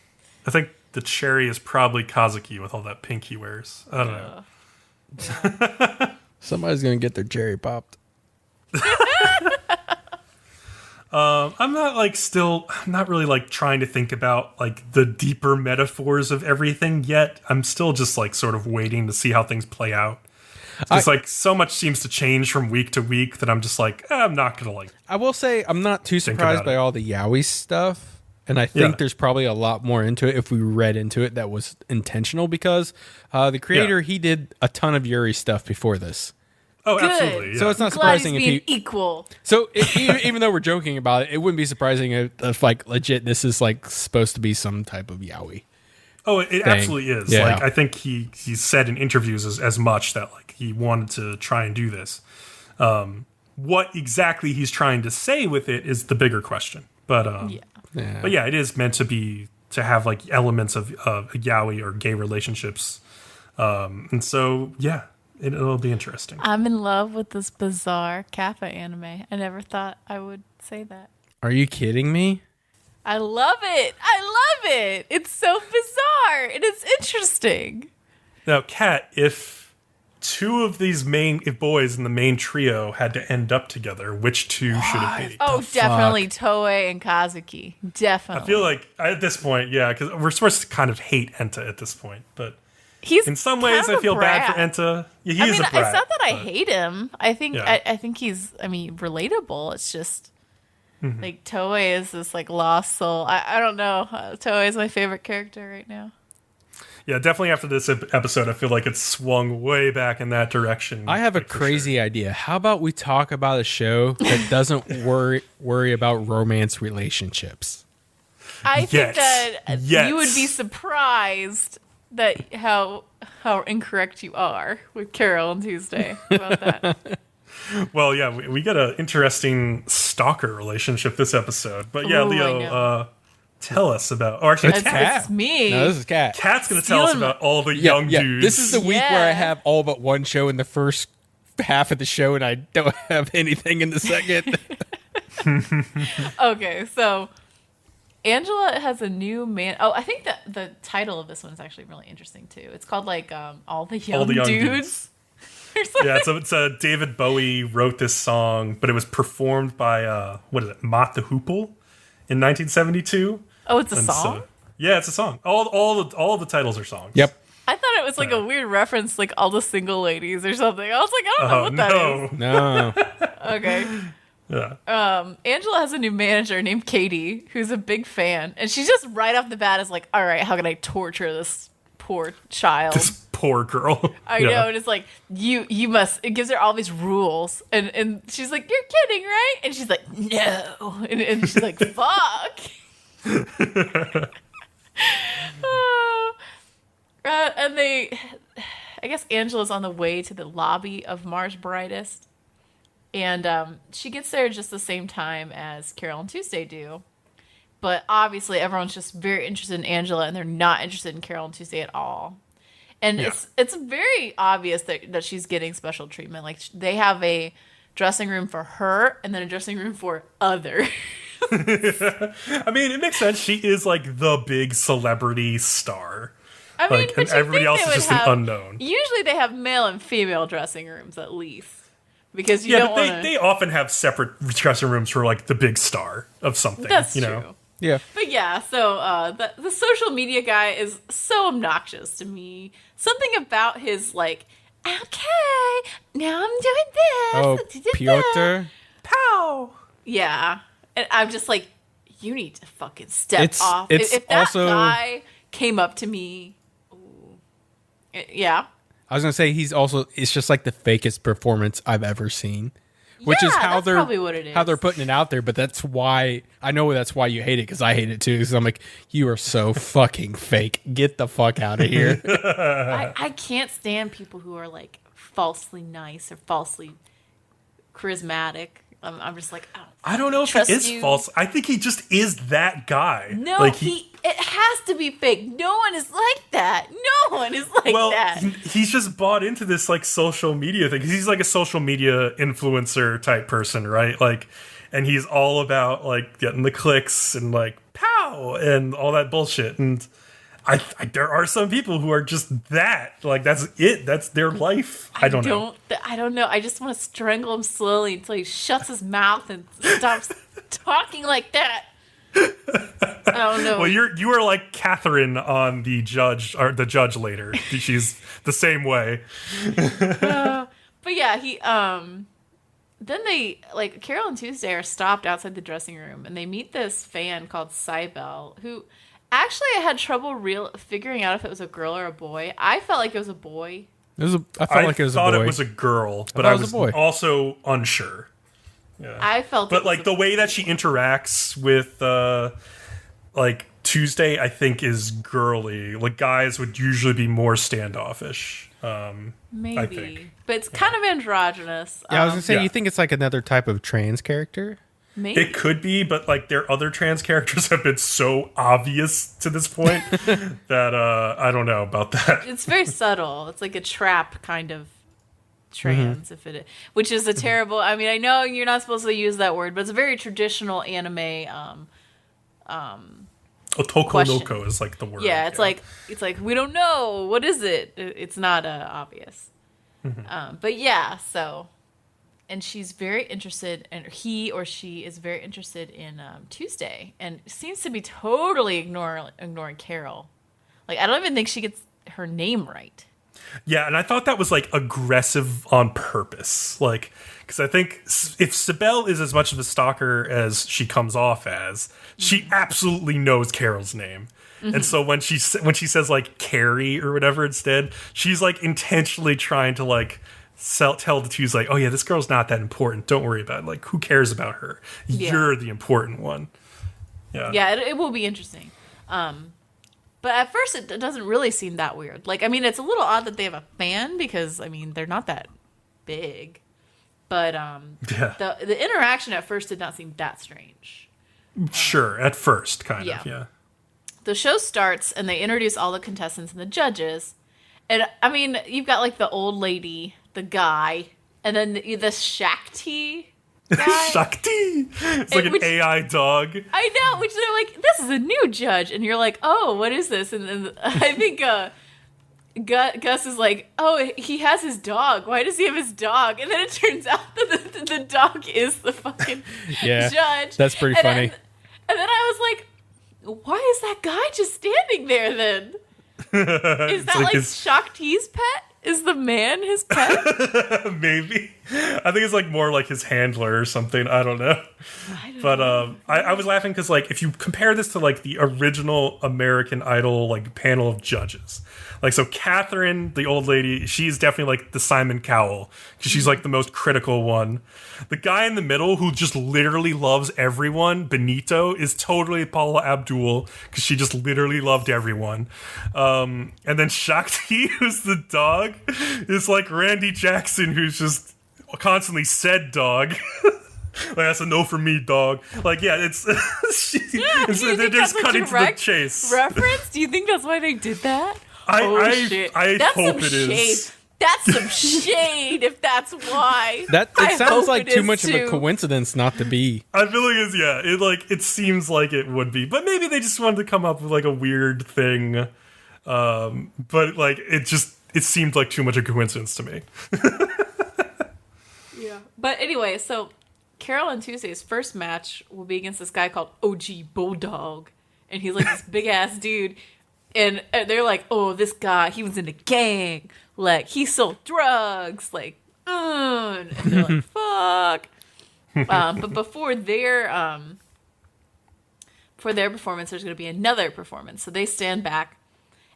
I think the cherry is probably Kazuki with all that pink he wears. I don't know. Somebody's gonna get their cherry popped. I'm not really like trying to think about like the deeper metaphors of everything yet. I'm still just like sort of waiting to see how things play out. It's like so much seems to change from week to week that I'm just like, I'm not gonna like. I will say I'm not too surprised about by it. all the yaoi stuff. And I think there's probably a lot more into it if we read into it that was intentional, because the creator, he did a ton of Yuri stuff before this. Oh, Good. absolutely. Yeah. So it's not surprising Glad he's being equal. So even though we're joking about it, it wouldn't be surprising if like legit this is like supposed to be some type of yaoi. Oh, it absolutely is. Yeah. Like I think he said in interviews as much that like he wanted to try and do this. What exactly he's trying to say with it is the bigger question. But but yeah, it is meant to have like elements of yaoi or gay relationships. And so yeah, it'll be interesting. I'm in love with this bizarre kappa anime. I never thought I would say that. Are you kidding me? I love it. I love it. It's so bizarre and it's interesting. Now, Kat, if two of these boys in the main trio had to end up together, which two should it be? Oh, definitely Toei and Kazuki. Definitely. I feel like at this point, yeah, because we're supposed to kind of hate Enta at this point, but he's in some ways I feel bad for Enta. Yeah, he is a brat. It's not that I hate him. I think I think he's relatable. It's just like Toei is this like lost soul. I don't know. Toei is my favorite character right now. Yeah, definitely after this episode, I feel like it's swung way back in that direction. I have a crazy idea. How about we talk about a show that doesn't worry about romance relationships? I think that you would be surprised that how incorrect you are with Carole Tuesday about that. Well, yeah, we got an interesting stalker relationship this episode. But yeah, Leo, tell us about... Or actually, it's me. No, this is Kat. Kat's going to tell us about all the young dudes. This is the week where I have all but one show in the first half of the show, and I don't have anything in the second. Okay, so Angela has a new man... Oh, I think that the title of this one is actually really interesting, too. It's called, like, All the Young Dudes. Yeah, it's David Bowie wrote this song, but it was performed by, Mott the Hoople in 1972. Oh, it's a song? So, yeah, it's a song. All of the titles are songs. Yep. I thought it was like a weird reference, like All the Single Ladies or something. I was like, I don't know what that is. No. Okay. Yeah. Angela has a new manager named Katie, who's a big fan, and she's just right off the bat is like, all right, how can I torture this poor child? This poor girl. I know, and it's like, you must, it gives her all these rules, and she's like, you're kidding, right? And she's like, no. And she's like, fuck. And I guess Angela's on the way to the lobby of Mars Brightest, and she gets there just the same time as Carole and Tuesday do. But obviously everyone's just very interested in Angela, and they're not interested in Carole and Tuesday at all. And it's very obvious that she's getting special treatment. Like, they have a dressing room for her and then a dressing room for others. I mean, it makes sense. She is like the big celebrity star. I mean, and everybody else is just an unknown. Usually they have male and female dressing rooms at least. Because you don't want to... They often have separate dressing rooms for like the big star of something. That's true. Know? Yeah. But yeah, so the social media guy is so obnoxious to me. Something about his like, okay, now I'm doing this. Oh, Pyotr? Pow! Yeah. And I'm just like, you need to fucking step off. If that also, guy came up to me, yeah. I was going to say, it's just like the fakest performance I've ever seen. Which is how they're probably what it is. How they're putting it out there, but that's why I know that's why you hate it, because I hate it too. Because I'm like, you are so fucking fake. Get the fuck out of here. I can't stand people who are like falsely nice or falsely charismatic. I'm just like, I don't know if he is false. I think he just is that guy. No, like it has to be fake. No one is like that. No one is like that. He's just bought into this like social media thing. He's like a social media influencer type person, right? Like, and he's all about like getting the clicks and like pow and all that bullshit. And there are some people who are just that. Like, that's it. That's their life. I don't know. I don't know. I just want to strangle him slowly until he shuts his mouth and stops talking like that. I don't know. Well, you are like Catherine on the judge later. She's the same way. But yeah, then they, like, Carole and Tuesday are stopped outside the dressing room, and they meet this fan called Cybele, who actually I had trouble figuring out if it was a girl or a boy. I felt like it was a boy. I thought it was a girl, but I was also unsure. Yeah. I felt but like the way that she interacts with like Tuesday, I think is girly. Like guys would usually be more standoffish. Maybe, I think. But it's kind of androgynous. Yeah, I was gonna say, you think it's like another type of trans character? Maybe. It could be, but like their other trans characters have been so obvious to this point that I don't know about that. It's very subtle. It's like a trap kind of trans, if it is, which is a terrible. I mean, I know you're not supposed to use that word, but it's a very traditional anime. Otoko noko is like the word. Yeah, it's like we don't know what is it. It's not obvious. But yeah, so, and she's very interested, and he or she is very interested in Tuesday, and seems to be totally ignoring Carole. Like I don't even think she gets her name right. Yeah, and I thought that was like aggressive on purpose, like because I think if Cybele is as much of a stalker as she comes off as, she absolutely knows Carole's name. And so when she says like Carrie or whatever instead, she's like intentionally trying to like tell the twos like, oh yeah, this girl's not that important. Don't worry about it. Like who cares about her? Yeah. You're the important one. Yeah, it will be interesting. But at first it doesn't really seem that weird. Like I mean, it's a little odd that they have a fan because I mean they're not that big. But the interaction at first did not seem that strange. Sure, at first, kind of, yeah. The show starts, and they introduce all the contestants and the judges. And, I mean, you've got, like, the old lady, the guy, and then the Shakti guy. Shakti! It's like an AI dog. I know, which they're like, this is a new judge. And you're like, oh, what is this? And then I think Gus is like, oh, he has his dog. Why does he have his dog? And then it turns out that the dog is the fucking judge. That's pretty funny. And then I was like, why is that guy just standing there then? Is that like Shakti's pet? Is the man his pet? Maybe. I think it's like more like his handler or something. I don't know. I was laughing because like if you compare this to like the original American Idol like panel of judges, like so Catherine, the old lady, she's definitely like the Simon Cowell because she's like the most critical one. The guy in the middle who just literally loves everyone, Benito, is totally Paula Abdul because she just literally loved everyone. And then Shakti, who's the dog, is like Randy Jackson, who's just constantly said dog. Like that's a no for me, dog. Like yeah, it's they're just cutting to the chase. Reference? Do you think that's why they did that? I hope it is. That's some shade if that's why. It sounds like too much of a coincidence not to be. I feel like it seems like it would be. But maybe they just wanted to come up with like a weird thing. But like it seemed like too much of a coincidence to me. Yeah. But anyway, so Carole and Tuesday's first match will be against this guy called OG Bulldog. And he's like this big ass dude. And they're like, oh, this guy, he was in a gang. Like, he sold drugs. Like, and they're like, fuck. But before their performance, there's going to be another performance. So they stand back.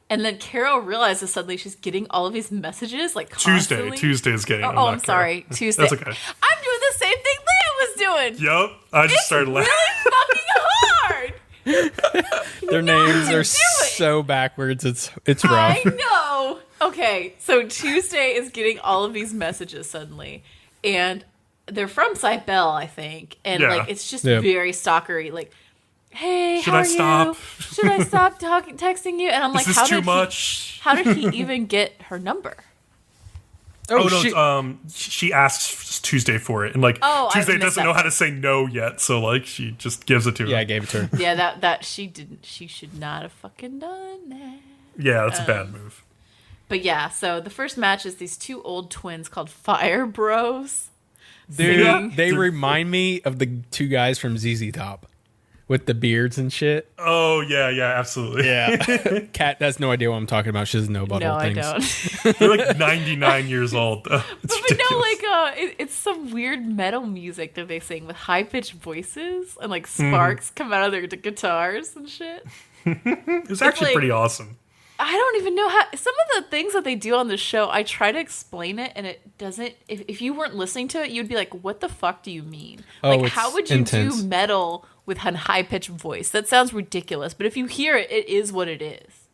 And then Carole realizes suddenly she's getting all of these messages, like, constantly. Tuesday is getting them. Oh, I'm sorry. Tuesday. That's okay. I'm doing the same thing Leah was doing. Yep. I just started laughing. It's really fucking hard. Their names are so backwards. It's rough. I know. Okay, so Tuesday is getting all of these messages suddenly, and they're from Cybele, I think, and like it's just very stalkery. Like, hey, should I stop? Should I stop texting you? And I'm like, is this too much? How did he even get her number? She asks Tuesday for it, and like Tuesday doesn't know how to say no yet, so like she just gives it to her. Yeah, I gave it to her. Yeah, that she didn't. She should not have fucking done that. Yeah, that's a bad move. But yeah, so the first match is these two old twins called Fire Bros. Dude, they remind me of the two guys from ZZ Top. with the beards and shit. Oh yeah, absolutely. Yeah. Kat has no idea what I'm talking about. She doesn't know about No, old I things. don't. They're like 99 years old. It's But ridiculous. no, like it's some weird metal music that they sing with high pitched voices and like sparks come out of their guitars and shit. It's actually like- pretty awesome. I don't even know how some of the things that they do on the show. I try to explain it, and it doesn't. If you weren't listening to it, you'd be like, "What the fuck do you mean? Oh, Like, it's how would you intense. do metal with a high pitched voice? That sounds ridiculous." But if you hear it, it is what it is.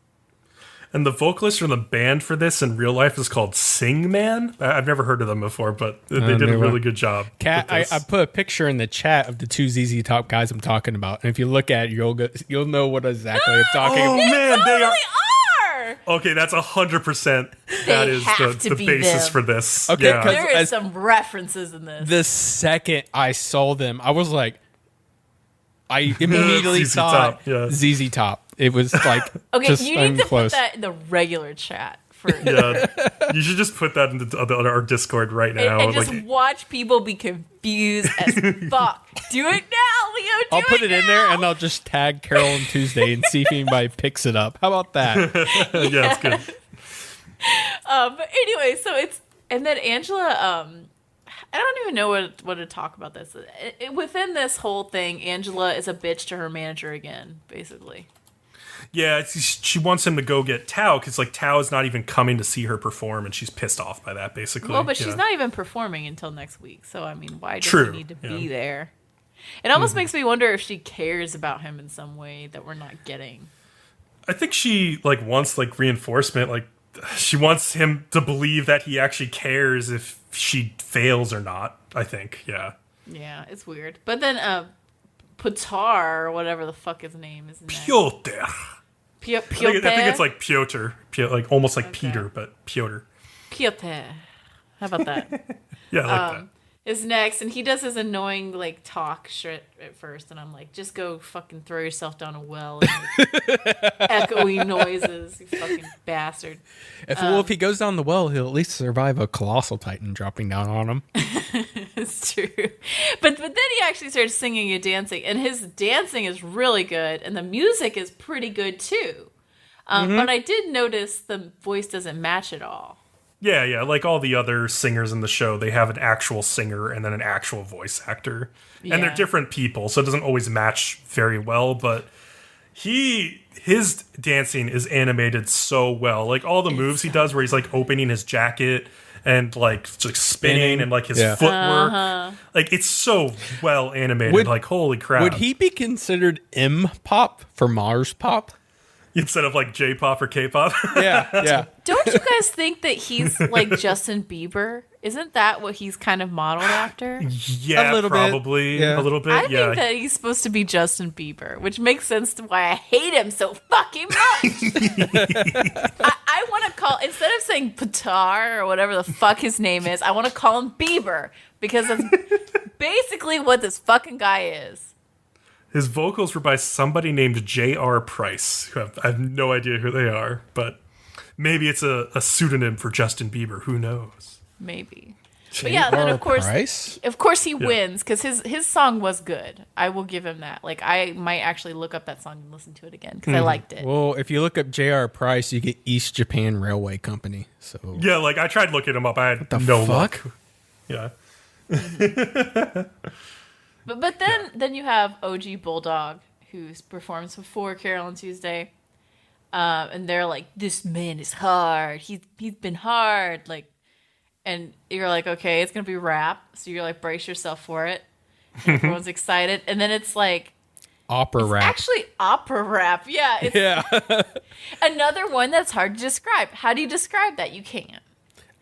And the vocalist from the band for this in real life is called Sing Man. I've never heard of them before, but they did a never. really good job. Kat, with this. I put a picture in the chat of the two ZZ Top guys I'm talking about, and if you look at it, you'll know what exactly I'm talking Oh about. man, they Really are. are. Okay, that's 100%. That is have to the be basis them. for this. Okay, Yeah. 'cause- There is as- some references in this. The second I saw them, I was like, I immediately ZZ thought Top, yeah. ZZ Top. It was like Okay, just you need to unclose. put that in the regular chat for Yeah. You should just put that into our Discord right now. and just like, watch people be confused as fuck. Do it now, Leo. Do I'll put it in there now. and I'll just tag Carole Tuesday and see if anybody picks it up. How about that? yeah, it's good. But anyway, so it's and then Angela. I don't even know what to talk about this. Within this whole thing, Angela is a bitch to her manager again, basically. Yeah, she wants him to go get Tao because like Tao is not even coming to see her perform, and she's pissed off by that. Basically, Well, but Yeah. she's not even performing until next week. So I mean, why does True, he need to yeah. be there? It almost makes me wonder if she cares about him in some way that we're not getting. I think she like wants like reinforcement. Like she wants him to believe that he actually cares if she fails or not. I think, yeah. Yeah, it's weird. But then Pyotr, or whatever the fuck his name is. Pyotr. I think it's like Pyotr, like almost like Peter, but Pyotr. Pyotr. How about that? Yeah, I like that. Is next, and he does his annoying like talk shit at first, and I'm like, just go fucking throw yourself down a well and make echoey noises, you fucking bastard. If he goes down the well, he'll at least survive a colossal titan dropping down on him. It's true. But then he actually starts singing and dancing, and his dancing is really good, and the music is pretty good too. But I did notice the voice doesn't match at all. Yeah, like all the other singers in the show, they have an actual singer and then an actual voice actor. Yeah. And they're different people, so it doesn't always match very well, but his dancing is animated so well. Like all the moves he does where he's like opening his jacket and like just spinning and like his footwork. Like it's so well animated. Like holy crap. Would he be considered M-pop for Mars pop? Instead of like J-pop or K-pop? Yeah. Don't you guys think that he's like Justin Bieber? Isn't that what he's kind of modeled after? Yeah, A little bit. probably. Yeah. A little bit, I yeah. think that he's supposed to be Justin Bieber, which makes sense to why I hate him so fucking much. I want to call, instead of saying Pyotr or whatever the fuck his name is, I want to call him Bieber because that's basically what this fucking guy is. His vocals were by somebody named J.R. Price, who I have no idea who they are, but maybe it's a pseudonym for Justin Bieber. Who knows? Maybe. But yeah, then of course, Price? he wins because his song was good. I will give him that. Like I might actually look up that song and listen to it again because I liked it. Well, if you look up J.R. Price, you get East Japan Railway Company. So Yeah, like I tried looking him up. I had no luck. Yeah. But then you have OG Bulldog who performs before Carole Tuesday, and they're like, "This man is hard. He's been hard." Like, and you're like, "Okay, it's gonna be rap." So you're like, brace yourself for it. And everyone's excited, and then it's like opera rap. actually opera rap. Yeah, it's another one that's hard to describe. How do you describe that? You can't.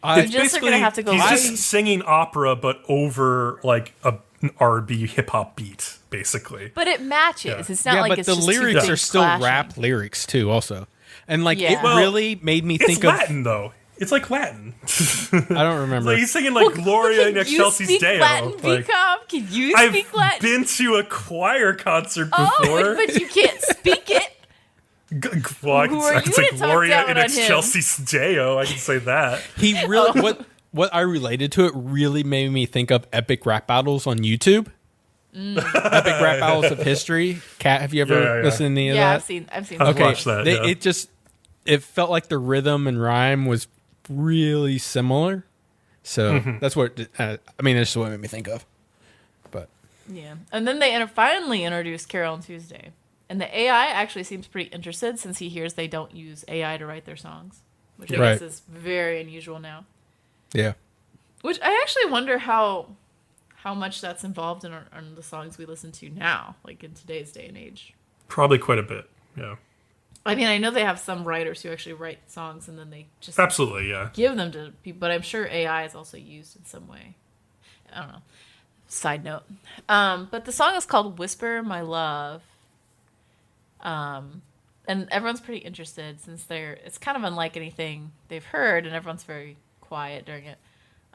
You just are gonna have to go. He's just singing opera, but over like an R&B hip hop beat, basically. But it matches. Yeah. It's not like but it's the just two lyrics things are still clashing. rap lyrics too, also. And like Yeah. it Well, really made me It's think of. Latin though. It's like Latin. I don't remember. Like he's singing like Gloria Can in you Excelsis speak Deo. Latin, Like, Bcom? Can you I've speak Latin? been to a choir concert Oh, before. but you can't speak it. Well, I Who are can you say to talk Gloria down in on him? Excelsis Deo. I can say that. He really what I related to it really made me think of epic rap battles on YouTube. Epic Rap Battles of History. Kat, have you ever listened to any of that? I've seen. I've that. watched that. It felt like the rhythm and rhyme was really similar. So that's what that's what it made me think of. But yeah, and then they finally introduced Carole Tuesday, and the AI actually seems pretty interested since he hears they don't use AI to write their songs, which I guess is very unusual now. Yeah, which I actually wonder how much that's involved in the songs we listen to now, like in today's day and age. Probably quite a bit. Yeah. I mean, I know they have some writers who actually write songs and then they just give them to people, but I'm sure AI is also used in some way. I don't know. Side note. But the song is called Whisper My Love. And everyone's pretty interested since it's kind of unlike anything they've heard and everyone's very quiet during it.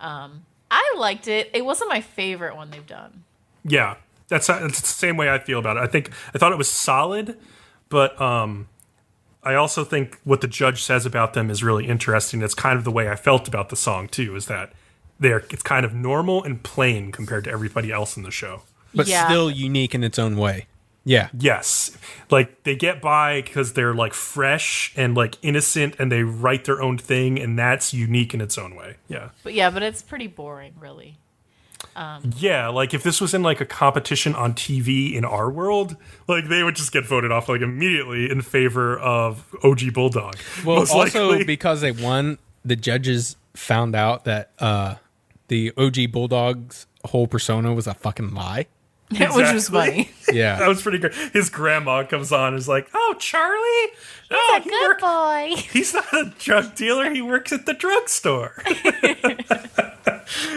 I liked it. It wasn't my favorite one they've done. Yeah. That's the same way I feel about it. I thought it was solid, but I also think what the judge says about them is really interesting. It's kind of the way I felt about the song too, is that it's kind of normal and plain compared to everybody else in the show. But still unique in its own way. Yeah. Yes. Like they get by because they're like fresh and like innocent and they write their own thing and that's unique in its own way. Yeah. But it's pretty boring, really. Yeah, like if this was in like a competition on TV in our world, like they would just get voted off like immediately in favor of OG Bulldog. Well, also because they won, the judges found out that the OG Bulldog's whole persona was a fucking lie. Exactly. Which was funny. Yeah. That was pretty good. His grandma comes on and is like, "Oh, Charlie? He's a good boy. He's not a drug dealer. He works at the drugstore."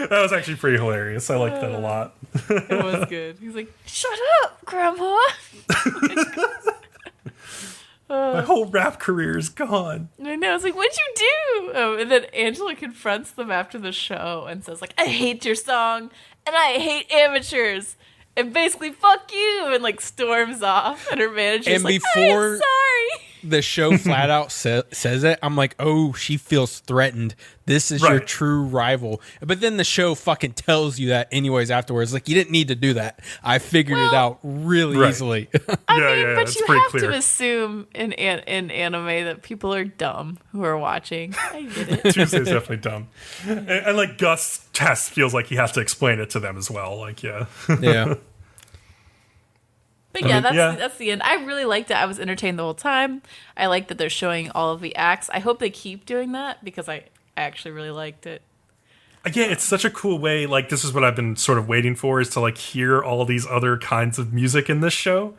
That was actually pretty hilarious. I liked that a lot. It was good. He's like, "Shut up, Grandma." My whole rap career is gone. I know. It's like, what'd you do? Oh, and then Angela confronts them after the show and says, like, "I hate your song and I hate amateurs. And basically, fuck you," and like storms off. And her manager's like, "I'm sorry." The show flat out says it. I'm like, oh, she feels threatened. This is your true rival. But then the show fucking tells you that anyways afterwards. Like, you didn't need to do that. I figured it out really easily. I mean, but you have to assume in anime that people are dumb who are watching. I get it. Tuesday's definitely dumb. And like Gus Tess feels like he has to explain it to them as well. Like, yeah. Yeah. But that's the end. I really liked it. I was entertained the whole time. I like that they're showing all of the acts. I hope they keep doing that because I actually really liked it. Again, it's such a cool way. Like, this is what I've been sort of waiting for, is to like hear all these other kinds of music in this show.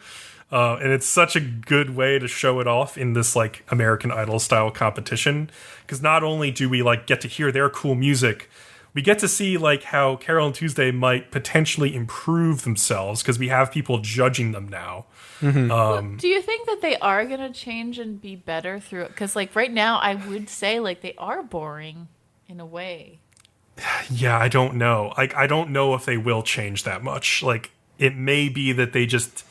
And it's such a good way to show it off in this like American Idol style competition. Because not only do we like get to hear their cool music, we get to see like how Carole Tuesday might potentially improve themselves because we have people judging them now. Mm-hmm. Do you think that they are going to change and be better through it? Because like right now, I would say like they are boring in a way. Yeah, I don't know. Like, I don't know if they will change that much. Like, it may be that they just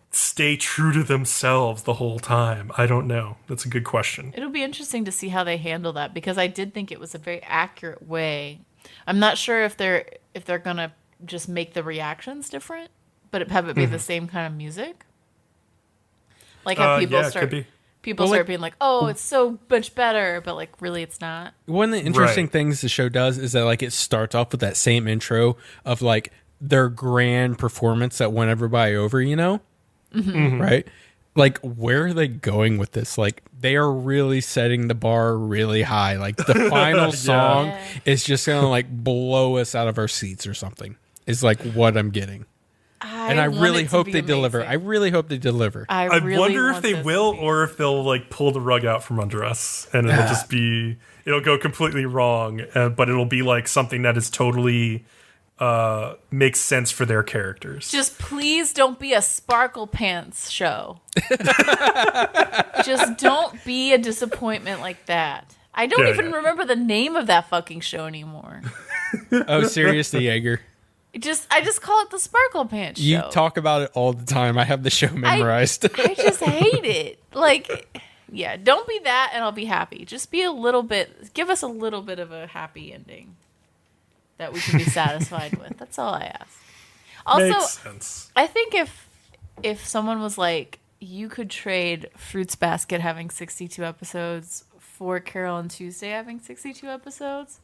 stay true to themselves the whole time. I don't know. That's a good question. It'll be interesting to see how they handle that because I did think it was a very accurate way. I'm not sure if they're gonna just make the reactions different, but have it be the same kind of music. Like how people start being like, "Oh, it's so much better," but like really, it's not. One of the interesting things the show does is that like it starts off with that same intro of like their grand performance that won everybody over, you know. Mm-hmm. Right? Like, where are they going with this? Like, they are really setting the bar really high. Like, the final song is just going to, like, blow us out of our seats or something, is, like, what I'm getting. And I really hope they deliver. I really hope they deliver. I wonder if they will or if they'll, like, pull the rug out from under us. And it'll just be... It'll go completely wrong, but it'll be, like, something that is totally... makes sense for their characters. Just please don't be a sparkle pants show. Just don't be a disappointment like that. I don't even remember the name of that fucking show anymore. Oh, Sirius the Jaeger. I just call it the Sparkle Pants Show. You talk about it all the time. I have the show memorized. I just hate it. Like, yeah, don't be that and I'll be happy. Just be a little bit, give us a little bit of a happy ending that we can be satisfied with. That's all I ask. Also, Makes sense. I think if someone was like, you could trade Fruits Basket having 62 episodes for Carole Tuesday having 62 episodes,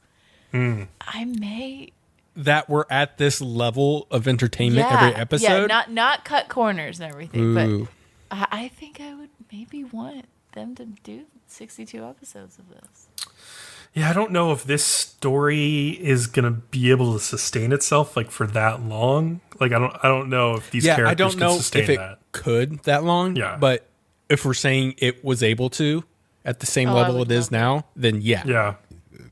I may. That we're at this level of entertainment every episode? Yeah, not cut corners and everything, Ooh. but I think I would maybe want them to do 62 episodes of this. Yeah, I don't know if this story is gonna be able to sustain itself like for that long. Like I don't know if these characters I don't know can sustain if it that. could that long. Yeah. But if we're saying it was able to at the same level it is now, then yeah.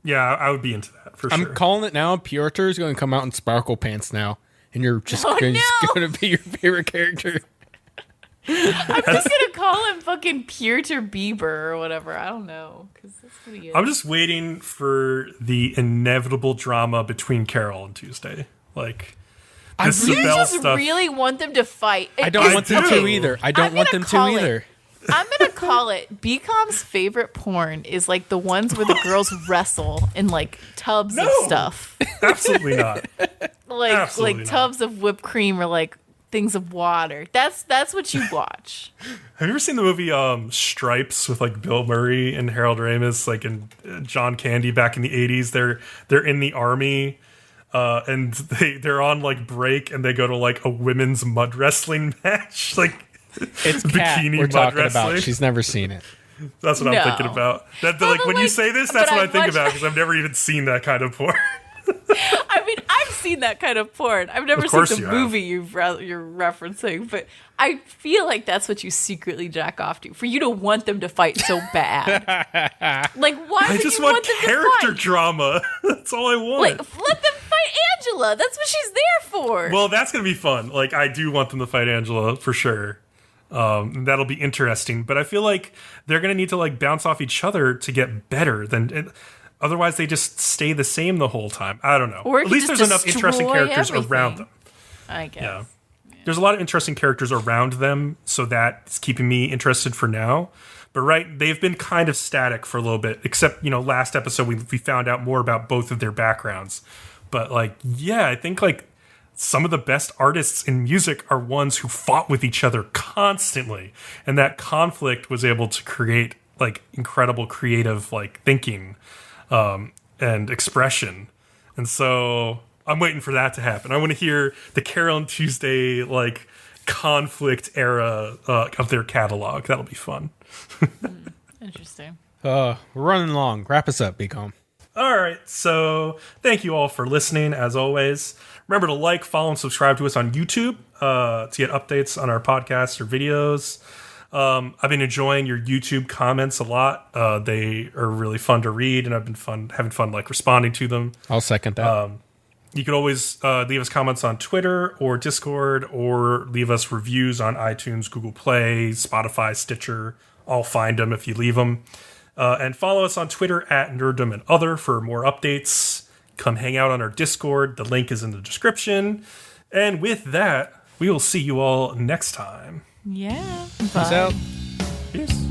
Yeah, I would be into that for sure. I'm calling it now. Pyotr is going to come out in sparkle pants now, and you're just going to be your favorite character. I'm just gonna call him fucking Pyotr Bieber or whatever. I don't know, because that's what he is. I'm just waiting for the inevitable drama between Carole and Tuesday. Like, I really want them to fight. I don't want them to either. I don't want them to either. I'm gonna call it Bcom's favorite porn is like the ones where the girls wrestle in like tubs of stuff. Absolutely not. Like tubs of whipped cream or like things of water. That's what you watch. Have you ever seen the movie Stripes with like Bill Murray and Harold Ramis, like in John Candy back in the 80s? They're in the army and they're on like break and they go to like a women's mud wrestling match. Like it's bikini we're mud talking wrestling. About. She's never seen it. That's what I'm thinking about. Like when you say this, that's what I think about because I've never even seen that kind of porn. I mean, I've seen that kind of porn. I've never seen the movie you're referencing, but I feel like that's what you secretly jack off to, for you to want them to fight so bad. Like, why would you want them character drama. That's all I want. Like, let them fight Angela. That's what she's there for. Well, that's going to be fun. Like, I do want them to fight Angela for sure. That'll be interesting. But I feel like they're going to need to like bounce off each other to get better than... Otherwise, they just stay the same the whole time. I don't know. Or at least there's enough interesting characters everything. around them. I guess. Yeah. There's a lot of interesting characters around them, so that's keeping me interested for now. But they've been kind of static for a little bit, except, last episode we found out more about both of their backgrounds. But, I think, some of the best artists in music are ones who fought with each other constantly. And that conflict was able to create, incredible creative, thinking and expression. And so I'm waiting for that to happen. I want to hear the Carole Tuesday conflict era of their catalog. That'll be fun. Interesting. We're running long. Wrap us up, Bcom. All right. So thank you all for listening. As always, remember to like, follow, and subscribe to us on YouTube to get updates on our podcasts or videos. I've been enjoying your YouTube comments a lot. They are really fun to read, and I've been having fun responding to them. I'll second that. You can always leave us comments on Twitter or Discord, or leave us reviews on iTunes, Google Play, Spotify, Stitcher. I'll find them if you leave them. And follow us on Twitter at Nerdom and Other for more updates. Come hang out on our Discord. The link is in the description. And with that, we will see you all next time. Yeah. Peace out. Peace.